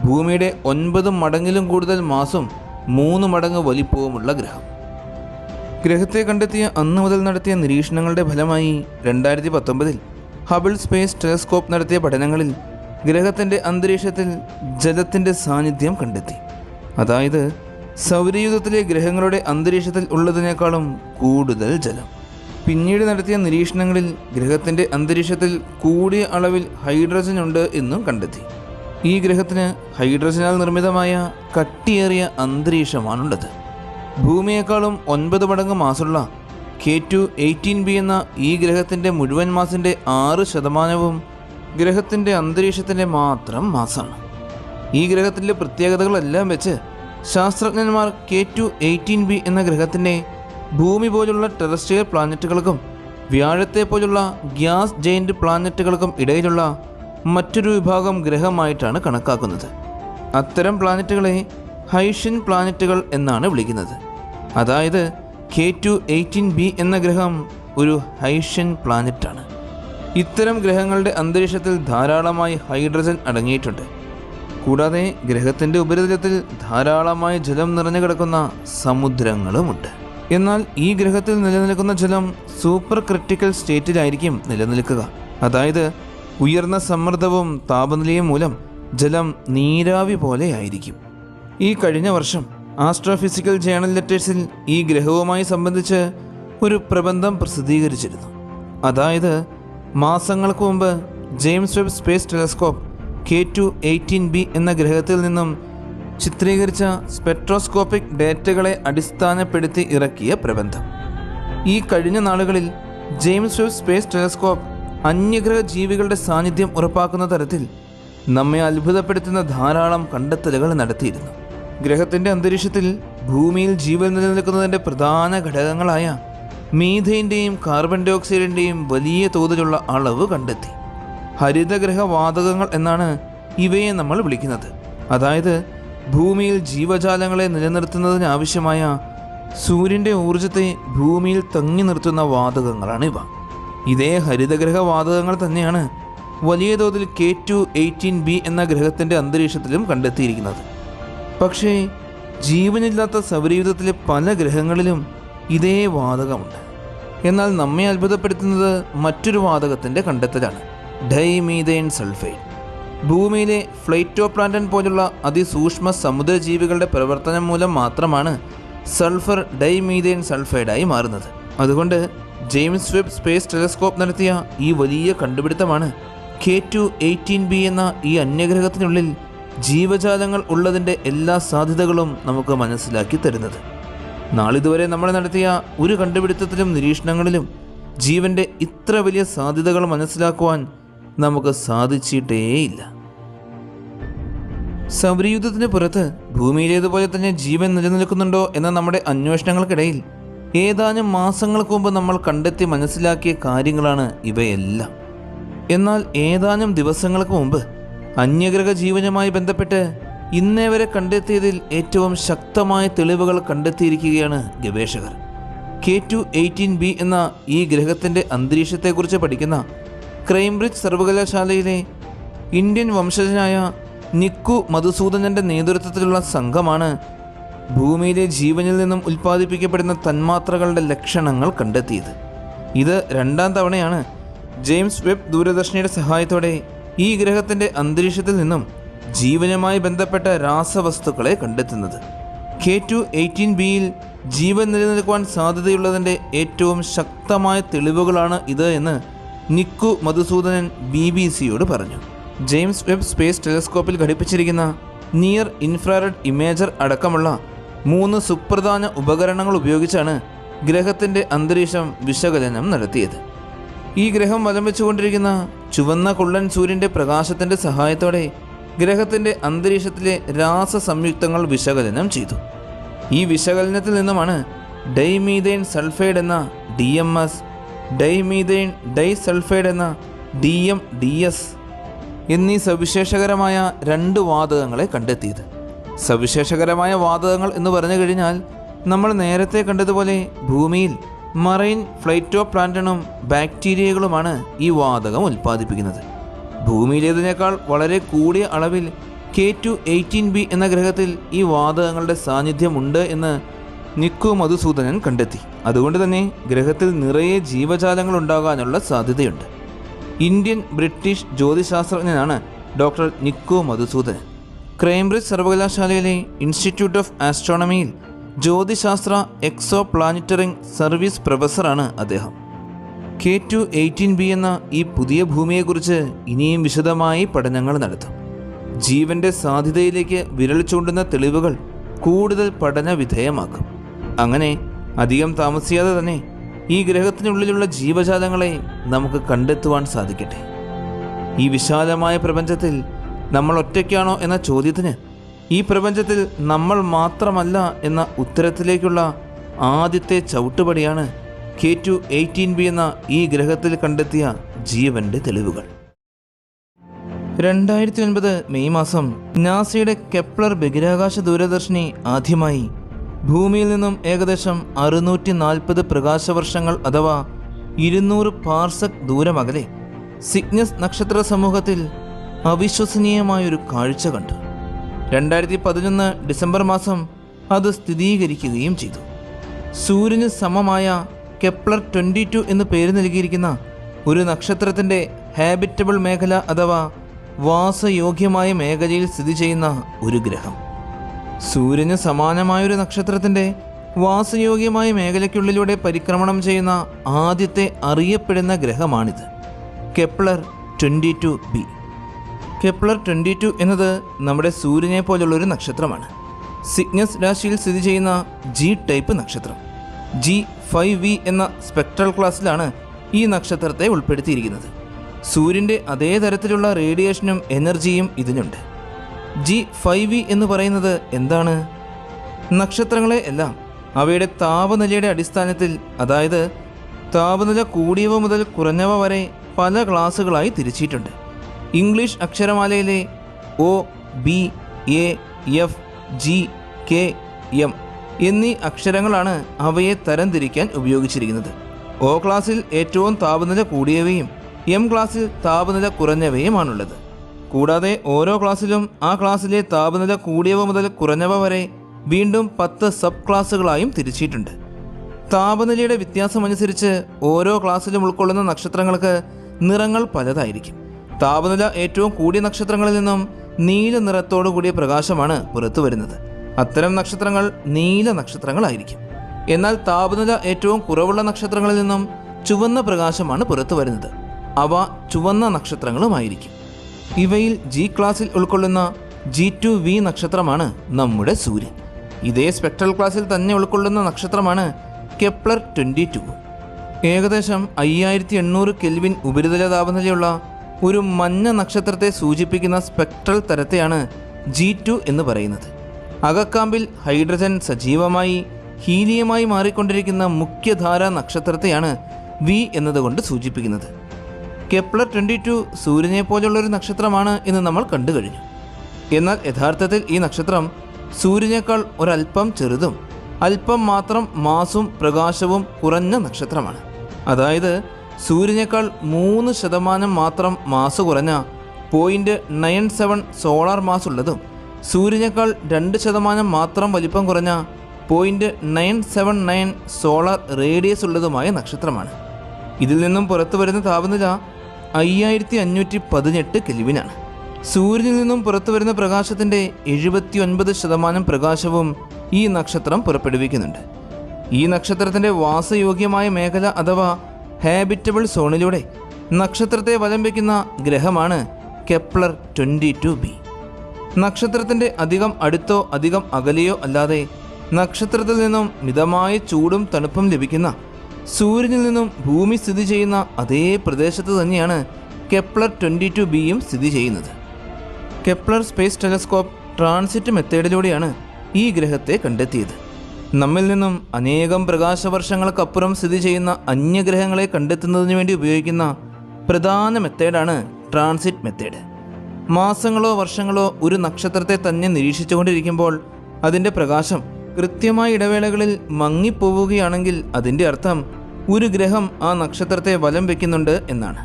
ഭൂമിയുടെ 9 മടങ്ങിലും കൂടുതൽ മാസും 3 മടങ്ങ് വലിപ്പവുമുള്ള ഗ്രഹം. ഗ്രഹത്തെ കണ്ടെത്തിയ അന്ന് മുതൽ നടത്തിയ നിരീക്ഷണങ്ങളുടെ ഫലമായി 2019 ഹബിൾ സ്പേസ് ടെലസ്കോപ്പ് നടത്തിയ പഠനങ്ങളിൽ ഗ്രഹത്തിൻ്റെ അന്തരീക്ഷത്തിൽ ജലത്തിൻ്റെ സാന്നിധ്യം കണ്ടെത്തി. അതായത് സൗരയൂഥത്തിലെ ഗ്രഹങ്ങളുടെ അന്തരീക്ഷത്തിൽ ഉള്ളതിനേക്കാളും കൂടുതൽ ജലം. പിന്നീട് നടത്തിയ നിരീക്ഷണങ്ങളിൽ ഗ്രഹത്തിൻ്റെ അന്തരീക്ഷത്തിൽ കൂടിയ അളവിൽ ഹൈഡ്രജൻ ഉണ്ട് എന്നും കണ്ടെത്തി. ഈ ഗ്രഹത്തിന് ഹൈഡ്രജനാൽ നിർമ്മിതമായ കട്ടിയേറിയ അന്തരീക്ഷമാണുള്ളത്. ഭൂമിയേക്കാളും 9 മടങ്ങ് മാസുള്ള K2-18b എന്ന ഈ ഗ്രഹത്തിൻ്റെ മുഴുവൻ മാസിൻ്റെ 6% ഗ്രഹത്തിൻ്റെ അന്തരീക്ഷത്തിൻ്റെ മാത്രം മാസാണ്. ഈ ഗ്രഹത്തിൻ്റെ പ്രത്യേകതകളെല്ലാം വെച്ച് ശാസ്ത്രജ്ഞന്മാർ K2-18b എന്ന ഗ്രഹത്തിൻ്റെ ഭൂമി പോലുള്ള ടെറസ്ട്രിയൽ പ്ലാനറ്റുകൾക്കും വ്യാഴത്തെ പോലുള്ള ഗ്യാസ് ജെയിൻറ്റ് പ്ലാനറ്റുകൾക്കും ഇടയിലുള്ള മറ്റൊരു വിഭാഗം ഗ്രഹമായിട്ടാണ് കണക്കാക്കുന്നത്. അത്തരം പ്ലാനറ്റുകളെ ഹൈഷ്യൻ പ്ലാനറ്റുകൾ എന്നാണ് വിളിക്കുന്നത്. അതായത് K2-18b എന്ന ഗ്രഹം ഒരു ഹൈഷ്യൻ പ്ലാനറ്റാണ്. ഇത്തരം ഗ്രഹങ്ങളുടെ അന്തരീക്ഷത്തിൽ ധാരാളമായി ഹൈഡ്രജൻ അടങ്ങിയിട്ടുണ്ട്. കൂടാതെ ഗ്രഹത്തിൻ്റെ ഉപരിതലത്തിൽ ധാരാളമായി ജലം നിറഞ്ഞു കിടക്കുന്ന സമുദ്രങ്ങളുമുണ്ട്. എന്നാൽ ഈ ഗ്രഹത്തിൽ നിലനിൽക്കുന്ന ജലം സൂപ്പർ ക്രിട്ടിക്കൽ സ്റ്റേറ്റിലായിരിക്കും നിലനിൽക്കുക. അതായത് ഉയർന്ന സമ്മർദ്ദവും താപനിലയും മൂലം ജലം നീരാവി പോലെയായിരിക്കും. ഈ കഴിഞ്ഞ വർഷം ആസ്ട്രോഫിസിക്കൽ ജേണൽ ലെറ്റേഴ്സിൽ ഈ ഗ്രഹവുമായി സംബന്ധിച്ച് ഒരു പ്രബന്ധം പ്രസിദ്ധീകരിച്ചിരുന്നു. അതായത് മാസങ്ങൾക്ക് മുമ്പ് James Webb space telescope K2-18b എന്ന ഗ്രഹത്തിൽ നിന്നും ചിത്രീകരിച്ച സ്പെക്ട്രോസ്കോപ്പിക് ഡേറ്റകളെ അടിസ്ഥാനപ്പെടുത്തി ഇറക്കിയ പ്രബന്ധം. ഈ കഴിഞ്ഞ നാളുകളിൽ ജെയിംസ് വെബ് സ്പേസ് ടെലസ്കോപ്പ് അന്യഗ്രഹ ജീവികളുടെ സാന്നിധ്യം ഉറപ്പാക്കുന്ന തരത്തിൽ നമ്മെ അത്ഭുതപ്പെടുത്തുന്ന ധാരാളം കണ്ടെത്തലുകൾ നടത്തിയിരുന്നു. ഗ്രഹത്തിൻ്റെ അന്തരീക്ഷത്തിൽ ഭൂമിയിൽ ജീവൻ നിലനിൽക്കുന്നതിൻ്റെ പ്രധാന ഘടകങ്ങളായ മീഥേൻ്റെയും കാർബൺ ഡൈ ഓക്സൈഡിൻ്റെയും വലിയ തോതിലുള്ള അളവ് കണ്ടെത്തി. ഹരിതഗ്രഹ വാതകങ്ങൾ എന്നാണ് ഇവയെ നമ്മൾ വിളിക്കുന്നത്. അതായത് ഭൂമിയിൽ ജീവജാലങ്ങളെ നിലനിർത്തുന്നതിനാവശ്യമായ സൂര്യൻ്റെ ഊർജത്തെ ഭൂമിയിൽ തങ്ങി നിർത്തുന്ന വാതകങ്ങളാണിവ. ഇതേ ഹരിതഗ്രഹ വാതകങ്ങൾ തന്നെയാണ് വലിയ തോതിൽ K2-18b എന്ന ഗ്രഹത്തിൻ്റെ അന്തരീക്ഷത്തിലും കണ്ടെത്തിയിരിക്കുന്നത്. പക്ഷേ ജീവനില്ലാത്ത സൗരയൂഥത്തിലെ പല ഗ്രഹങ്ങളിലും ഇതേ വാതകമുണ്ട്. എന്നാൽ നമ്മെ അത്ഭുതപ്പെടുത്തുന്നത് മറ്റൊരു വാതകത്തിൻ്റെ കണ്ടെത്തലാണ്, ഡൈമീഥേൻ സൾഫൈഡ്. ഭൂമിയിലെ ഫ്ലൈറ്റോപ്ലാന്റൻ പോലുള്ള അതിസൂക്ഷ്മ സമുദ്രജീവികളുടെ പ്രവർത്തനം മൂലം മാത്രമാണ് സൾഫർ ഡൈമീഥേൻ സൾഫൈഡായി മാറുന്നത്. അതുകൊണ്ട് ജെയിംസ് വെബ് സ്പേസ് ടെലസ്കോപ്പ് നടത്തിയ ഈ വലിയ കണ്ടുപിടുത്തമാണ് K2-18b എന്ന ഈ അന്യഗ്രഹത്തിനുള്ളിൽ ജീവജാലങ്ങൾ ഉള്ളതിൻ്റെ എല്ലാ സാധ്യതകളും നമുക്ക് മനസ്സിലാക്കി തരുന്നത്. നാളിതുവരെ നമ്മൾ നടത്തിയ ഒരു കണ്ടുപിടുത്തത്തിലും നിരീക്ഷണങ്ങളിലും ജീവൻ്റെ ഇത്ര വലിയ സാധ്യതകൾ മനസ്സിലാക്കുവാൻ നമുക്ക് സാധിച്ചിട്ടേയില്ല. സൗരയൂഥത്തിന് പുറത്ത് ഭൂമിയിലേതുപോലെ തന്നെ ജീവൻ നിലനിൽക്കുന്നുണ്ടോ എന്ന നമ്മുടെ അന്വേഷണങ്ങൾക്കിടയിൽ ഏതാനും മാസങ്ങൾക്ക് മുമ്പ് നമ്മൾ കണ്ടെത്തി മനസ്സിലാക്കിയ കാര്യങ്ങളാണ് ഇവയെല്ലാം. എന്നാൽ ഏതാനും ദിവസങ്ങൾക്ക് മുമ്പ് അന്യഗ്രഹ ജീവനുമായി ബന്ധപ്പെട്ട് ഇന്നേ വരെ കണ്ടെത്തിയതിൽ ഏറ്റവും ശക്തമായ തെളിവുകൾ കണ്ടെത്തിയിരിക്കുകയാണ് ഗവേഷകർ. K2-18b എന്ന ഈ ഗ്രഹത്തിൻ്റെ അന്തരീക്ഷത്തെക്കുറിച്ച് പഠിക്കുന്ന ക്രൈംബ്രിഡ്ജ് സർവകലാശാലയിലെ ഇന്ത്യൻ വംശജനായ നിക്കു മധുസൂദനൻ്റെ നേതൃത്വത്തിലുള്ള സംഘമാണ് ഭൂമിയിലെ ജീവനിൽ നിന്നും ഉൽപ്പാദിപ്പിക്കപ്പെടുന്ന തന്മാത്രകളുടെ ലക്ഷണങ്ങൾ കണ്ടെത്തിയത്. ഇത് 2ാം തവണയാണ് ജെയിംസ് വെബ് ദൂരദർശിനിയുടെ സഹായത്തോടെ ഈ ഗ്രഹത്തിൻ്റെ അന്തരീക്ഷത്തിൽ നിന്നും ജീവനുമായി ബന്ധപ്പെട്ട രാസവസ്തുക്കളെ കണ്ടെത്തുന്നത്. K2-18bയിൽ ജീവൻ നിലനിൽക്കുവാൻ സാധ്യതയുള്ളതിൻ്റെ ഏറ്റവും ശക്തമായ തെളിവുകളാണ് ഇത് എന്ന് നിക്കു മധുസൂദനൻ BBC-യോട് പറഞ്ഞു. ജെയിംസ് വെബ് സ്പേസ് ടെലസ്കോപ്പിൽ ഘടിപ്പിച്ചിരിക്കുന്ന നിയർ ഇൻഫ്രാറെഡ് ഇമേജർ അടക്കമുള്ള 3 സുപ്രധാന ഉപകരണങ്ങൾ ഉപയോഗിച്ചാണ് ഗ്രഹത്തിൻ്റെ അന്തരീക്ഷം വിശകലനം നടത്തിയത്. ഈ ഗ്രഹം വലം വെച്ചുകൊണ്ടിരിക്കുന്ന ചുവന്ന കുള്ളൻ സൂര്യൻ്റെ പ്രകാശത്തിൻ്റെ സഹായത്തോടെ ഗ്രഹത്തിൻ്റെ അന്തരീക്ഷത്തിലെ രാസസംയുക്തങ്ങൾ വിശകലനം ചെയ്തു. ഈ വിശകലനത്തിൽ നിന്നുമാണ് ഡൈമീഥൈൻ സൾഫൈഡ് എന്ന DMS, ഡൈമീഥൈൻ ഡൈസൾഫൈഡ് എന്ന DMDS എന്നീ സവിശേഷകരമായ 2 വാതകങ്ങളെ കണ്ടെത്തിയത്. സവിശേഷകരമായ വാതകങ്ങൾ എന്ന് പറഞ്ഞു കഴിഞ്ഞാൽ നമ്മൾ നേരത്തെ കണ്ടതുപോലെ ഭൂമിയിൽ മറൈൻ ഫ്ലൈറ്റോപ്ലാങ്ടണും ബാക്ടീരിയകളുമാണ് ഈ വാതകം ഉൽപ്പാദിപ്പിക്കുന്നത്. ഭൂമിയിലേതിനേക്കാൾ വളരെ കൂടിയ അളവിൽ K2-18b എന്ന ഗ്രഹത്തിൽ ഈ വാതകങ്ങളുടെ സാന്നിധ്യമുണ്ട് എന്ന് നിക്കു മധുസൂദനൻ കണ്ടെത്തി. അതുകൊണ്ട് തന്നെ ഗ്രഹത്തിൽ നിറയെ ജീവജാലങ്ങൾ ഉണ്ടാകാനുള്ള സാധ്യതയുണ്ട്. ഇന്ത്യൻ ബ്രിട്ടീഷ് ജ്യോതിശാസ്ത്രജ്ഞനാണ് ഡോക്ടർ നിക്കു മധുസൂദനൻ. കേംബ്രിഡ്ജ് സർവകലാശാലയിലെ ഇൻസ്റ്റിറ്റ്യൂട്ട് ഓഫ് ആസ്ട്രോണമിയിൽ ജ്യോതിശാസ്ത്ര എക്സോ പ്ലാനറ്ററിംഗ് സർവീസ് പ്രൊഫസറാണ് അദ്ദേഹം. K2-18b എന്ന ഈ പുതിയ ഭൂമിയെക്കുറിച്ച് ഇനിയും വിശദമായി പഠനങ്ങൾ നടത്തും. ജീവന്റെ സാധ്യതയിലേക്ക് വിരൽ ചൂണ്ടുന്ന തെളിവുകൾ കൂടുതൽ പഠന വിധേയമാക്കും. അങ്ങനെ അധികം താമസിയാതെ തന്നെ ഈ ഗ്രഹത്തിനുള്ളിലുള്ള ജീവജാലങ്ങളെ നമുക്ക് കണ്ടെത്തുവാൻ സാധിക്കട്ടെ. ഈ വിശാലമായ പ്രപഞ്ചത്തിൽ നമ്മൾ ഒറ്റയ്ക്കാണോ എന്ന ചോദ്യത്തിന് ഈ പ്രപഞ്ചത്തിൽ നമ്മൾ മാത്രമല്ല എന്ന ഉത്തരത്തിലേക്കുള്ള ആദ്യത്തെ ചവിട്ടുപടിയാണ് K2-18b എന്ന ഈ ഗ്രഹത്തിൽ കണ്ടെത്തിയ ജീവന്റെ തെളിവുകൾ. 2009 മെയ് മാസം നാസയുടെ കെപ്ലർ ബഹിരാകാശ ദൂരദർശിനി ആദ്യമായി ഭൂമിയിൽ നിന്നും ഏകദേശം 640 പ്രകാശവർഷങ്ങൾ അഥവാ 200 പാർസക് ദൂരമകലെ സിഗ്നസ് നക്ഷത്ര സമൂഹത്തിൽ അവിശ്വസനീയമായൊരു കാഴ്ച കണ്ടു. 2011 ഡിസംബർ മാസം അത് സ്ഥിരീകരിക്കുകയും ചെയ്തു. സൂര്യന് സമമായ കെപ്ലർ 22 എന്ന് പേര് നൽകിയിരിക്കുന്ന ഒരു നക്ഷത്രത്തിൻ്റെ ഹാബിറ്റബിൾ മേഖല അഥവാ വാസയോഗ്യമായ മേഖലയിൽ സ്ഥിതി ചെയ്യുന്ന ഒരു ഗ്രഹം. സൂര്യന് സമാനമായൊരു നക്ഷത്രത്തിൻ്റെ വാസയോഗ്യമായ മേഖലയ്ക്കുള്ളിലൂടെ പരിക്രമണം ചെയ്യുന്ന ആദ്യത്തെ അറിയപ്പെടുന്ന ഗ്രഹമാണിത്, കെപ്ലർ 22b. കെപ്ലർ 22 എന്നത് നമ്മുടെ സൂര്യനെ പോലുള്ളൊരു നക്ഷത്രമാണ്. സിഗ്നസ് രാശിയിൽ സ്ഥിതി ചെയ്യുന്ന G ടൈപ്പ് നക്ഷത്രം. G5v എന്ന സ്പെക്ട്രൽ ക്ലാസ്സിലാണ് ഈ നക്ഷത്രത്തെ ഉൾപ്പെടുത്തിയിരിക്കുന്നത്. സൂര്യൻ്റെ അതേ തരത്തിലുള്ള റേഡിയേഷനും എനർജിയും ഇതിനുണ്ട്. G5v എന്ന് പറയുന്നത് എന്താണ്? നക്ഷത്രങ്ങളെ എല്ലാം അവയുടെ താപനിലയുടെ അടിസ്ഥാനത്തിൽ, അതായത് താപനില കൂടിയവ മുതൽ കുറഞ്ഞവ വരെ പല ക്ലാസുകളായി തിരിച്ചിട്ടുണ്ട്. ഇംഗ്ലീഷ് അക്ഷരമാലയിലെ O, B, A, F, G, K, M എന്നീ അക്ഷരങ്ങളാണ് അവയെ തരംതിരിക്കാൻ ഉപയോഗിച്ചിരിക്കുന്നത്. O ക്ലാസ്സിൽ ഏറ്റവും താപനില കൂടിയവയും M ക്ലാസ്സിൽ താപനില കുറഞ്ഞവയുമാണുള്ളത്. കൂടാതെ ഓരോ ക്ലാസ്സിലും ആ ക്ലാസ്സിലെ താപനില കൂടിയവ മുതൽ കുറഞ്ഞവ വരെ വീണ്ടും 10 സബ് ക്ലാസ്സുകളായും തിരിച്ചിട്ടുണ്ട്. താപനിലയുടെ വ്യത്യാസമനുസരിച്ച് ഓരോ ക്ലാസ്സിലും ഉൾക്കൊള്ളുന്ന നക്ഷത്രങ്ങൾക്ക് നിറങ്ങൾ പലതായിരിക്കും. താപനില ഏറ്റവും കൂടിയ നക്ഷത്രങ്ങളിൽ നിന്നും നീല നിറത്തോടു കൂടിയ പ്രകാശമാണ് പുറത്തു വരുന്നത്. അത്തരം നക്ഷത്രങ്ങൾ നീല നക്ഷത്രങ്ങളായിരിക്കും. എന്നാൽ താപനില ഏറ്റവും കുറവുള്ള നക്ഷത്രങ്ങളിൽ നിന്നും ചുവന്ന പ്രകാശമാണ് പുറത്തു വരുന്നത്. അവ ചുവന്ന നക്ഷത്രങ്ങളുമായിരിക്കും. ഇവയിൽ G ക്ലാസ്സിൽ ഉൾക്കൊള്ളുന്ന G2v നക്ഷത്രമാണ് നമ്മുടെ സൂര്യൻ. ഇതേ സ്പെക്ട്രൽ ക്ലാസ്സിൽ തന്നെ ഉൾക്കൊള്ളുന്ന നക്ഷത്രമാണ് കെപ്ലർ 22. ഏകദേശം 5800 കെൽവിൻ ഉപരിതല താപനിലയുള്ള ഒരു മഞ്ഞ നക്ഷത്രത്തെ സൂചിപ്പിക്കുന്ന സ്പെക്ട്രൽ തരത്തെയാണ് G2 എന്ന് പറയുന്നത്. അകക്കാമ്പിൽ ഹൈഡ്രജൻ സജീവമായി ഹീലിയമായി മാറിക്കൊണ്ടിരിക്കുന്ന മുഖ്യധാരാ നക്ഷത്രത്തെയാണ് V എന്നതുകൊണ്ട് സൂചിപ്പിക്കുന്നത്. കെപ്ലർ 22 സൂര്യനെ പോലെയുള്ളൊരു നക്ഷത്രമാണ് എന്ന് നമ്മൾ കണ്ടു കഴിഞ്ഞു. എന്നാൽ യഥാർത്ഥത്തിൽ ഈ നക്ഷത്രം സൂര്യനേക്കാൾ ഒരല്പം ചെറുതും അല്പം മാത്രം മാസും പ്രകാശവും കുറഞ്ഞ നക്ഷത്രമാണ്. അതായത് സൂര്യനേക്കാൾ 3% മാത്രം മാസ് കുറഞ്ഞ 0.97 സോളാർ മാസ് ഉള്ളതും സൂര്യനേക്കാൾ 2% മാത്രം വലിപ്പം കുറഞ്ഞ 0.979 സോളാർ റേഡിയസ് ഉള്ളതുമായ നക്ഷത്രമാണ്. ഇതിൽ നിന്നും പുറത്തു വരുന്ന താപനില 5518 കെൽവിനാണ്. സൂര്യനിൽ നിന്നും പുറത്തു വരുന്ന പ്രകാശത്തിൻ്റെ 79% പ്രകാശവും ഈ നക്ഷത്രം പുറപ്പെടുവിക്കുന്നുണ്ട്. ഈ നക്ഷത്രത്തിൻ്റെ വാസയോഗ്യമായ മേഖല അഥവാ ഹാബിറ്റബിൾ സോണിലൂടെ നക്ഷത്രത്തെ വലം വയ്ക്കുന്ന ഗ്രഹമാണ് കെപ്ലർ 22b. നക്ഷത്രത്തിൻ്റെ അധികം അടുത്തോ അധികം അകലെയോ അല്ലാതെ നക്ഷത്രത്തിൽ നിന്നും മിതമായ ചൂടും തണുപ്പും ലഭിക്കുന്ന, സൂര്യനിൽ നിന്നും ഭൂമി സ്ഥിതി ചെയ്യുന്ന അതേ പ്രദേശത്ത് തന്നെയാണ് കെപ്ലർ 22bയും സ്ഥിതി ചെയ്യുന്നത്. കെപ്ലർ സ്പേസ് ടെലസ്കോപ്പ് ട്രാൻസിറ്റ് മെത്തേഡിലൂടെയാണ് ഈ ഗ്രഹത്തെ കണ്ടെത്തിയത്. നമ്മിൽ നിന്നും അനേകം പ്രകാശവർഷങ്ങൾക്കപ്പുറം സ്ഥിതി ചെയ്യുന്ന അന്യഗ്രഹങ്ങളെ കണ്ടെത്തുന്നതിന് വേണ്ടി ഉപയോഗിക്കുന്ന പ്രധാന മെത്തേഡാണ് ട്രാൻസിറ്റ് മെത്തേഡ്. മാസങ്ങളോ വർഷങ്ങളോ ഒരു നക്ഷത്രത്തെ തന്നെ നിരീക്ഷിച്ചുകൊണ്ടിരിക്കുമ്പോൾ അതിൻ്റെ പ്രകാശം കൃത്യമായ ഇടവേളകളിൽ മങ്ങിപ്പോവുകയാണെങ്കിൽ അതിൻ്റെ അർത്ഥം ഒരു ഗ്രഹം ആ നക്ഷത്രത്തെ വലം വയ്ക്കുന്നുണ്ട് എന്നാണ്.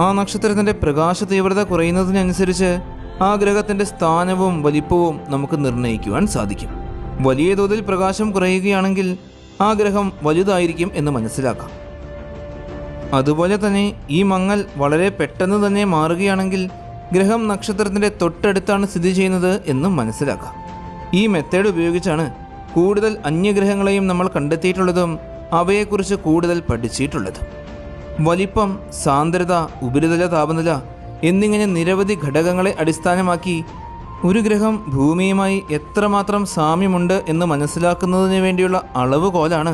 ആ നക്ഷത്രത്തിൻ്റെ പ്രകാശ തീവ്രത കുറയുന്നതിനനുസരിച്ച് ആ ഗ്രഹത്തിൻ്റെ സ്ഥാനവും വലിപ്പവും നമുക്ക് നിർണ്ണയിക്കുവാൻ സാധിക്കും. വലിയ തോതിൽ പ്രകാശം കുറയുകയാണെങ്കിൽ ആ ഗ്രഹം വലുതായിരിക്കും എന്ന് മനസ്സിലാക്കാം. അതുപോലെ തന്നെ ഈ മങ്ങൽ വളരെ പെട്ടെന്ന് തന്നെ മാറുകയാണെങ്കിൽ ഗ്രഹം നക്ഷത്രത്തിൻ്റെ തൊട്ടടുത്താണ് സ്ഥിതി ചെയ്യുന്നത് എന്നും മനസ്സിലാക്കാം. ഈ മെത്തേഡ് ഉപയോഗിച്ചാണ് കൂടുതൽ അന്യഗ്രഹങ്ങളെയും നമ്മൾ കണ്ടെത്തിയിട്ടുള്ളതും അവയെക്കുറിച്ച് കൂടുതൽ പഠിച്ചിട്ടുള്ളതും. വലിപ്പം, സാന്ദ്രത, ഉപരിതല താപനില എന്നിങ്ങനെ നിരവധി ഘടകങ്ങളെ അടിസ്ഥാനമാക്കി ഒരു ഗ്രഹം ഭൂമിയുമായി എത്രമാത്രം സാമ്യമുണ്ട് എന്ന് മനസ്സിലാക്കുന്നതിന് വേണ്ടിയുള്ള അളവുകോലാണ്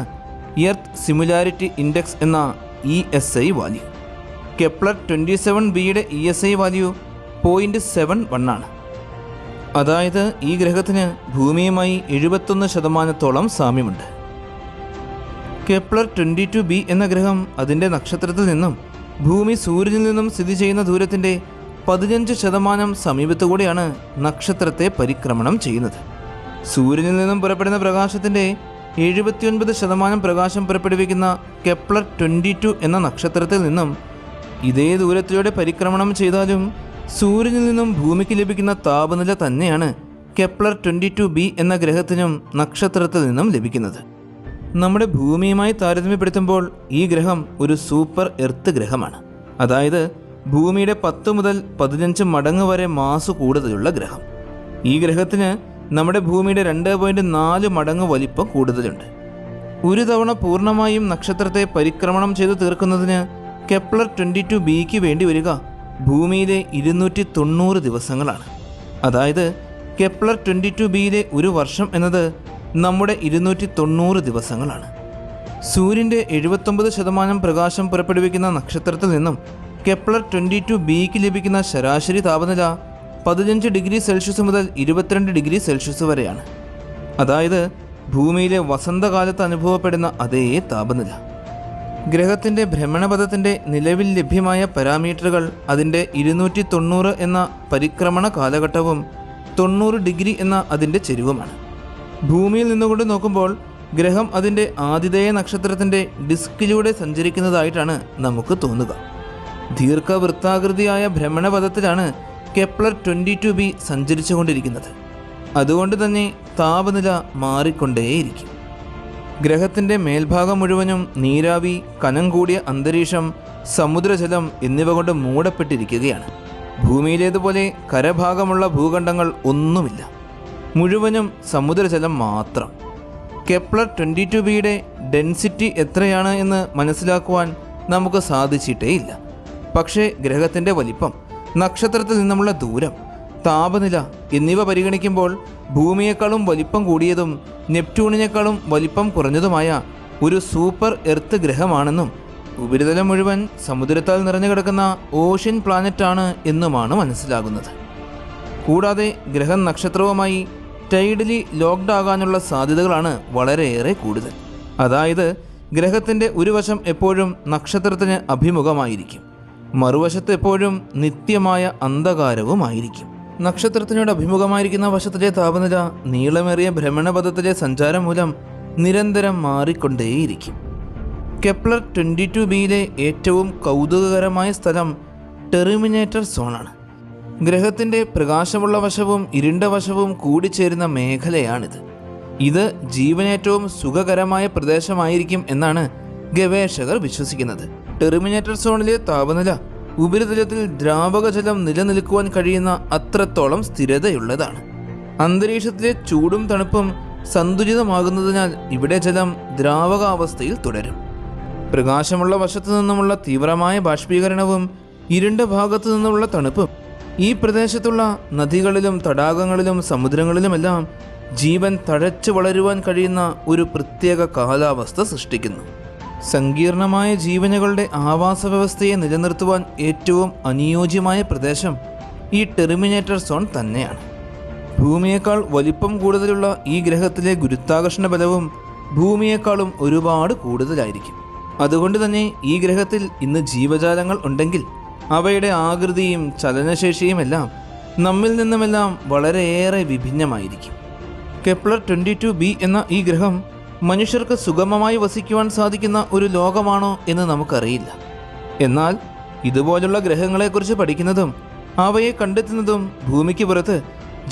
എർത്ത് സിമുലാരിറ്റി ഇൻഡെക്സ് എന്ന ESI വാല്യൂ. കെപ്ലർ 27bയുടെ ESI വാല്യൂ 0.71 ആണ്. അതായത് ഈ ഗ്രഹത്തിന് ഭൂമിയുമായി 71% സാമ്യമുണ്ട്. കെപ്ലർ 22b എന്ന ഗ്രഹം അതിൻ്റെ നക്ഷത്രത്തിൽ നിന്നും ഭൂമി സൂര്യനിൽ നിന്നും സ്ഥിതി ചെയ്യുന്ന ദൂരത്തിൻ്റെ 15% സമീപത്തുകൂടിയാണ് നക്ഷത്രത്തെ പരിക്രമണം ചെയ്യുന്നത്. സൂര്യനിൽ നിന്നും പുറപ്പെടുന്ന പ്രകാശത്തിൻ്റെ 79% പ്രകാശം പുറപ്പെടുവിക്കുന്ന കെപ്ലർ 22 എന്ന നക്ഷത്രത്തിൽ നിന്നും ഇതേ ദൂരത്തിലൂടെ പരിക്രമണം ചെയ്താലും സൂര്യനിൽ നിന്നും ഭൂമിക്ക് ലഭിക്കുന്ന താപനില തന്നെയാണ് കെപ്ലർ 22b എന്ന ഗ്രഹത്തിനും നക്ഷത്രത്തിൽ നിന്നും ലഭിക്കുന്നത്. നമ്മുടെ ഭൂമിയുമായി താരതമ്യപ്പെടുത്തുമ്പോൾ ഈ ഗ്രഹം ഒരു സൂപ്പർ എർത്ത് ഗ്രഹമാണ്. അതായത് ഭൂമിയുടെ 10 മുതൽ 15 മടങ്ങ് വരെ മാസ് കൂടുതലുള്ള ഗ്രഹം. ഈ ഗ്രഹത്തിന് നമ്മുടെ ഭൂമിയുടെ 2.4 മടങ്ങ് വലിപ്പം കൂടുതലുണ്ട്. ഒരു തവണ പൂർണ്ണമായും നക്ഷത്രത്തെ പരിക്രമണം ചെയ്ത് തീർക്കുന്നതിന് കെപ്ലർ 22bക്ക് വേണ്ടി വരിക ഭൂമിയിലെ 290 ദിവസങ്ങളാണ്. അതായത് കെപ്ലർ 22bയിലെ ഒരു വർഷം എന്നത് നമ്മുടെ 290 ദിവസങ്ങളാണ്. സൂര്യൻ്റെ 79% പ്രകാശം പുറപ്പെടുവിക്കുന്ന നക്ഷത്രത്തിൽ നിന്നും കെപ്ലർ 22bക്ക് ലഭിക്കുന്ന ശരാശരി താപനില 15 ഡിഗ്രി സെൽഷ്യസ് മുതൽ 22 ഡിഗ്രി സെൽഷ്യസ് വരെയാണ്. അതായത് ഭൂമിയിലെ വസന്തകാലത്ത് അനുഭവപ്പെടുന്ന അതേ താപനില. ഗ്രഹത്തിൻ്റെ ഭ്രമണപഥത്തിൻ്റെ നിലവിൽ ലഭ്യമായ പാരാമീറ്ററുകൾ അതിൻ്റെ 290 എന്ന പരിക്രമണ കാലഘട്ടവും 90 ഡിഗ്രി എന്ന അതിൻ്റെ ചെരിവുമാണ്. ഭൂമിയിൽ നിന്നുകൊണ്ട് നോക്കുമ്പോൾ ഗ്രഹം അതിൻ്റെ ആതിഥേയ നക്ഷത്രത്തിൻ്റെ ഡിസ്കിലൂടെ സഞ്ചരിക്കുന്നതായിട്ടാണ് നമുക്ക് തോന്നുക. ദീർഘവൃത്താകൃതിയായ ഭ്രമണപഥത്തിലാണ് കെപ്ലർ 22b സഞ്ചരിച്ചുകൊണ്ടിരിക്കുന്നത്. അതുകൊണ്ട് തന്നെ താപനില മാറിക്കൊണ്ടേയിരിക്കും. ഗ്രഹത്തിൻ്റെ മേൽഭാഗം മുഴുവനും നീരാവി, കനം കൂടിയ അന്തരീക്ഷം, സമുദ്രജലം എന്നിവ കൊണ്ട് മൂടപ്പെട്ടിരിക്കുകയാണ്. ഭൂമിയിലേതുപോലെ കരഭാഗമുള്ള ഭൂഖണ്ഡങ്ങൾ ഒന്നുമില്ല. മുഴുവനും സമുദ്രജലം മാത്രം. കെപ്ലർ 22bയുടെ ഡെൻസിറ്റി എത്രയാണ് എന്ന് മനസ്സിലാക്കുവാൻ നമുക്ക് സാധിച്ചിട്ടേയില്ല. പക്ഷേ ഗ്രഹത്തിൻ്റെ വലിപ്പം, നക്ഷത്രത്തിൽ നിന്നുമുള്ള ദൂരം, താപനില എന്നിവ പരിഗണിക്കുമ്പോൾ ഭൂമിയേക്കാളും വലിപ്പം കൂടിയതും നെപ്റ്റ്യൂണിനേക്കാളും വലിപ്പം കുറഞ്ഞതുമായ ഒരു സൂപ്പർ എർത്ത് ഗ്രഹമാണെന്നും ഉപരിതലം മുഴുവൻ സമുദ്രത്താൽ നിറഞ്ഞു കിടക്കുന്ന ഓഷ്യൻ പ്ലാനറ്റാണ് എന്നുമാണ് മനസ്സിലാകുന്നത്. കൂടാതെ ഗ്രഹം നക്ഷത്രവുമായി ടൈഡലി ലോക്ക്ഡ് ആകാനുള്ള സാധ്യതകളാണ് വളരെയേറെ കൂടുതൽ. അതായത് ഗ്രഹത്തിൻ്റെ ഒരു വശം എപ്പോഴും നക്ഷത്രത്തിന് അഭിമുഖമായിരിക്കും, മറുവശത്ത് എപ്പോഴും നിത്യമായ അന്ധകാരവുമായിരിക്കും. നക്ഷത്രത്തിനോട് അഭിമുഖമായിരിക്കുന്ന വശത്തിലെ താപനില നീളമേറിയ ഭ്രമണപഥത്തിലെ സഞ്ചാരം മൂലം നിരന്തരം മാറിക്കൊണ്ടേയിരിക്കും. കെപ്ലർ 22bയിലെ ഏറ്റവും കൗതുകകരമായ സ്ഥലം ടെർമിനേറ്റർ സോണാണ്. ഗ്രഹത്തിൻ്റെ പ്രകാശമുള്ള വശവും ഇരുണ്ട വശവും കൂടിച്ചേരുന്ന മേഖലയാണിത്. ഇത് ജീവനേറ്റവും സുഖകരമായ പ്രദേശമായിരിക്കും എന്നാണ് ഗവേഷകർ വിശ്വസിക്കുന്നത്. ടെർമിനേറ്റർ സോണിലെ താപനില ഉപരിതലത്തിൽ ദ്രാവകജലം നിലനിൽക്കുവാൻ കഴിയുന്ന അത്രത്തോളം സ്ഥിരതയുള്ളതാണ്. അന്തരീക്ഷത്തിലെ ചൂടും തണുപ്പും സന്തുലിതമാകുന്നതിനാൽ ഇവിടെ ജലം ദ്രാവകാവസ്ഥയിൽ തുടരും. പ്രകാശമുള്ള വശത്തു നിന്നുമുള്ള തീവ്രമായ ബാഷ്പീകരണവും ഇരുണ്ട ഭാഗത്തു നിന്നുള്ള തണുപ്പും ഈ പ്രദേശത്തുള്ള നദികളിലും തടാകങ്ങളിലും സമുദ്രങ്ങളിലുമെല്ലാം ജീവൻ തഴച്ചു വളരുവാൻ കഴിയുന്ന ഒരു പ്രത്യേക കാലാവസ്ഥ സൃഷ്ടിക്കുന്നു. സങ്കീർണമായ ജീവനുകളുടെ ആവാസ വ്യവസ്ഥയെ നിലനിർത്തുവാൻ ഏറ്റവും അനുയോജ്യമായ പ്രദേശം ഈ ടെർമിനേറ്റർ സോൺ തന്നെയാണ്. ഭൂമിയേക്കാൾ വലിപ്പം കൂടുതലുള്ള ഈ ഗ്രഹത്തിലെ ഗുരുത്വാകർഷണ ബലവും ഭൂമിയേക്കാളും ഒരുപാട് കൂടുതലായിരിക്കും. അതുകൊണ്ട് തന്നെ ഈ ഗ്രഹത്തിൽ ഇന്ന് ജീവജാലങ്ങൾ ഉണ്ടെങ്കിൽ അവയുടെ ആകൃതിയും ചലനശേഷിയുമെല്ലാം നമ്മിൽ നിന്നുമെല്ലാം വളരെയേറെ വിഭിന്നമായിരിക്കും. കെപ്ലർ 22b എന്ന ഈ ഗ്രഹം മനുഷ്യർക്ക് സുഗമമായി വസിക്കുവാൻ സാധിക്കുന്ന ഒരു ലോകമാണോ എന്ന് നമുക്കറിയില്ല. എന്നാൽ ഇതുപോലുള്ള ഗ്രഹങ്ങളെക്കുറിച്ച് പഠിക്കുന്നതും അവയെ കണ്ടെത്തുന്നതും ഭൂമിക്ക് പുറത്ത്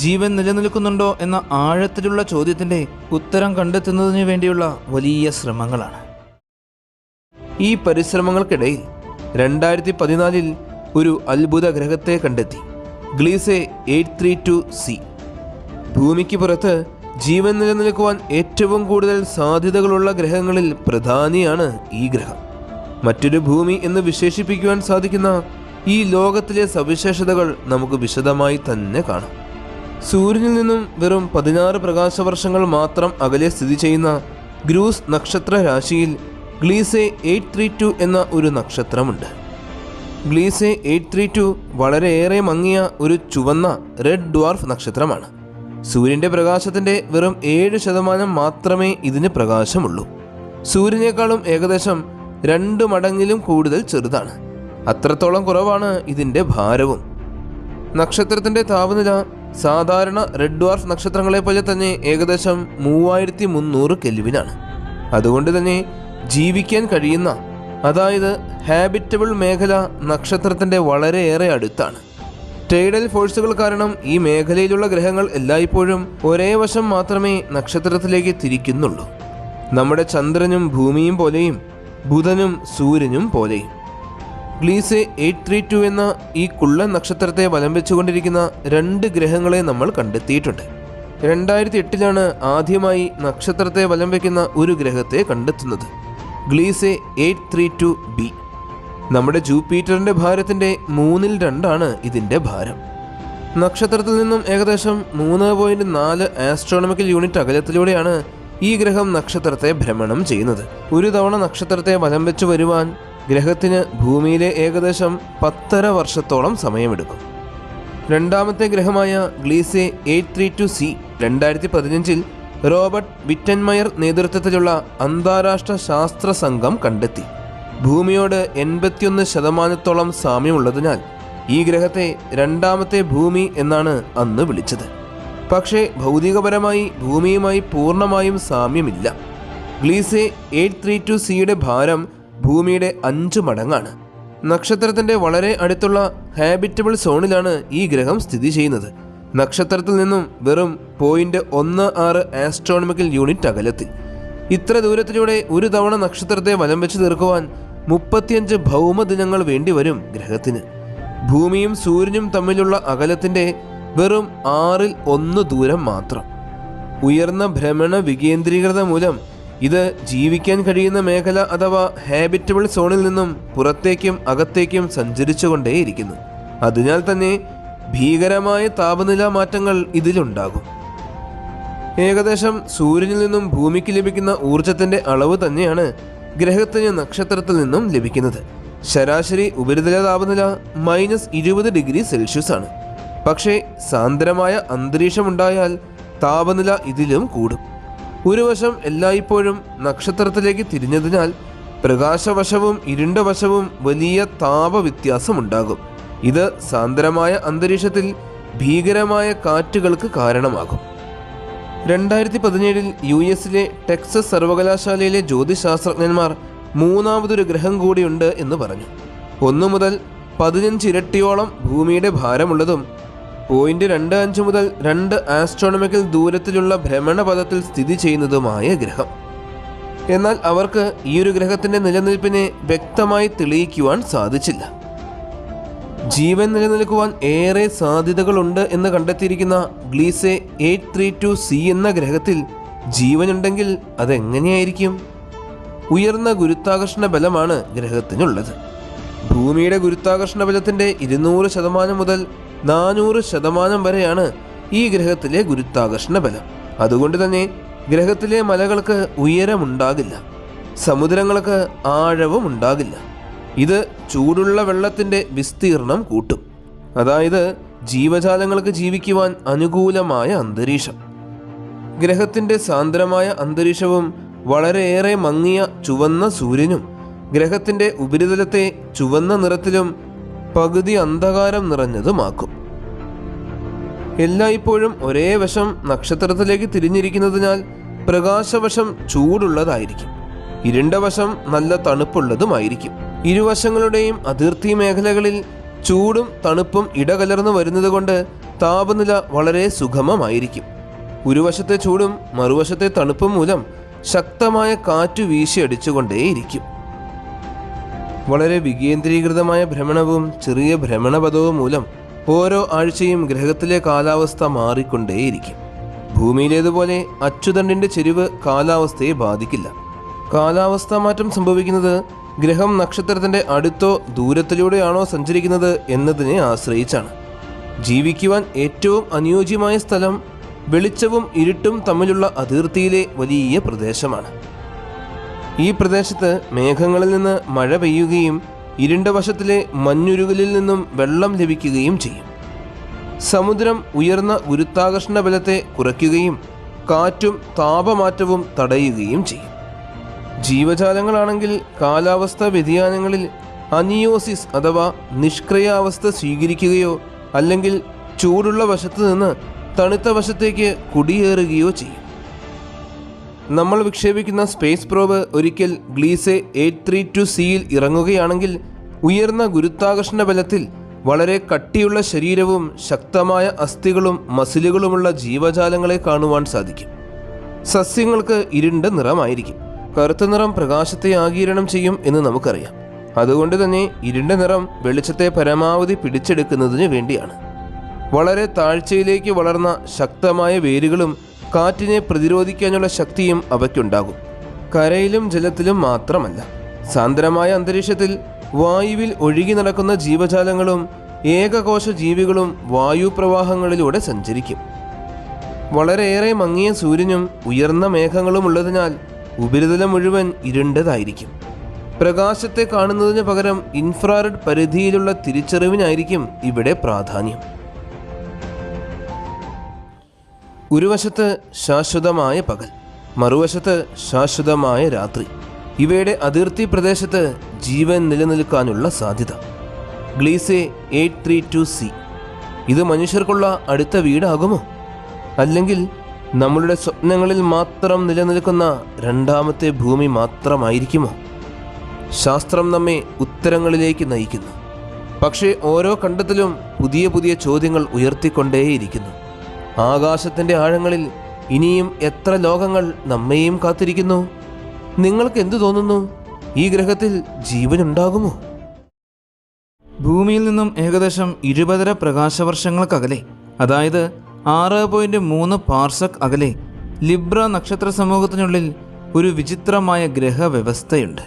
ജീവൻ നിലനിൽക്കുന്നുണ്ടോ എന്ന ആഴത്തിലുള്ള ചോദ്യത്തിൻ്റെ ഉത്തരം കണ്ടെത്തുന്നതിന് വേണ്ടിയുള്ള വലിയ ശ്രമങ്ങളാണ്. ഈ പരിശ്രമങ്ങൾക്കിടയിൽ 2014 ഒരു അത്ഭുത ഗ്രഹത്തെ കണ്ടെത്തി, ഗ്ലീസെ 832c. ഭൂമിക്ക് പുറത്ത് ജീവൻ നിലനിൽക്കുവാൻ ഏറ്റവും കൂടുതൽ സാധ്യതകളുള്ള ഗ്രഹങ്ങളിൽ പ്രധാനിയാണ് ഈ ഗ്രഹം. മറ്റൊരു ഭൂമി എന്ന് വിശേഷിപ്പിക്കുവാൻ സാധിക്കുന്ന ഈ ലോകത്തിലെ സവിശേഷതകൾ നമുക്ക് വിശദമായി തന്നെ കാണാം. സൂര്യനിൽ നിന്നും വെറും 16 പ്രകാശവർഷങ്ങൾ മാത്രം അകലെ സ്ഥിതി ചെയ്യുന്ന ഗ്രൂസ് നക്ഷത്ര രാശിയിൽ ഗ്ലീസെ 832 എന്ന ഒരു നക്ഷത്രമുണ്ട്. ഗ്ലീസെ 832 വളരെയേറെ മങ്ങിയ ഒരു ചുവന്ന റെഡ് ഡ്വാർഫ് നക്ഷത്രമാണ്. സൂര്യൻ്റെ പ്രകാശത്തിൻ്റെ വെറും 7% മാത്രമേ ഇതിന് പ്രകാശമുള്ളൂ. സൂര്യനേക്കാളും ഏകദേശം 2 മടങ്ങിലും കൂടുതൽ ചെറുതാണ്. അത്രത്തോളം കുറവാണ് ഇതിൻ്റെ ഭാരവും. നക്ഷത്രത്തിൻ്റെ താപനില സാധാരണ റെഡ് ഡ്വാർഫ് നക്ഷത്രങ്ങളെ പോലെ തന്നെ ഏകദേശം 3300 കെൽവിനാണ്. അതുകൊണ്ട് തന്നെ ജീവിക്കാൻ കഴിയുന്ന, അതായത് ഹാബിറ്റബിൾ മേഖല നക്ഷത്രത്തിൻ്റെ വളരെയേറെ അടുത്താണ്. ടൈഡൽ ഫോഴ്സുകൾ കാരണം ഈ മേഖലയിലുള്ള ഗ്രഹങ്ങൾ എല്ലായ്പ്പോഴും ഒരേ വശം മാത്രമേ നക്ഷത്രത്തിലേക്ക് തിരിക്കുന്നുള്ളൂ. നമ്മുടെ ചന്ദ്രനും ഭൂമിയും പോലെയും ബുധനും സൂര്യനും പോലെയും. ഗ്ലീസെ 832 എന്ന ഈ കുള്ളൻ നക്ഷത്രത്തെ വലം വെച്ചുകൊണ്ടിരിക്കുന്ന 2 ഗ്രഹങ്ങളെ നമ്മൾ കണ്ടെത്തിയിട്ടുണ്ട്. 2008 ആദ്യമായി നക്ഷത്രത്തെ വലം വയ്ക്കുന്ന ഒരു ഗ്രഹത്തെ കണ്ടെത്തുന്നത്, ഗ്ലീസെ 832b. നമ്മുടെ ജൂപ്പിറ്ററിൻ്റെ ഭാരത്തിൻ്റെ 2/3 ഇതിൻ്റെ ഭാരം. നക്ഷത്രത്തിൽ നിന്നും ഏകദേശം 3.4 ആസ്ട്രോണമിക്കൽ യൂണിറ്റ് അകലത്തിലൂടെയാണ് ഈ ഗ്രഹം നക്ഷത്രത്തെ ഭ്രമണം ചെയ്യുന്നത്. ഒരു തവണ നക്ഷത്രത്തെ വലം വെച്ച് വരുവാൻ ഗ്രഹത്തിന് ഭൂമിയിലെ ഏകദേശം 10.5 വർഷത്തോളം സമയമെടുക്കും. രണ്ടാമത്തെ ഗ്രഹമായ ഗ്ലീസെ 832c 2015 റോബർട്ട് വിറ്റൻമയർ നേതൃത്വത്തിലുള്ള അന്താരാഷ്ട്ര ശാസ്ത്ര സംഘം കണ്ടെത്തി. ഭൂമിയോട് 81% സാമ്യമുള്ളതിനാൽ ഈ ഗ്രഹത്തെ രണ്ടാമത്തെ ഭൂമി എന്നാണ് അന്ന് വിളിച്ചത്. പക്ഷേ ഭൗതികപരമായി ഭൂമിയുമായി പൂർണ്ണമായും സാമ്യമില്ല. ഗ്ലീസെ 832cയുടെ ഭാരം ഭൂമിയുടെ 5 മടങ്ങാണ്. നക്ഷത്രത്തിൻ്റെ വളരെ അടുത്തുള്ള ഹാബിറ്റബിൾ സോണിലാണ് ഈ ഗ്രഹം സ്ഥിതി ചെയ്യുന്നത്. നക്ഷത്രത്തിൽ നിന്നും വെറും 0.16 ആസ്ട്രോണമിക്കൽ യൂണിറ്റ് അകലത്തിൽ. ഇത്ര ദൂരത്തിലൂടെ ഒരു തവണ നക്ഷത്രത്തെ വലം വെച്ച് തീർക്കുവാൻ 35 ഭൗമദിനങ്ങൾ വേണ്ടിവരും ഗ്രഹത്തിന്. ഭൂമിയും സൂര്യനും തമ്മിലുള്ള അകലത്തിൻ്റെ വെറും 1/6 ദൂരം മാത്രം. ഉയർന്ന ഭ്രമണ വികേന്ദ്രീകൃത മൂലം ഇത് ജീവിക്കാൻ കഴിയുന്ന മേഖല അഥവാ ഹാബിറ്റബിൾ സോണിൽ നിന്നും പുറത്തേക്കും അകത്തേക്കും സഞ്ചരിച്ചുകൊണ്ടേയിരിക്കുന്നു. അതിനാൽ തന്നെ ഭീകരമായ താപനില മാറ്റങ്ങൾ ഇതിലുണ്ടാകും. ഏകദേശം സൂര്യനിൽ നിന്നും ഭൂമിക്ക് ലഭിക്കുന്ന ഊർജത്തിൻ്റെ അളവ് തന്നെയാണ് ഗ്രഹത്തിന് നക്ഷത്രത്തിൽ നിന്നും ലഭിക്കുന്നത്. ശരാശരി ഉപരിതല താപനില -20 ഡിഗ്രി സെൽഷ്യസ് ആണ്. പക്ഷേ സാന്ദ്രമായ അന്തരീക്ഷമുണ്ടായാൽ താപനില ഇതിലും കൂടും. ഒരു വശം എല്ലായ്പ്പോഴും നക്ഷത്രത്തിലേക്ക് തിരിഞ്ഞതിനാൽ പ്രകാശവശവും ഇരുണ്ട വശവും വലിയ താപവ്യത്യാസമുണ്ടാകും. ഇത് സാന്ദ്രമായ അന്തരീക്ഷത്തിൽ ഭീകരമായ കാറ്റുകൾക്ക് കാരണമാകും. 2017 US-ലെ ടെക്സസ് സർവകലാശാലയിലെ ജ്യോതിശാസ്ത്രജ്ഞന്മാർ മൂന്നാമതൊരു ഗ്രഹം കൂടിയുണ്ട് എന്ന് പറഞ്ഞു. 1 മുതൽ 15 ഇരട്ടിയോളം ഭൂമിയുടെ ഭാരമുള്ളതും 0.25 മുതൽ 2 ആസ്ട്രോണമിക്കൽ ദൂരത്തിലുള്ള ഭ്രമണപഥത്തിൽ സ്ഥിതി ചെയ്യുന്നതുമായ ഗ്രഹം. എന്നാൽ അവർക്ക് ഈയൊരു ഗ്രഹത്തിൻ്റെ നിലനിൽപ്പിനെ വ്യക്തമായി തെളിയിക്കുവാൻ സാധിച്ചില്ല. ജീവൻ നിലനിൽക്കുവാൻ ഏറെ സാധ്യതകളുണ്ട് എന്ന് കണ്ടെത്തിയിരിക്കുന്ന ഗ്ലീസെ 832c എന്ന ഗ്രഹത്തിൽ ജീവനുണ്ടെങ്കിൽ അതെങ്ങനെയായിരിക്കും? ഉയർന്ന ഗുരുത്വാകർഷണ ബലമാണ് ഗ്രഹത്തിനുള്ളത്. ഭൂമിയുടെ ഗുരുത്വാകർഷണ ബലത്തിൻ്റെ 200% മുതൽ 400% വരെയാണ് ഈ ഗ്രഹത്തിലെ ഗുരുത്വാകർഷണ ബലം. അതുകൊണ്ട് തന്നെ ഗ്രഹത്തിലെ മലകൾക്ക് ഉയരമുണ്ടാകില്ല. സമുദ്രങ്ങൾക്ക് ആഴവും ഉണ്ടാകില്ല. ഇത് ചൂടുള്ള വെള്ളത്തിൻ്റെ വിസ്തീർണം കൂട്ടും. അതായത് ജീവജാലങ്ങൾക്ക് ജീവിക്കുവാൻ അനുകൂലമായ അന്തരീക്ഷം. ഗ്രഹത്തിൻ്റെ സാന്ദ്രമായ അന്തരീക്ഷവും വളരെയേറെ മങ്ങിയ ചുവന്ന സൂര്യനും ഗ്രഹത്തിൻ്റെ ഉപരിതലത്തെ ചുവന്ന നിറത്തിലും പകുതി അന്ധകാരം നിറഞ്ഞതുമാക്കും. എല്ലായ്പ്പോഴും ഒരേ വശം നക്ഷത്രത്തിലേക്ക് തിരിഞ്ഞിരിക്കുന്നതിനാൽ പ്രകാശവശം ചൂടുള്ളതായിരിക്കും, ഇരുണ്ട വശം നല്ല തണുപ്പുള്ളതുമായിരിക്കും. ഇരുവശങ്ങളുടെയും അതിർത്തി മേഖലകളിൽ ചൂടും തണുപ്പും ഇടകലർന്നു വരുന്നതുകൊണ്ട് താപനില വളരെ സുഗമമായിരിക്കും. ഒരു വശത്തെ ചൂടും മറുവശത്തെ തണുപ്പും മൂലം ശക്തമായ കാറ്റ് വീശിയടിച്ചുകൊണ്ടേയിരിക്കും. വളരെ വികേന്ദ്രീകൃതമായ ഭ്രമണവും ചെറിയ ഭ്രമണപഥവും മൂലം ഓരോ ആഴ്ചയും ഗ്രഹത്തിലെ കാലാവസ്ഥ മാറിക്കൊണ്ടേയിരിക്കും. ഭൂമിയിലേതുപോലെ അച്ചുതണ്ടിൻ്റെ ചെരിവ് കാലാവസ്ഥയെ ബാധിക്കില്ല. കാലാവസ്ഥാ മാറ്റം സംഭവിക്കുന്നത് ഗ്രഹം നക്ഷത്രത്തിൻ്റെ അടുത്തോ ദൂരത്തിലൂടെയാണോ സഞ്ചരിക്കുന്നത് എന്നതിനെ ആശ്രയിച്ചാണ്. ജീവിക്കുവാൻ ഏറ്റവും അനുയോജ്യമായ സ്ഥലം വെളിച്ചവും ഇരുട്ടും തമ്മിലുള്ള അതിർത്തിയിലെ വലിയ പ്രദേശമാണ്. ഈ പ്രദേശത്ത് മേഘങ്ങളിൽ നിന്ന് മഴ പെയ്യുകയും ഇരുണ്ട വശത്തിലെ മഞ്ഞുരുകലിൽ നിന്നും വെള്ളം ലഭിക്കുകയും ചെയ്യും. സമുദ്രം ഉയർന്ന ഗുരുത്വാകർഷണ ബലത്തെ കുറയ്ക്കുകയും കാറ്റും താപമാറ്റവും തടയുകയും ചെയ്യും. ജീവജാലങ്ങളാണെങ്കിൽ കാലാവസ്ഥാ വ്യതിയാനങ്ങളിൽ അനിയോസിസ് അഥവാ നിഷ്ക്രിയാവസ്ഥ സ്വീകരിക്കുകയോ അല്ലെങ്കിൽ ചൂടുള്ള വശത്ത് നിന്ന് തണുത്ത വശത്തേക്ക് കുടിയേറുകയോ ചെയ്യും. നമ്മൾ വിക്ഷേപിക്കുന്ന സ്പേസ് പ്രോബ് ഒരിക്കൽ ഗ്ലീസെ 832Cയിൽ ഇറങ്ങുകയാണെങ്കിൽ ഉയർന്ന ഗുരുത്വാകർഷണ ബലത്തിൽ വളരെ കട്ടിയുള്ള ശരീരവും ശക്തമായ അസ്ഥികളും മസിലുകളുമുള്ള ജീവജാലങ്ങളെ കാണുവാൻ സാധിക്കും. സസ്യങ്ങൾക്ക് ഇരുണ്ട നിറമായിരിക്കും. കറുത്ത നിറം പ്രകാശത്തെ ആഗിരണം ചെയ്യും എന്ന് നമുക്കറിയാം. അതുകൊണ്ട് തന്നെ ഇരുണ്ട നിറം വെളിച്ചത്തെ പരമാവധി പിടിച്ചെടുക്കുന്നതിന് വേണ്ടിയാണ്. വളരെ താഴ്ചയിലേക്ക് വളർന്ന ശക്തമായ വേരുകളും കാറ്റിനെ പ്രതിരോധിക്കാനുള്ള ശക്തിയും അവയ്ക്കുണ്ടാകും. കരയിലും ജലത്തിലും മാത്രമല്ല, സാന്ദ്രമായ അന്തരീക്ഷത്തിൽ വായുവിൽ ഒഴുകി നടക്കുന്ന ജീവജാലങ്ങളും ഏകകോശ ജീവികളും വായുപ്രവാഹങ്ങളിലൂടെ സഞ്ചരിക്കും. വളരെയേറെ മങ്ങിയ സൂര്യനും ഉയർന്ന മേഘങ്ങളും ഉള്ളതിനാൽ ഉപരിതലം മുഴുവൻ ഇരുണ്ടതായിരിക്കും. പ്രകാശത്തെ കാണുന്നതിന് പകരം ഇൻഫ്രാറെഡ് പരിധിയിലുള്ള തിരിച്ചറിവിനായിരിക്കും ഇവിടെ പ്രാധാന്യം. ഒരു വശത്ത് ശാശ്വതമായ പകൽ, മറുവശത്ത് ശാശ്വതമായ രാത്രി. ഇവയുടെ അതിർത്തി പ്രദേശത്ത് ജീവൻ നിലനിൽക്കാനുള്ള സാധ്യത. ഗ്ലീസെ 832C ഇത് മനുഷ്യർക്കുള്ള അടുത്ത വീടാകുമോ? അല്ലെങ്കിൽ നമ്മളുടെ സ്വപ്നങ്ങളിൽ മാത്രം നിലനിൽക്കുന്ന രണ്ടാമത്തെ ഭൂമി മാത്രമായിരിക്കുമോ? ശാസ്ത്രം നമ്മെ ഉത്തരങ്ങളിലേക്ക് നയിക്കുന്നു. പക്ഷേ ഓരോ കണ്ടെത്തലും പുതിയ പുതിയ ചോദ്യങ്ങൾ ഉയർത്തിക്കൊണ്ടേയിരിക്കുന്നു. ആകാശത്തിൻ്റെ ആഴങ്ങളിൽ ഇനിയും എത്ര ലോകങ്ങൾ നമ്മെയും കാത്തിരിക്കുന്നു? നിങ്ങൾക്ക് എന്തു തോന്നുന്നു? ഈ ഗ്രഹത്തിൽ ജീവനുണ്ടാകുമോ? ഭൂമിയിൽ നിന്നും ഏകദേശം 20 പ്രകാശവർഷങ്ങൾക്കകലെ, അതായത് 6.3 പാർസക് അകലെ, ലിബ്ര നക്ഷത്ര സമൂഹത്തിനുള്ളിൽ ഒരു വിചിത്രമായ ഗ്രഹവ്യവസ്ഥയുണ്ട്.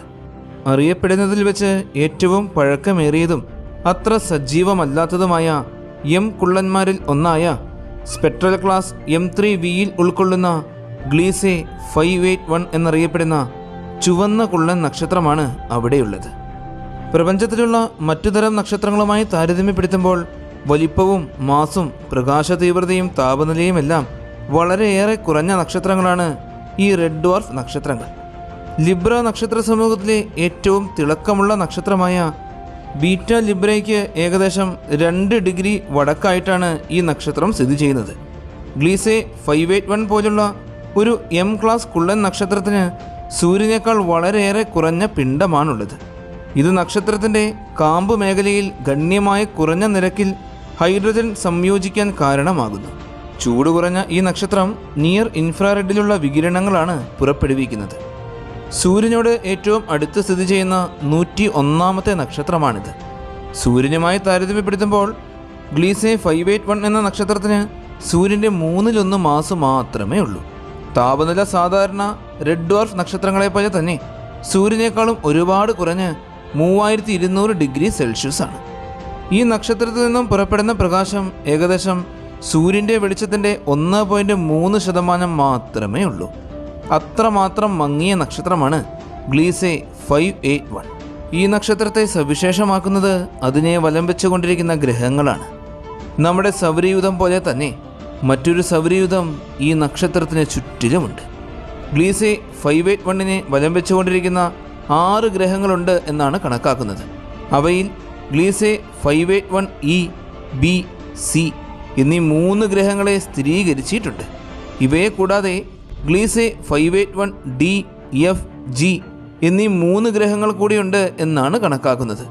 അറിയപ്പെടുന്നതിൽ വെച്ച് ഏറ്റവും പഴക്കമേറിയതും അത്ര സജീവമല്ലാത്തതുമായ എം കുള്ളന്മാരിൽ ഒന്നായ സ്പെക്ട്രൽ ക്ലാസ് M3Vയിൽ ഉൾക്കൊള്ളുന്ന ഗ്ലീസെ 581 എന്നറിയപ്പെടുന്ന ചുവന്ന കുള്ളൻ നക്ഷത്രമാണ് അവിടെയുള്ളത്. പ്രപഞ്ചത്തിലുള്ള മറ്റു തരം നക്ഷത്രങ്ങളുമായി താരതമ്യപ്പെടുത്തുമ്പോൾ വലിപ്പവും മാസും പ്രകാശ തീവ്രതയും താപനിലയുമെല്ലാം വളരെയേറെ കുറഞ്ഞ നക്ഷത്രങ്ങളാണ് ഈ റെഡ് ഡ്വാർഫ് നക്ഷത്രങ്ങൾ. ലിബ്ര നക്ഷത്ര സമൂഹത്തിലെ ഏറ്റവും തിളക്കമുള്ള നക്ഷത്രമായ ബീറ്റ ലിബ്രയ്ക്ക് ഏകദേശം 2 ഡിഗ്രി വടക്കായിട്ടാണ് ഈ നക്ഷത്രം സ്ഥിതി ചെയ്യുന്നത്. ഗ്ലീസെ 581 പോലുള്ള ഒരു M ക്ലാസ് കുള്ളൻ നക്ഷത്രത്തിന് സൂര്യനേക്കാൾ വളരെയേറെ കുറഞ്ഞ പിണ്ഡമാണുള്ളത്. ഇത് നക്ഷത്രത്തിൻ്റെ കാമ്പ് മേഖലയിൽ ഗണ്യമായ കുറഞ്ഞ നിരക്കിൽ ഹൈഡ്രജൻ സംയോജിക്കാൻ കാരണമാകുന്നു. ചൂട് കുറഞ്ഞ ഈ നക്ഷത്രം നിയർ ഇൻഫ്രാറെഡിലുള്ള വികിരണങ്ങളാണ് പുറപ്പെടുവിക്കുന്നത്. സൂര്യനോട് ഏറ്റവും അടുത്ത് സ്ഥിതി ചെയ്യുന്ന 101ാമത്തെ നക്ഷത്രമാണിത്. സൂര്യനുമായി താരതമ്യപ്പെടുത്തുമ്പോൾ ഗ്ലീസെ 581 എന്ന നക്ഷത്രത്തിന് സൂര്യൻ്റെ 1/3 മാസ് മാത്രമേ ഉള്ളൂ. താപനില സാധാരണ റെഡ് ഡ്വാർഫ് നക്ഷത്രങ്ങളെപ്പോലെ തന്നെ സൂര്യനേക്കാളും ഒരുപാട് കുറഞ്ഞ് 3200 ഡിഗ്രി സെൽഷ്യസ് ആണ്. ഈ നക്ഷത്രത്തിൽ നിന്നും പുറപ്പെടുന്ന പ്രകാശം ഏകദേശം സൂര്യൻ്റെ വെളിച്ചത്തിൻ്റെ 1.3% മാത്രമേ ഉള്ളൂ. അത്രമാത്രം മങ്ങിയ നക്ഷത്രമാണ് ഗ്ലീസെ 581. ഈ നക്ഷത്രത്തെ സവിശേഷമാക്കുന്നത് അതിനെ വലം വെച്ചുകൊണ്ടിരിക്കുന്ന ഗ്രഹങ്ങളാണ്. നമ്മുടെ സൗരയൂഥം പോലെ തന്നെ മറ്റൊരു സൗരയൂഥം ഈ നക്ഷത്രത്തിന് ചുറ്റിലുമുണ്ട്. ഗ്ലീസെ 581നെ വലം വെച്ചുകൊണ്ടിരിക്കുന്ന 6 ഗ്രഹങ്ങളുണ്ട് എന്നാണ് കണക്കാക്കുന്നത്. അവയിൽ ഗ്ലീസെ 581E, B, C എന്നീ 3 ഗ്രഹങ്ങളെ സ്ഥിരീകരിച്ചിട്ടുണ്ട്. ഇവയെ കൂടാതെ ഗ്ലീസെ 581D, F, G എന്നീ 3 ഗ്രഹങ്ങൾ കൂടിയുണ്ട് എന്നാണ് കണക്കാക്കുന്നത്.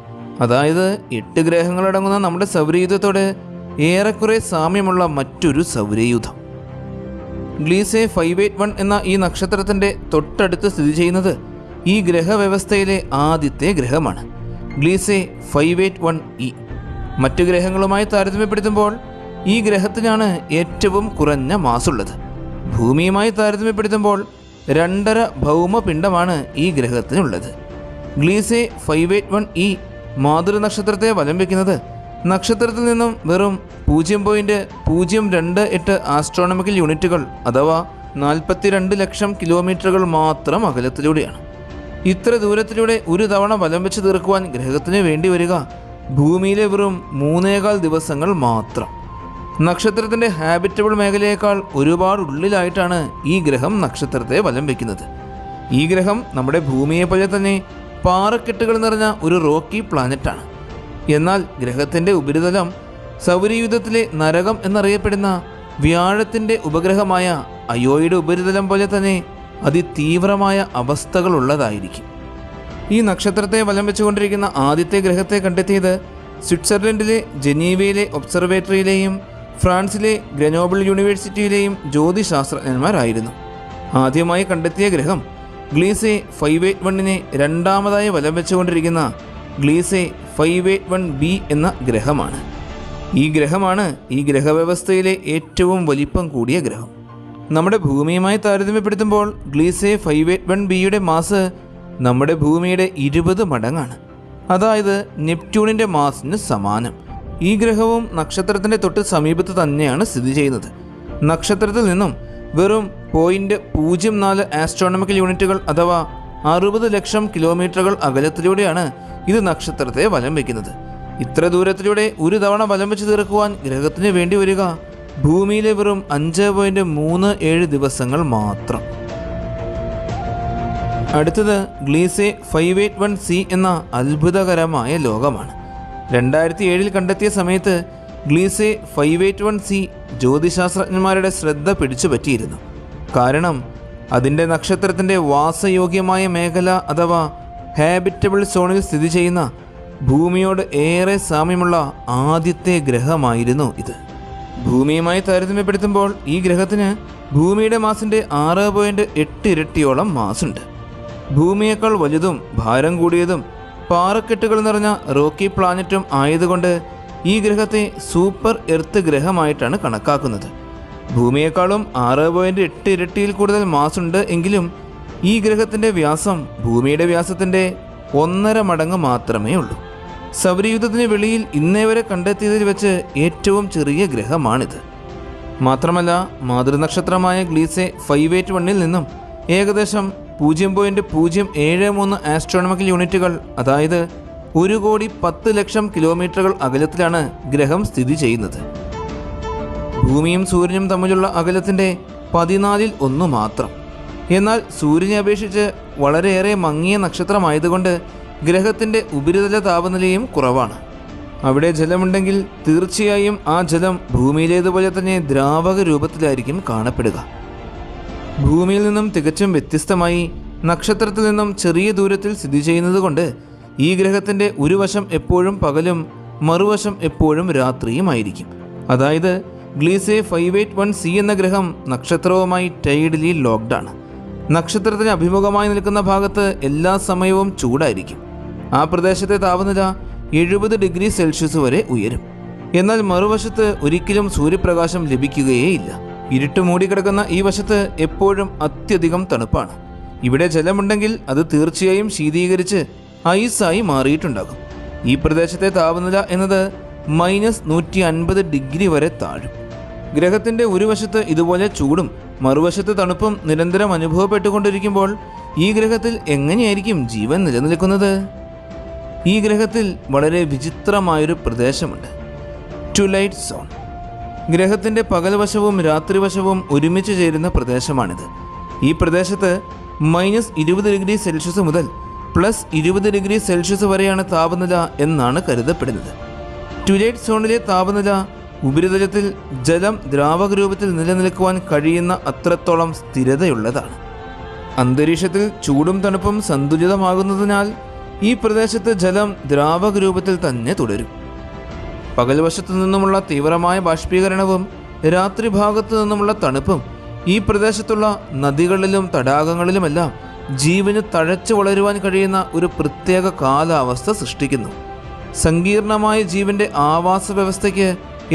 അതായത് 8 ഗ്രഹങ്ങളടങ്ങുന്ന നമ്മുടെ സൗരയൂഥത്തോട് ഏറെക്കുറെ സാമ്യമുള്ള മറ്റൊരു സൗരയൂഥം. ഗ്ലീസെ 581 എന്ന ഈ നക്ഷത്രത്തിൻ്റെ തൊട്ടടുത്ത് സ്ഥിതി ചെയ്യുന്നത് ഈ ഗ്രഹവ്യവസ്ഥയിലെ ആദ്യത്തെ ഗ്രഹമാണ്, ഗ്ലീസെ 581E. മറ്റു ഗ്രഹങ്ങളുമായി താരതമ്യപ്പെടുത്തുമ്പോൾ ഈ ഗ്രഹത്തിനാണ് ഏറ്റവും കുറഞ്ഞ മാസുള്ളത്. ഭൂമിയുമായി താരതമ്യപ്പെടുത്തുമ്പോൾ 2.5 ഭൗമപിണ്ഡമാണ് ഈ ഗ്രഹത്തിനുള്ളത്. ഗ്ലീസെ 581E മാതൃനക്ഷത്രത്തെ വലം വയ്ക്കുന്നത് നക്ഷത്രത്തിൽ നിന്നും വെറും 0.028 ആസ്ട്രോണമിക്കൽ യൂണിറ്റുകൾ അഥവാ 42 ലക്ഷം കിലോമീറ്ററുകൾ മാത്രം അകലത്തിലൂടെയാണ്. ഇത്ര ദൂരത്തിലൂടെ ഒരു തവണ വലം വെച്ച് തീർക്കുവാൻ ഗ്രഹത്തിന് വേണ്ടി വരിക ഭൂമിയിലെ വെറും 3.25 ദിവസങ്ങൾ മാത്രം. നക്ഷത്രത്തിൻ്റെ ഹാബിറ്റബിൾ മേഖലയേക്കാൾ ഒരുപാട് ഉള്ളിലായിട്ടാണ് ഈ ഗ്രഹം നക്ഷത്രത്തെ വലം വയ്ക്കുന്നത്. ഈ ഗ്രഹം നമ്മുടെ ഭൂമിയെ പോലെ തന്നെ പാറക്കെട്ടുകൾ നിറഞ്ഞ ഒരു റോക്കി പ്ലാനറ്റാണ്. എന്നാൽ ഗ്രഹത്തിൻ്റെ ഉപരിതലം സൗരയൂഥത്തിലെ നരകം എന്നറിയപ്പെടുന്ന വ്യാഴത്തിൻ്റെ ഉപഗ്രഹമായ അയോയുടെ ഉപരിതലം പോലെ തന്നെ അതിതീവ്രമായ അവസ്ഥകളുള്ളതായിരിക്കും. ഈ നക്ഷത്രത്തെ വലം വെച്ചുകൊണ്ടിരിക്കുന്ന ആദ്യത്തെ ഗ്രഹത്തെ കണ്ടെത്തിയത് സ്വിറ്റ്സർലൻഡിലെ ജനീവയിലെ ഒബ്സർവേറ്ററിയിലെയും ഫ്രാൻസിലെ ഗ്രനോബിൾ യൂണിവേഴ്സിറ്റിയിലെയും ജ്യോതിശാസ്ത്രജ്ഞന്മാരായിരുന്നു. ആദ്യമായി കണ്ടെത്തിയ ഗ്രഹം ഗ്ലീസെ 581നെ രണ്ടാമതായി വലം വെച്ചുകൊണ്ടിരിക്കുന്ന ഗ്ലീസെ 581b എന്ന ഗ്രഹമാണ്. ഈ ഗ്രഹമാണ് ഈ ഗ്രഹവ്യവസ്ഥയിലെ ഏറ്റവും വലിപ്പം കൂടിയ ഗ്രഹം. നമ്മുടെ ഭൂമിയുമായി താരതമ്യപ്പെടുത്തുമ്പോൾ ഗ്ലീസെ 581bയുടെ മാസ് നമ്മുടെ ഭൂമിയുടെ 20 മടങ്ങാണ്. അതായത് നെപ്റ്റ്യൂണിൻ്റെ മാസിന് സമാനം. ഈ ഗ്രഹവും നക്ഷത്രത്തിൻ്റെ തൊട്ട് സമീപത്ത് തന്നെയാണ് സ്ഥിതി ചെയ്യുന്നത്. നക്ഷത്രത്തിൽ നിന്നും വെറും 0.04 ആസ്ട്രോണമിക്കൽ യൂണിറ്റുകൾ അഥവാ 60 ലക്ഷം കിലോമീറ്ററുകൾ അകലത്തിലൂടെയാണ് ഇത് നക്ഷത്രത്തെ വലം വയ്ക്കുന്നത്. ഇത്ര ദൂരത്തിലൂടെ ഒരു തവണ വലം വെച്ച് തീർക്കുവാൻ ഗ്രഹത്തിന് വേണ്ടി വരിക ഭൂമിയിലെ വെറും 5.37 ദിവസങ്ങൾ മാത്രം. അടുത്തത് ഗ്ലീസെ 581c എന്ന അത്ഭുതകരമായ ലോകമാണ്. 2007 കണ്ടെത്തിയ സമയത്ത് ഗ്ലീസെ 581c ജ്യോതിശാസ്ത്രജ്ഞന്മാരുടെ ശ്രദ്ധ പിടിച്ചു പറ്റിയിരുന്നു. കാരണം അതിൻ്റെ നക്ഷത്രത്തിൻ്റെ വാസയോഗ്യമായ മേഖല അഥവാ ഹാബിറ്റബിൾ സോണിൽ സ്ഥിതി ചെയ്യുന്ന ഭൂമിയോട് ഏറെ സാമ്യമുള്ള ആദ്യത്തെ ഗ്രഹമായിരുന്നു ഇത്. ഭൂമിയുമായി താരതമ്യപ്പെടുത്തുമ്പോൾ ഈ ഗ്രഹത്തിന് ഭൂമിയുടെ മാസിൻ്റെ 6.8 ഇരട്ടിയോളം മാസുണ്ട്. ഭൂമിയേക്കാൾ വലുതും ഭാരം കൂടിയതും പാറക്കെട്ടുകൾ നിറഞ്ഞ റോക്കി പ്ലാനറ്റും ആയതുകൊണ്ട് ഈ ഗ്രഹത്തെ സൂപ്പർ എർത്ത് ഗ്രഹമായിട്ടാണ് കണക്കാക്കുന്നത്. ഭൂമിയേക്കാളും 6.8 ഇരട്ടിയിൽ കൂടുതൽ മാസുണ്ട് എങ്കിലും ഈ ഗ്രഹത്തിൻ്റെ വ്യാസം ഭൂമിയുടെ വ്യാസത്തിൻ്റെ 1.5 മടങ്ങ് മാത്രമേ ഉള്ളൂ. സൗരയൂഥത്തിന് വെളിയിൽ ഇന്നേ വരെ കണ്ടെത്തിയതിൽ വെച്ച് ഏറ്റവും ചെറിയ ഗ്രഹമാണിത്. മാത്രമല്ല മാതൃനക്ഷത്രമായ ഗ്ലീസെ 581ൽ നിന്നും ഏകദേശം 0.073 ആസ്ട്രോണമിക്കൽ യൂണിറ്റുകൾ അതായത് 1,10,00,000 കിലോമീറ്ററുകൾ അകലത്തിലാണ് ഗ്രഹം സ്ഥിതി ചെയ്യുന്നത്. ഭൂമിയും സൂര്യനും തമ്മിലുള്ള അകലത്തിൻ്റെ 14 മാത്രം. എന്നാൽ സൂര്യനെ അപേക്ഷിച്ച് വളരെയേറെ മങ്ങിയ നക്ഷത്രമായതുകൊണ്ട് ഗ്രഹത്തിൻ്റെ ഉപരിതല താപനിലയും കുറവാണ്. അവിടെ ജലമുണ്ടെങ്കിൽ തീർച്ചയായും ആ ജലം ഭൂമിയിലേതുപോലെ തന്നെ ദ്രാവക രൂപത്തിലായിരിക്കും കാണപ്പെടുക. ഭൂമിയിൽ നിന്നും തികച്ചും വ്യത്യസ്തമായി നക്ഷത്രത്തിൽ നിന്നും ചെറിയ ദൂരത്തിൽ സ്ഥിതി ചെയ്യുന്നതുകൊണ്ട് ഈ ഗ്രഹത്തിൻ്റെ ഒരു വശം എപ്പോഴും പകലും മറുവശം എപ്പോഴും രാത്രിയുമായിരിക്കും. അതായത് ഗ്ലീസെ 581c എന്ന ഗ്രഹം നക്ഷത്രവുമായി ടൈഡലി ലോക്ക്ഡാണ്. നക്ഷത്രത്തിന് അഭിമുഖമായി നിൽക്കുന്ന ഭാഗത്ത് എല്ലാ സമയവും ചൂടായിരിക്കും. ആ പ്രദേശത്തെ താപനില 70 ഡിഗ്രി സെൽഷ്യസ് വരെ ഉയരും. എന്നാൽ മറുവശത്ത് ഒരിക്കലും സൂര്യപ്രകാശം ലഭിക്കുകയേയില്ല. ഇരുട്ട് മൂടിക്കിടക്കുന്ന ഈ വശത്ത് എപ്പോഴും അത്യധികം തണുപ്പാണ്. ഇവിടെ ജലമുണ്ടെങ്കിൽ അത് തീർച്ചയായും ശീതീകരിച്ച് ഐസായി മാറിയിട്ടുണ്ടാകും. ഈ പ്രദേശത്തെ താപനില എന്നത് -150 ഡിഗ്രി വരെ താഴും. ഗ്രഹത്തിൻ്റെ ഒരു വശത്ത് ഇതുപോലെ ചൂടും മറുവശത്ത് തണുപ്പും നിരന്തരം അനുഭവപ്പെട്ടുകൊണ്ടിരിക്കുമ്പോൾ ഈ ഗ്രഹത്തിൽ എങ്ങനെയായിരിക്കും ജീവൻ നിലനിൽക്കുന്നത്? ഈ ഗ്രഹത്തിൽ വളരെ വിചിത്രമായൊരു പ്രദേശമുണ്ട്, ട്വിലൈറ്റ് സോൺ. ഗ്രഹത്തിൻ്റെ പകൽവശവും രാത്രിവശവും ഒരുമിച്ച് ചേരുന്ന പ്രദേശമാണിത്. ഈ പ്രദേശത്ത് -20°C മുതൽ +20°C വരെയാണ് താപനില എന്നാണ് കരുതപ്പെടുന്നത്. ട്വിലൈറ്റ് സോണിലെ താപനില ഉപരിതലത്തിൽ ജലം ദ്രാവക രൂപത്തിൽ നിലനിൽക്കുവാൻ കഴിയുന്ന അത്രത്തോളം സ്ഥിരതയുള്ളതാണ്. അന്തരീക്ഷത്തിൽ ചൂടും തണുപ്പും സന്തുലിതമാകുന്നതിനാൽ ഈ പ്രദേശത്ത് ജലം ദ്രാവക രൂപത്തിൽ തന്നെ തുടരും. പകൽവശത്തു നിന്നുമുള്ള തീവ്രമായ ബാഷ്പീകരണവും രാത്രി ഭാഗത്തു നിന്നുമുള്ള തണുപ്പും ഈ പ്രദേശത്തുള്ള നദികളിലും തടാകങ്ങളിലുമെല്ലാം ജീവന് തഴച്ചു വളരുവാൻ കഴിയുന്ന ഒരു പ്രത്യേക കാലാവസ്ഥ സൃഷ്ടിക്കുന്നു. സങ്കീർണമായ ജീവന്റെ ആവാസ വ്യവസ്ഥയ്ക്ക്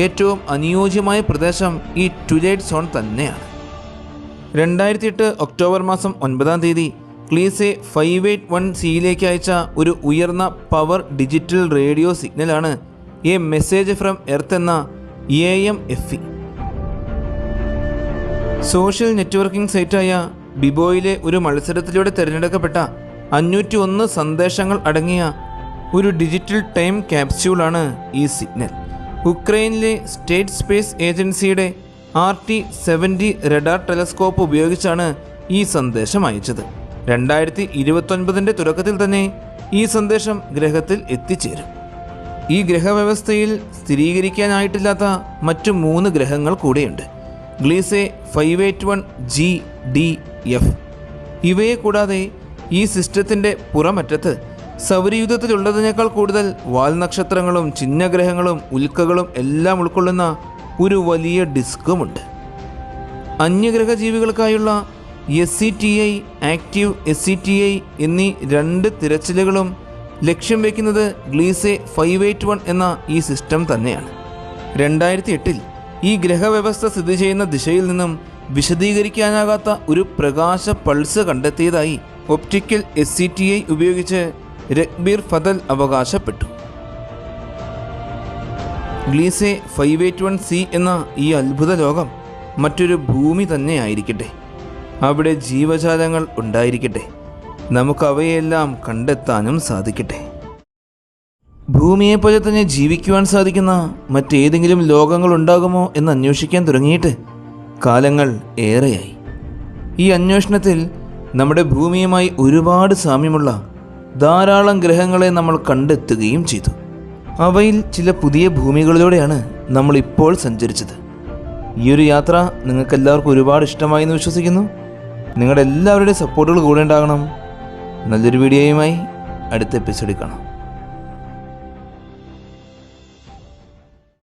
ഏറ്റവും അനുയോജ്യമായ പ്രദേശം ഈ ട്വിലൈറ്റ് സോൺ തന്നെയാണ്. 2008 ഒക്ടോബർ മാസം 9 ക്ലീസെ 581c അയച്ച ഒരു ഉയർന്ന പവർ ഡിജിറ്റൽ റേഡിയോ സിഗ്നലാണ് എ മെസ്സേജ് ഫ്രം എർത്ത് എന്ന AMFE. സോഷ്യൽ നെറ്റ്വർക്കിംഗ് സൈറ്റായ ബിബോയിലെ ഒരു മത്സരത്തിലൂടെ തിരഞ്ഞെടുക്കപ്പെട്ട 501 സന്ദേശങ്ങൾ അടങ്ങിയ ഒരു ഡിജിറ്റൽ ടൈം ക്യാപ്സ്യൂളാണ് ഈ സിഗ്നൽ. ഉക്രൈനിലെ സ്റ്റേറ്റ് സ്പേസ് ഏജൻസിയുടെ RT-70 റഡാർ ടെലസ്കോപ്പ് ഉപയോഗിച്ചാണ് ഈ സന്ദേശം അയച്ചത്. 2029 തുടക്കത്തിൽ തന്നെ ഈ സന്ദേശം ഗ്രഹത്തിൽ എത്തിച്ചേരും. ഈ ഗ്രഹവ്യവസ്ഥയിൽ സ്ഥിരീകരിക്കാനായിട്ടില്ലാത്ത മറ്റു 3 ഗ്രഹങ്ങൾ കൂടെയുണ്ട്, ഗ്ലീസെ 581GDF. ഇവയെ കൂടാതെ ഈ സിസ്റ്റത്തിൻ്റെ പുറമറ്റത്ത് സൗരയൂഥത്തിലുള്ളതിനേക്കാൾ കൂടുതൽ വാൽനക്ഷത്രങ്ങളും ചിഹ്നഗ്രഹങ്ങളും ഉൽക്കകളും എല്ലാം ഉൾക്കൊള്ളുന്ന ഒരു വലിയ ഡിസ്കുമുണ്ട്. അന്യഗ്രഹ ജീവികൾക്കായുള്ള SCTI, ആക്റ്റീവ് SCTI എന്നീ 2 തിരച്ചിലുകളും ലക്ഷ്യം വയ്ക്കുന്നത് ഗ്ലീസെ 581 എന്ന ഈ സിസ്റ്റം തന്നെയാണ്. 2008 ഈ ഗ്രഹവ്യവസ്ഥ സ്ഥിതി ചെയ്യുന്ന ദിശയിൽ നിന്നും വിശദീകരിക്കാനാകാത്ത ഒരു പ്രകാശ പൾസ് കണ്ടെത്തിയതായി ഒപ്റ്റിക്കൽ SCTI ഉപയോഗിച്ച് രഗ്ബീർ ഫതൽ അവകാശപ്പെട്ടു. ഗ്ലീസെ 581c എന്ന ഈ അത്ഭുത ലോകം മറ്റൊരു ഭൂമി തന്നെ ആയിരിക്കട്ടെ. അവിടെ ജീവജാലങ്ങൾ ഉണ്ടായിരിക്കട്ടെ. നമുക്ക് അവയെല്ലാം കണ്ടെത്താനും സാധിക്കട്ടെ. ഭൂമിയെപ്പോലെ തന്നെ ജീവിക്കുവാൻ സാധിക്കുന്ന മറ്റേതെങ്കിലും ലോകങ്ങൾ ഉണ്ടാകുമോ എന്ന് അന്വേഷിക്കാൻ തുടങ്ങിയിട്ട് കാലങ്ങൾ ഏറെയായി. ഈ അന്വേഷണത്തിൽ നമ്മുടെ ഭൂമിയുമായി ഒരുപാട് സാമ്യമുള്ള ധാരാളം ഗ്രഹങ്ങളെ നമ്മൾ കണ്ടെത്തുകയും ചെയ്തു. അവയിൽ ചില പുതിയ ഭൂമികളിലൂടെയാണ് നമ്മളിപ്പോൾ സഞ്ചരിച്ചത്. ഈ ഒരു യാത്ര നിങ്ങൾക്കെല്ലാവർക്കും ഒരുപാട് ഇഷ്ടമായി എന്ന് വിശ്വസിക്കുന്നു. നിങ്ങളുടെ എല്ലാവരുടെയും സപ്പോർട്ടുകൾ കൂടെ ഉണ്ടാകണം. നല്ലൊരു വീഡിയോയുമായി അടുത്ത എപ്പിസോഡിൽ കാണാം.